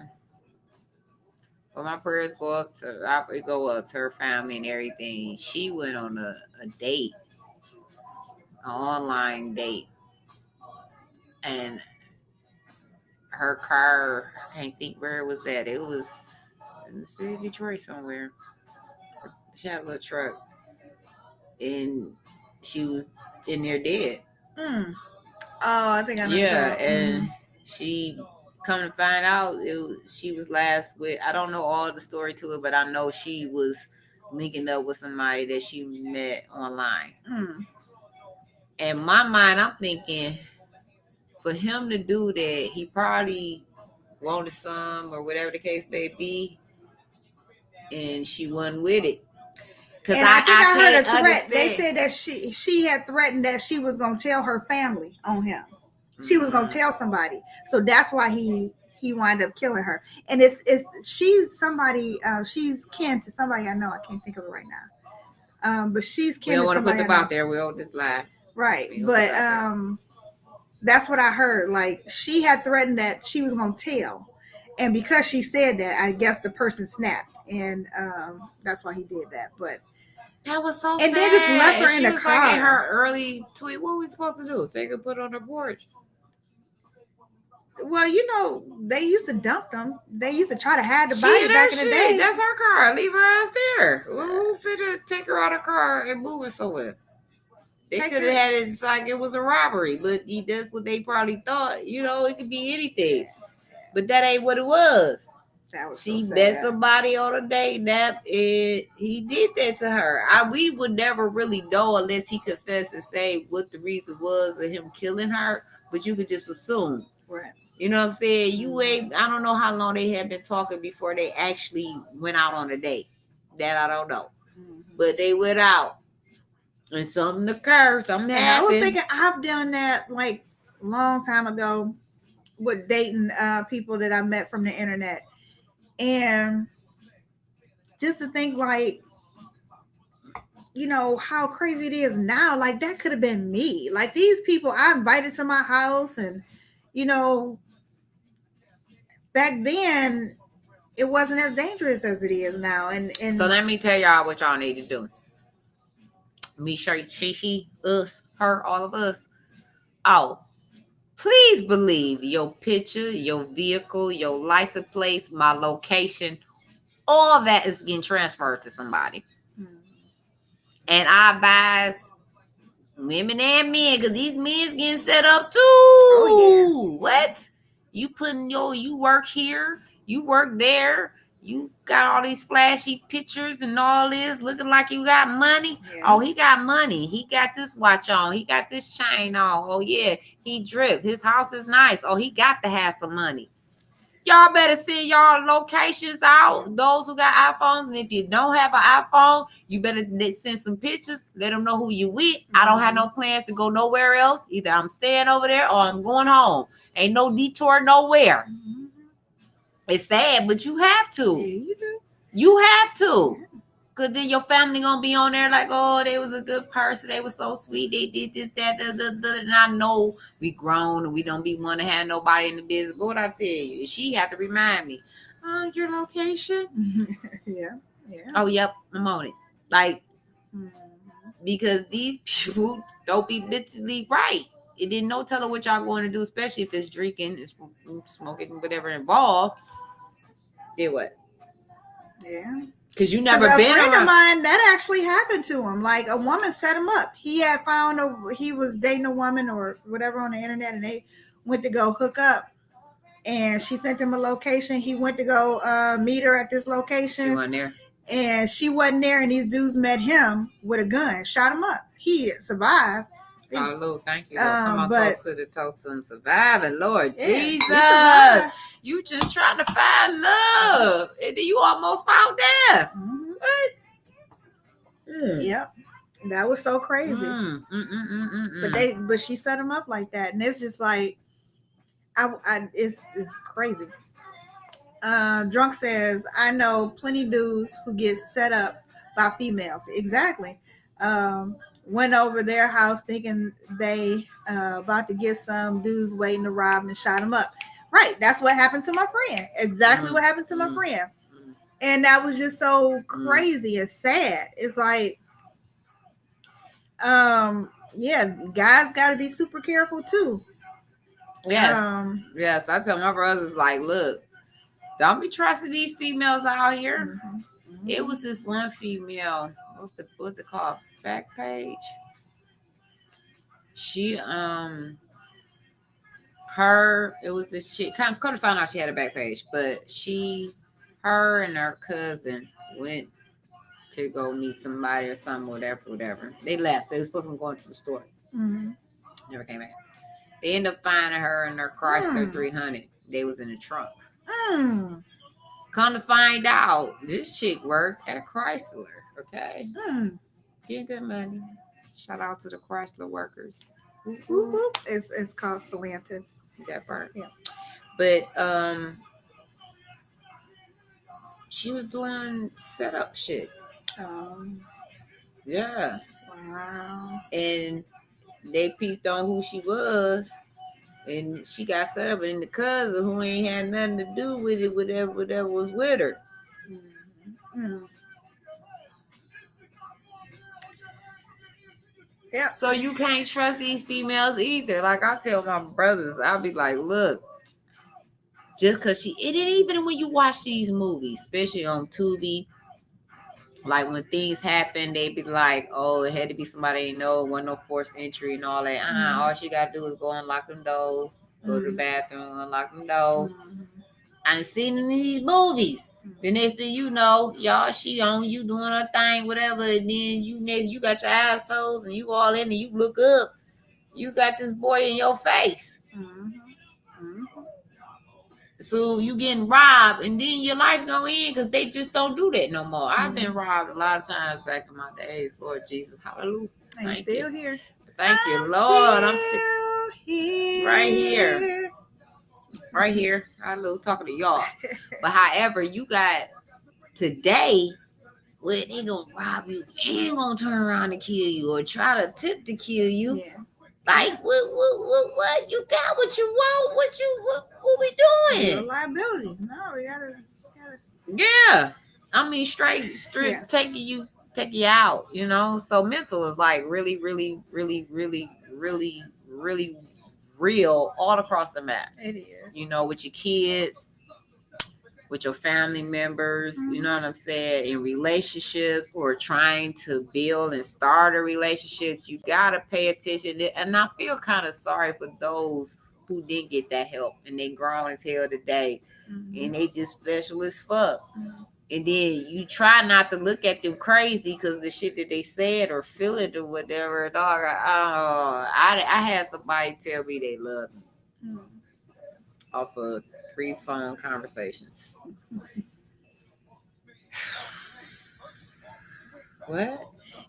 But my prayers go up to her family and everything. She went on a date an online date, and her car, I can't think where it was at. It was in the city of Detroit somewhere. She had a little truck, and she was in there dead. Mm. Oh, I think I know. Yeah, and she come to find out, she was last with. I don't know all the story to it, but I know she was linking up with somebody that she met online. Mm. In my mind, I'm thinking, for him to do that, he probably wanted some or whatever the case may be, and she wasn't with it. And I think I heard a threat. They said that she had threatened that she was gonna tell her family on him. She was gonna tell somebody, so that's why he wound up killing her. And she's somebody, she's kin to somebody I know. I can't think of it right now. But she's kin. We don't want to put them out there. We don't just lie. Right, but that's what I heard. Like, she had threatened that she was gonna tell, and because she said that, I guess the person snapped, and that's why he did that. But that was so and sad. And then just left her she in the was car. Like in her early tweet. What were we supposed to do? Take her, put her on the porch? Well, you know, they used to dump them. They used to try to hide the body back in the day. That's her car. Leave her ass there. Who finna take her out of the car and move her somewhere? They could have had it like it was a robbery, but that's what they probably thought. You know, it could be anything. But that ain't what it was. She met somebody on a date nap, and he did that to her. We would never really know unless he confessed and say what the reason was of him killing her, but you could just assume. Right. You know what I'm saying? I don't know how long they had been talking before they actually went out on a date. That I don't know. Mm-hmm. But they went out. And something occurred, something happened. I was thinking, I've done that like a long time ago with dating people that I met from the internet. And just to think, like, you know, how crazy it is now. Like, that could have been me. Like, these people I invited to my house, and, you know, back then it wasn't as dangerous as it is now. And so let me tell y'all what y'all need to do. Me, she, us, her, all of us. Oh, please believe your picture, your vehicle, your license plate, my location, all that is getting transferred to somebody. Mm-hmm. And I advise women and men, because these men's getting set up too. Oh, yeah. What? You putting you work here, you work there. You got all these flashy pictures and all this, looking like you got money. Yeah. Oh, he got money. He got this watch on. He got this chain on. Oh, yeah. He drip. His house is nice. Oh, he got to have some money. Y'all better send y'all locations out. Those who got iPhones. And if you don't have an iPhone, you better send some pictures. Let them know who you with. Mm-hmm. I don't have no plans to go nowhere else. Either I'm staying over there or I'm going home. Ain't no detour nowhere. Mm-hmm. It's sad, but you have to. Yeah, you do. You have to. Because then your family going to be on there like, oh, they was a good person. They were so sweet. They did this, that, and I know we grown and we don't be want to have nobody in the business. But what I tell you, she have to remind me, your location? Yeah. Oh, yep, I'm on it. Like, because these people don't be mentally right. It didn't no telling what y'all going to do, especially if it's drinking, it's smoking, whatever involved. Did what? Yeah. Because you never been around. A friend of mine, that actually happened to him. Like, a woman set him up. He had found he was dating a woman or whatever on the internet, and they went to go hook up. And she sent him a location. He went to go meet her at this location. She wasn't there. And she wasn't there, and these dudes met him with a gun, shot him up. He survived. Hallelujah. Thank you, Lord. Come on, toast to them surviving, Lord. Yeah, Jesus. You just trying to find love. And then you almost found death. Mm-hmm. What? Yep. That was so crazy. But she set him up like that. And it's just like, it's crazy. Drunk says, I know plenty dudes who get set up by females. Exactly. Went over their house thinking they about to get some dudes waiting to rob and shot them up. Right. That's what happened to my friend. Exactly what happened to my friend. And that was just so crazy and sad. It's like, Yeah, guys got to be super careful too. Yes. Yes. I tell my brothers, like, look, don't be trusting these females out here. It was this one female. What's it called? Backpage. She her it was this chick. Kind of found out she had a back page, but her and her cousin went to go meet somebody or something, whatever. They left. They were supposed to go into the store. Never came back. They ended up finding her in her Chrysler 300. They was in the trunk. Come to find out, this chick worked at Chrysler. Okay, getting good money. Shout out to the Chrysler workers. It's called Stellantis. That part. Yeah. But she was doing setup shit. Yeah. Wow. And they peeped on who she was, and she got set up, and the cousin who ain't had nothing to do with it, whatever was with her. Yeah. So you can't trust these females either. Like I tell my brothers, I'll be like, look, just because it ain't even when you watch these movies, especially on Tubi, like when things happen, they be like, oh, it had to be somebody you know, wasn't no forced entry and all that. All she got to do is go unlock them doors, go to the bathroom, unlock them doors. I seen in these movies. The next thing you know, y'all, she on you doing her thing, whatever, and then you got your eyes closed and you all in and you look up, you got this boy in your face. So you getting robbed, and then your life go in because they just don't do that no more. I've been robbed a lot of times back in my days, Lord Jesus, hallelujah. I'm still here. Thank you, Lord. I'm still here. Right here. I'm talking to y'all. But however, you got today, where they gonna rob you and gonna turn around and kill you or try to attempt to kill you. Yeah. Like what you got? What you want? What we doing? No liability. No, we gotta. Yeah, I mean straight taking you out. You know, so mental is like really real all across the map. It is. You know, with your kids, with your family members, you know what I'm saying, in relationships or trying to build and start a relationship, you gotta pay attention. And I feel kind of sorry for those who didn't get that help and they grown as hell today and they just special as fuck. And then you try not to look at them crazy because the shit that they said or feel it or whatever. Dog, I had somebody tell me they love me off of 3 phone conversations. What?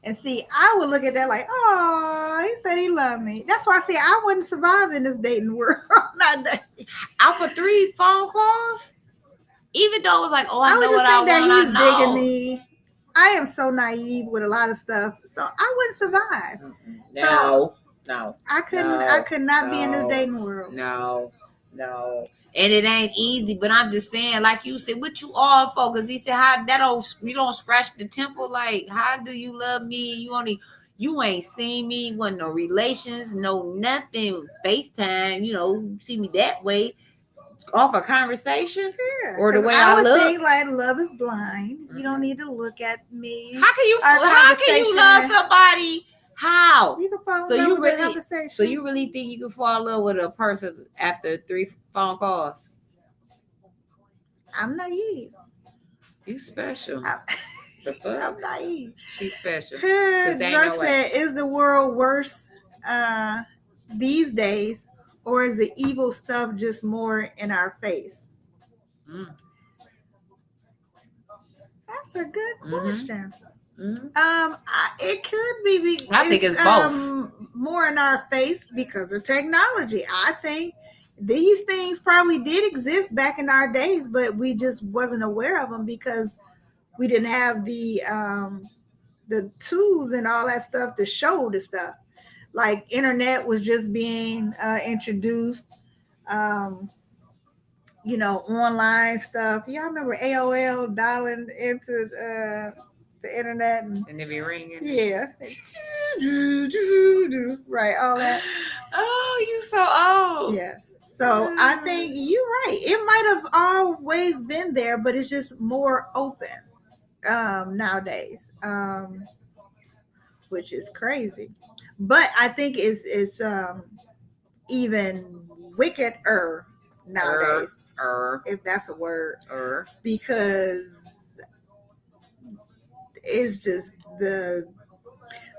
And see, I would look at that like, oh, he said he loved me. That's why I say I wouldn't survive in this dating world. Not that. Out for 3 phone calls? Even though it was like, oh, I know what I want. That he's digging me. I am so naive with a lot of stuff, so I wouldn't survive. No. I could not be in this dating world. No. And it ain't easy, but I'm just saying, like you said, what you all for? Because he said, you don't scratch the temple. Like, how do you love me? You ain't seen me, wasn't no relations, no nothing. FaceTime, see me that way. Off a conversation, or the way I look. Think like love is blind. You don't need to look at me. How can you love somebody? How? You can fall in love with the conversation. So you really think you can fall in love with a person after 3 phone calls? I'm naive. You special. I'm naive. She's special. Drug said, is the world worse these days? Or is the evil stuff just more in our face? That's a good question. It could be. I think it's both. More in our face because of technology. I think these things probably did exist back in our days, but we just wasn't aware of them because we didn't have the tools and all that stuff to show the stuff. Like internet was just being introduced, online stuff. Y'all remember AOL dialing into the internet and it be ringing. Yeah. Right, all that. Oh, you so old. Yes. So I think you're right. It might have always been there, but it's just more open nowadays, which is crazy. But I think it's even wickeder nowadays, if that's a word, because it's just the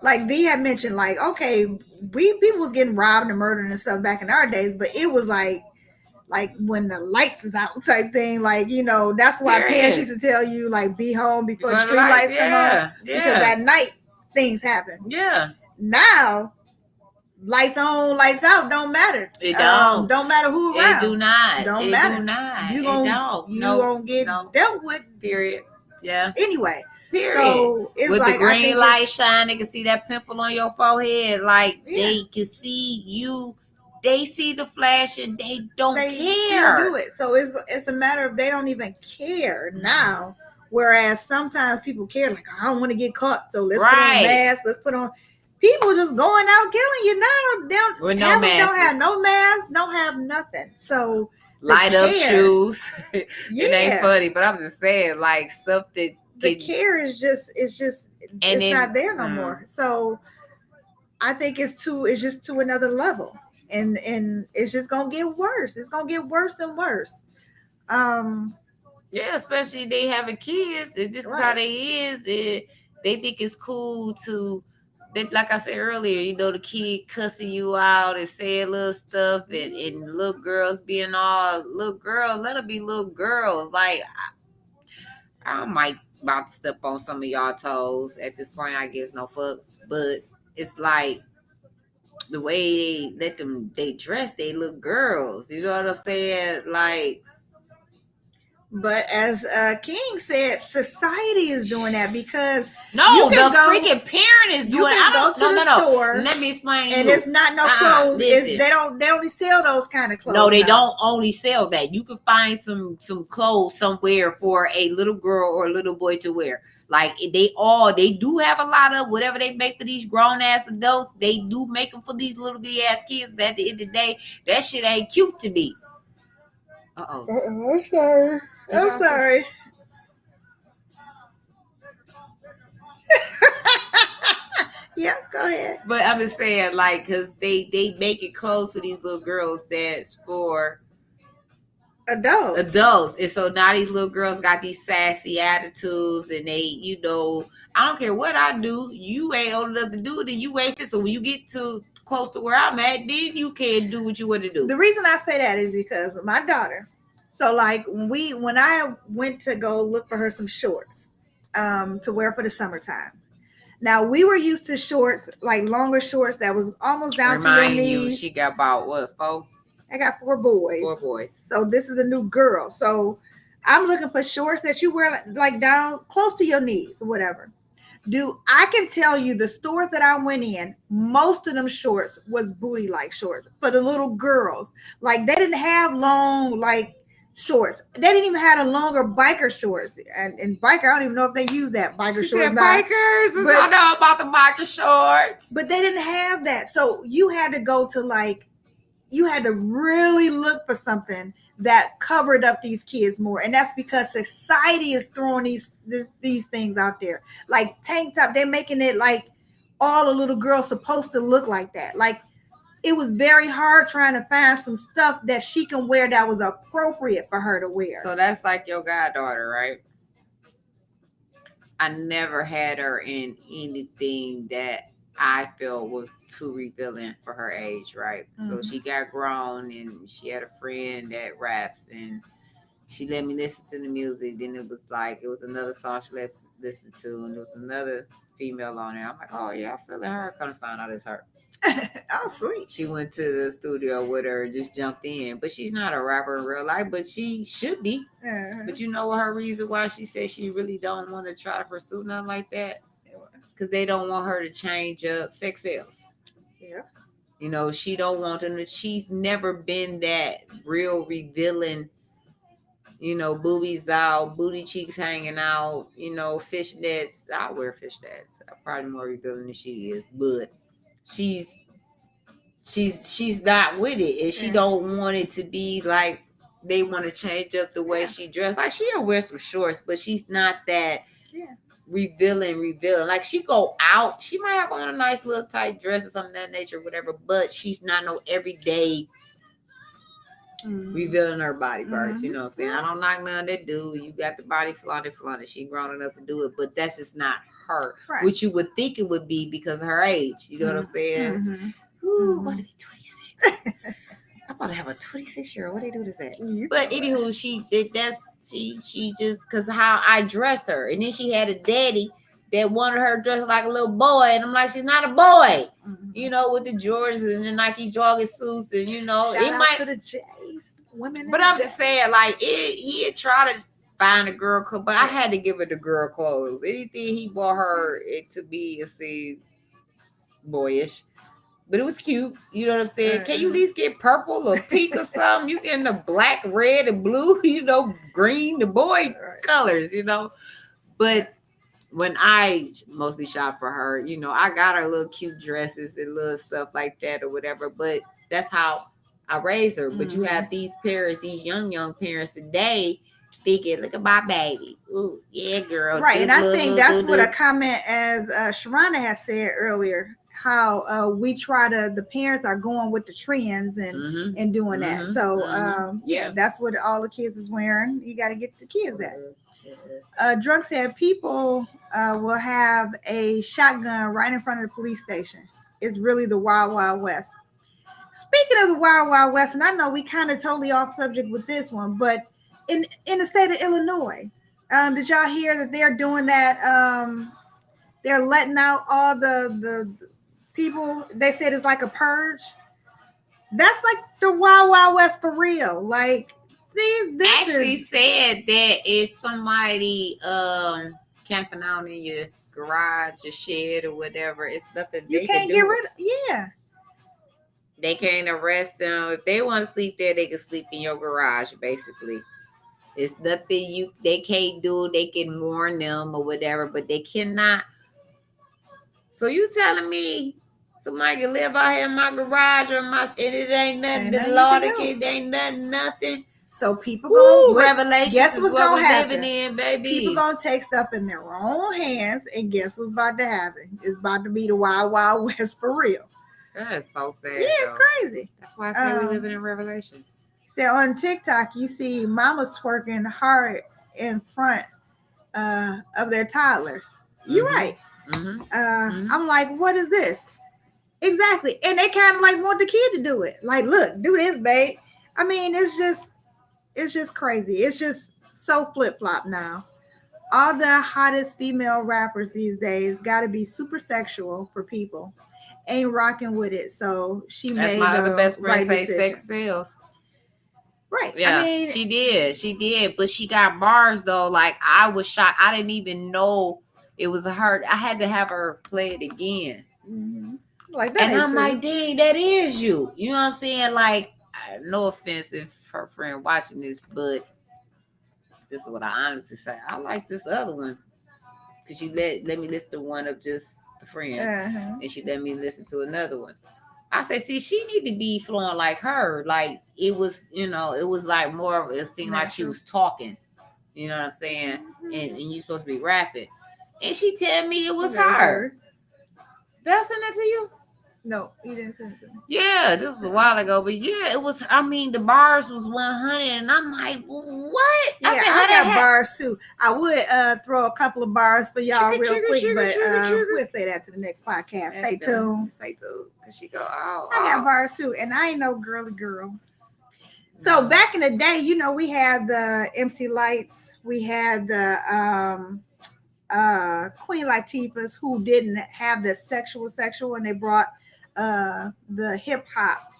like V had mentioned, like, okay, people was getting robbed and murdered and stuff back in our days, but it was like when the lights is out type thing, like, you know, that's why parents used to tell you, like, be home before the street lights come on, because at night things happen. Yeah. Now, lights on, lights out don't matter. It don't. Don't matter who around. It do not. Don't it matter. Do not. You don't. You don't get dealt with. Period. Yeah. Anyway. Period. So it's with like, the green light shine, they can see that pimple on your forehead. Like, they can see you. They see the flash and they don't care. Do it. So it's a matter of they don't even care now. Whereas sometimes people care, like, I don't want to get caught, so let's put on masks. Let's put on. People just going out killing you now. Don't have no mask, don't have nothing. So light up shoes. It ain't funny, but I'm just saying, like, stuff that the care is just it's not there no more. So I think it's just to another level, and it's just gonna get worse. It's gonna get worse and worse. Yeah, especially they having kids. If this is how they is, they think it's cool to. Like I said earlier, you know, the kid cussing you out and saying little stuff, and little girls being all little girls. Let them be little girls. Like, I might about to step on some of y'all toes at this point. I guess no fucks, but it's like the way they let them dress, they little girls. You know what I'm saying? Like. But as King said, society is doing that because freaking parent is doing it. I don't go to the store. Let me explain. And it's not no clothes. They only sell those kind of clothes. No, they don't only sell that. You can find some clothes somewhere for a little girl or a little boy to wear. Like, they do have a lot of whatever they make for these grown ass adults. They do make them for these little ass kids. But at the end of the day, that shit ain't cute to me. I'm sorry. I'm sorry. Yeah, go ahead. But I'm just saying, like, because they make it clothes for these little girls that's for adults. And so now these little girls got these sassy attitudes, and they, you know, I don't care what I do, you ain't old enough to do it, and you ain't fit. So when you get too close to where I'm at, then you can't do what you want to do. The reason I say that is because my daughter. So, like, when I went to go look for her some shorts to wear for the summertime. Now, we were used to shorts, like longer shorts that was almost down to your knees. She got about, what, 4? I got 4 boys. 4 boys. So this is a new girl. So I'm looking for shorts that you wear like down close to your knees or whatever. I can tell you the stores that I went in, most of them shorts was booty-like shorts for the little girls. Like, they didn't have long, like, shorts. They didn't even have a longer biker shorts. And biker, I don't even know if they use that biker shorts. Bikers, I know about the biker shorts. But they didn't have that. So you had to go to, like, you had to really look for something that covered up these kids more. And that's because society is throwing these things out there. Like tank top, they're making it like all the little girls supposed to look like that. Like, it was very hard trying to find some stuff that she can wear that was appropriate for her to wear. So that's like your goddaughter, right? I never had her in anything that I feel was too revealing for her age, right? Mm-hmm. So she got grown and she had a friend that raps and she let me listen to the music. Then it was another song she let listen to, and there was another female on there. I'm like, oh yeah, I feel her. Kind of found out it's her. Oh, sweet. She went to the studio with her, just jumped in. But she's not a rapper in real life, but she should be. Uh-huh. But you know her reason why she said she really don't want to try to pursue nothing like that? Because they don't want her to change up sex sales. Yeah. You know, she don't want them to, she's never been that real revealing, boobies out, booty cheeks hanging out, fishnets. I wear fishnets. I'm probably more revealing than she is, but she's she's not with it, and she don't want it to be like they want to change up the way she dressed. Like she'll wear some shorts, but she's not that revealing. Like she go out, she might have on a nice little tight dress or something of that nature, whatever. But she's not no everyday revealing her body parts. You know what I'm saying? I don't knock none that do. You got the body flaunted. She grown enough to do it, but that's just not her. Right. Which you would think it would be because of her age. You know what I'm saying? Ooh, what to be 26? I'm about to have a 26-year-old. What they do to that? But anywho, she just because how I dressed her, and then she had a daddy that wanted her dressed like a little boy, and I'm like, she's not a boy, with the Jordans and the Nike jogging suits, and Shout it out might to the Jays, women. But I'm just saying, like he had tried to find a girl, but I had to give her the girl clothes. Anything he bought her, it to be boyish. But it was cute. You know what I'm saying? Can you at least get purple or pink or something? You getting the black, red, and blue, green, the boy colors, But when I mostly shop for her, I got her little cute dresses and little stuff like that or whatever. But that's how I raised her. But you have these parents, these young parents today thinking, look at my baby. Ooh, yeah, girl. Right. And I think that's what a comment as Sharana has said earlier. How the parents are going with the trends and doing that. So that's what all the kids is wearing. You got to get the kids that. Drunk said people will have a shotgun right in front of the police station. It's really the Wild Wild West. Speaking of the Wild Wild West, and I know we kind of totally off subject with this one, but in the state of Illinois, did y'all hear that they're doing that? They're letting out all the people. They said it's like a purge. That's like the Wild Wild West for real. Like this said that if somebody camping out in your garage or shed or whatever, it's nothing you can't get rid of. Yeah, they can't arrest them. If they want to sleep there, they can sleep in your garage. Basically, it's nothing they can't do. They can warn them or whatever, but they cannot. So you telling me somebody can live out here in my garage and it ain't nothing but law to kid, ain't nothing. So people go Revelations. Guess what's gonna happen? Living in, baby. People gonna take stuff in their own hands, and guess what's about to happen? It's about to be the Wild Wild West for real. That's so sad. Yeah, it's crazy. That's why I say we're living in Revelation. So on TikTok, you see mamas twerking hard in front of their toddlers. You're right. I'm like, what is this? Exactly. And they kind of like want the kid to do it. Like, look, do this, babe. I mean, it's just crazy. It's just so flip-flop now. All the hottest female rappers these days got to be super sexual for people. Ain't rocking with it. So she made my other best friend say sex sells. Right. Yeah, I mean, she did. But she got bars though. Like I was shocked. I didn't even know it was her. I had to have her play it again. Like that. And I'm like, dang, that is you. You know what I'm saying? Like, no offense if her friend watching this, but this is what I honestly say. I like this other one. Because she let me listen to one of just the friend. And she let me listen to another one. I said, see, she need to be flowing like her. Like, it was, it was like more of, it seemed like she was talking. You know what I'm saying? And you supposed to be rapping. And she tell me it was her. Did I send that to you? No, you didn't send it to me. Yeah, this was a while ago. But yeah, it was, I mean, the bars was 100. And I'm like, what? Yeah, I got bars too. I would throw a couple of bars for y'all real quick. But we'll say that to the next podcast. Stay tuned. Stay tuned. Because she go, oh. I got bars too. And I ain't no girly girl. So back in the day, we had the MC Lights. We had the Queen Latifahs who didn't have the sexual, and they brought the hip hop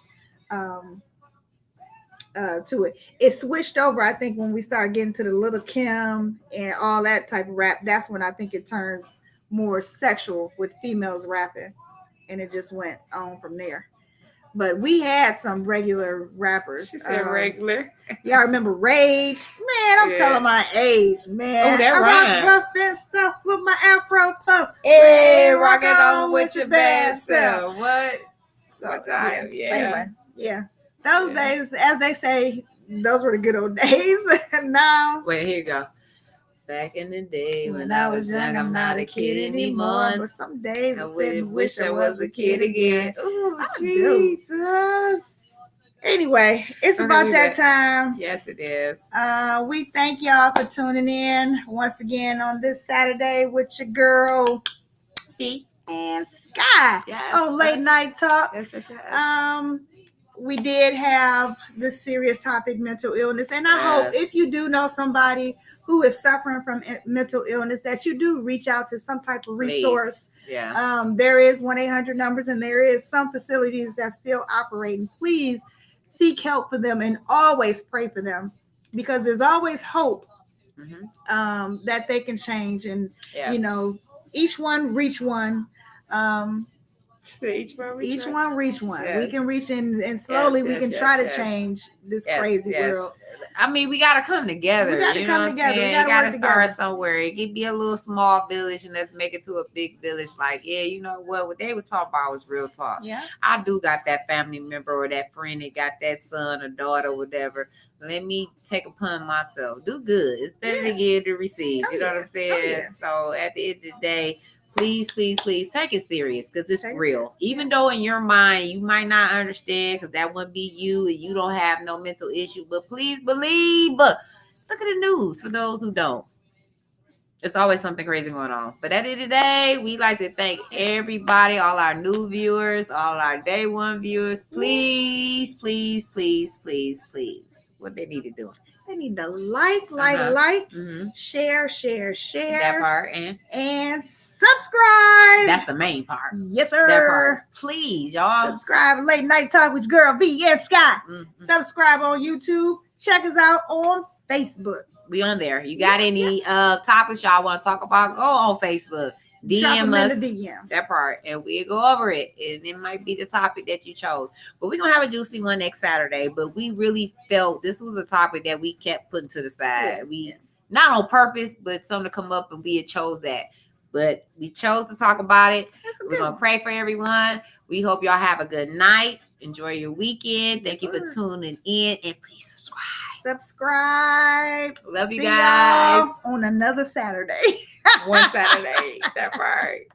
to it. It switched over, I think, when we started getting to the Little Kim and all that type of rap. That's when I think it turned more sexual with females rapping, and it just went on from there. But we had some regular rappers. She said regular. Y'all remember Rage? Man, I'm telling my age, man. Oh, that I rhyme. rock rough and stuff with my afro puffs. Hey, rock it on with your bad self. What? What time? Yeah. Anyway, yeah. Those days, as they say, those were the good old days. And now. Wait, here you go. Back in the day when I was young, I'm not a kid anymore. But some days I wish I was a kid again. Oh, Jesus. Anyway, it's about that time. Yes, it is. We thank y'all for tuning in once again on this Saturday with your girl Vee&Sky. Yes, on Late Night Talk. Yes. We did have this serious topic, mental illness, and I hope if you do know somebody who is suffering from mental illness, that you do reach out to some type of resource. Please. Yeah. There is 1-800 numbers, and there is some facilities that still operating. Please seek help for them and always pray for them, because there's always hope that they can change. And you know, each one reach one. Each one reach one. Yes. We can reach in, and slowly we can try to change this crazy world. I mean, we got to come together. We got to come together. We got to start somewhere. It could be a little small village, and let's make it to a big village. Like, yeah, you know what they was talking about was real talk. Yeah, I do got that family member or that friend that got that son or daughter or whatever. So let me take upon myself. Do good. It's better to give than receive. You know what I'm saying? So at the end of the day, please take it serious, because it's real. Even though in your mind you might not understand, because that wouldn't be you and you don't have no mental issue, but please believe. Look at the news for those who don't. It's always something crazy going on. But at the end of the day, we like to thank everybody, all our new viewers, all our day one viewers. Please. What they need to do? They need to like, share. That part, and subscribe. That's the main part. Yes, sir. That part. Please, y'all. Subscribe. Late Night Talk with your girl Vee&Sky. Subscribe on YouTube. Check us out on Facebook. We on there. You got any topics y'all want to talk about? Go on Facebook. DM us. DM. That part, and we'll go over it. And it might be the topic that you chose. But we're gonna have a juicy one next Saturday. But we really felt this was a topic that we kept putting to the side. Not on purpose, but something to come up, and we had chose that. But we chose to talk about it. We're gonna pray for everyone. We hope y'all have a good night. Enjoy your weekend. Thank you for tuning in, and please subscribe. Love you guys. On another Saturday. One Saturday. That part.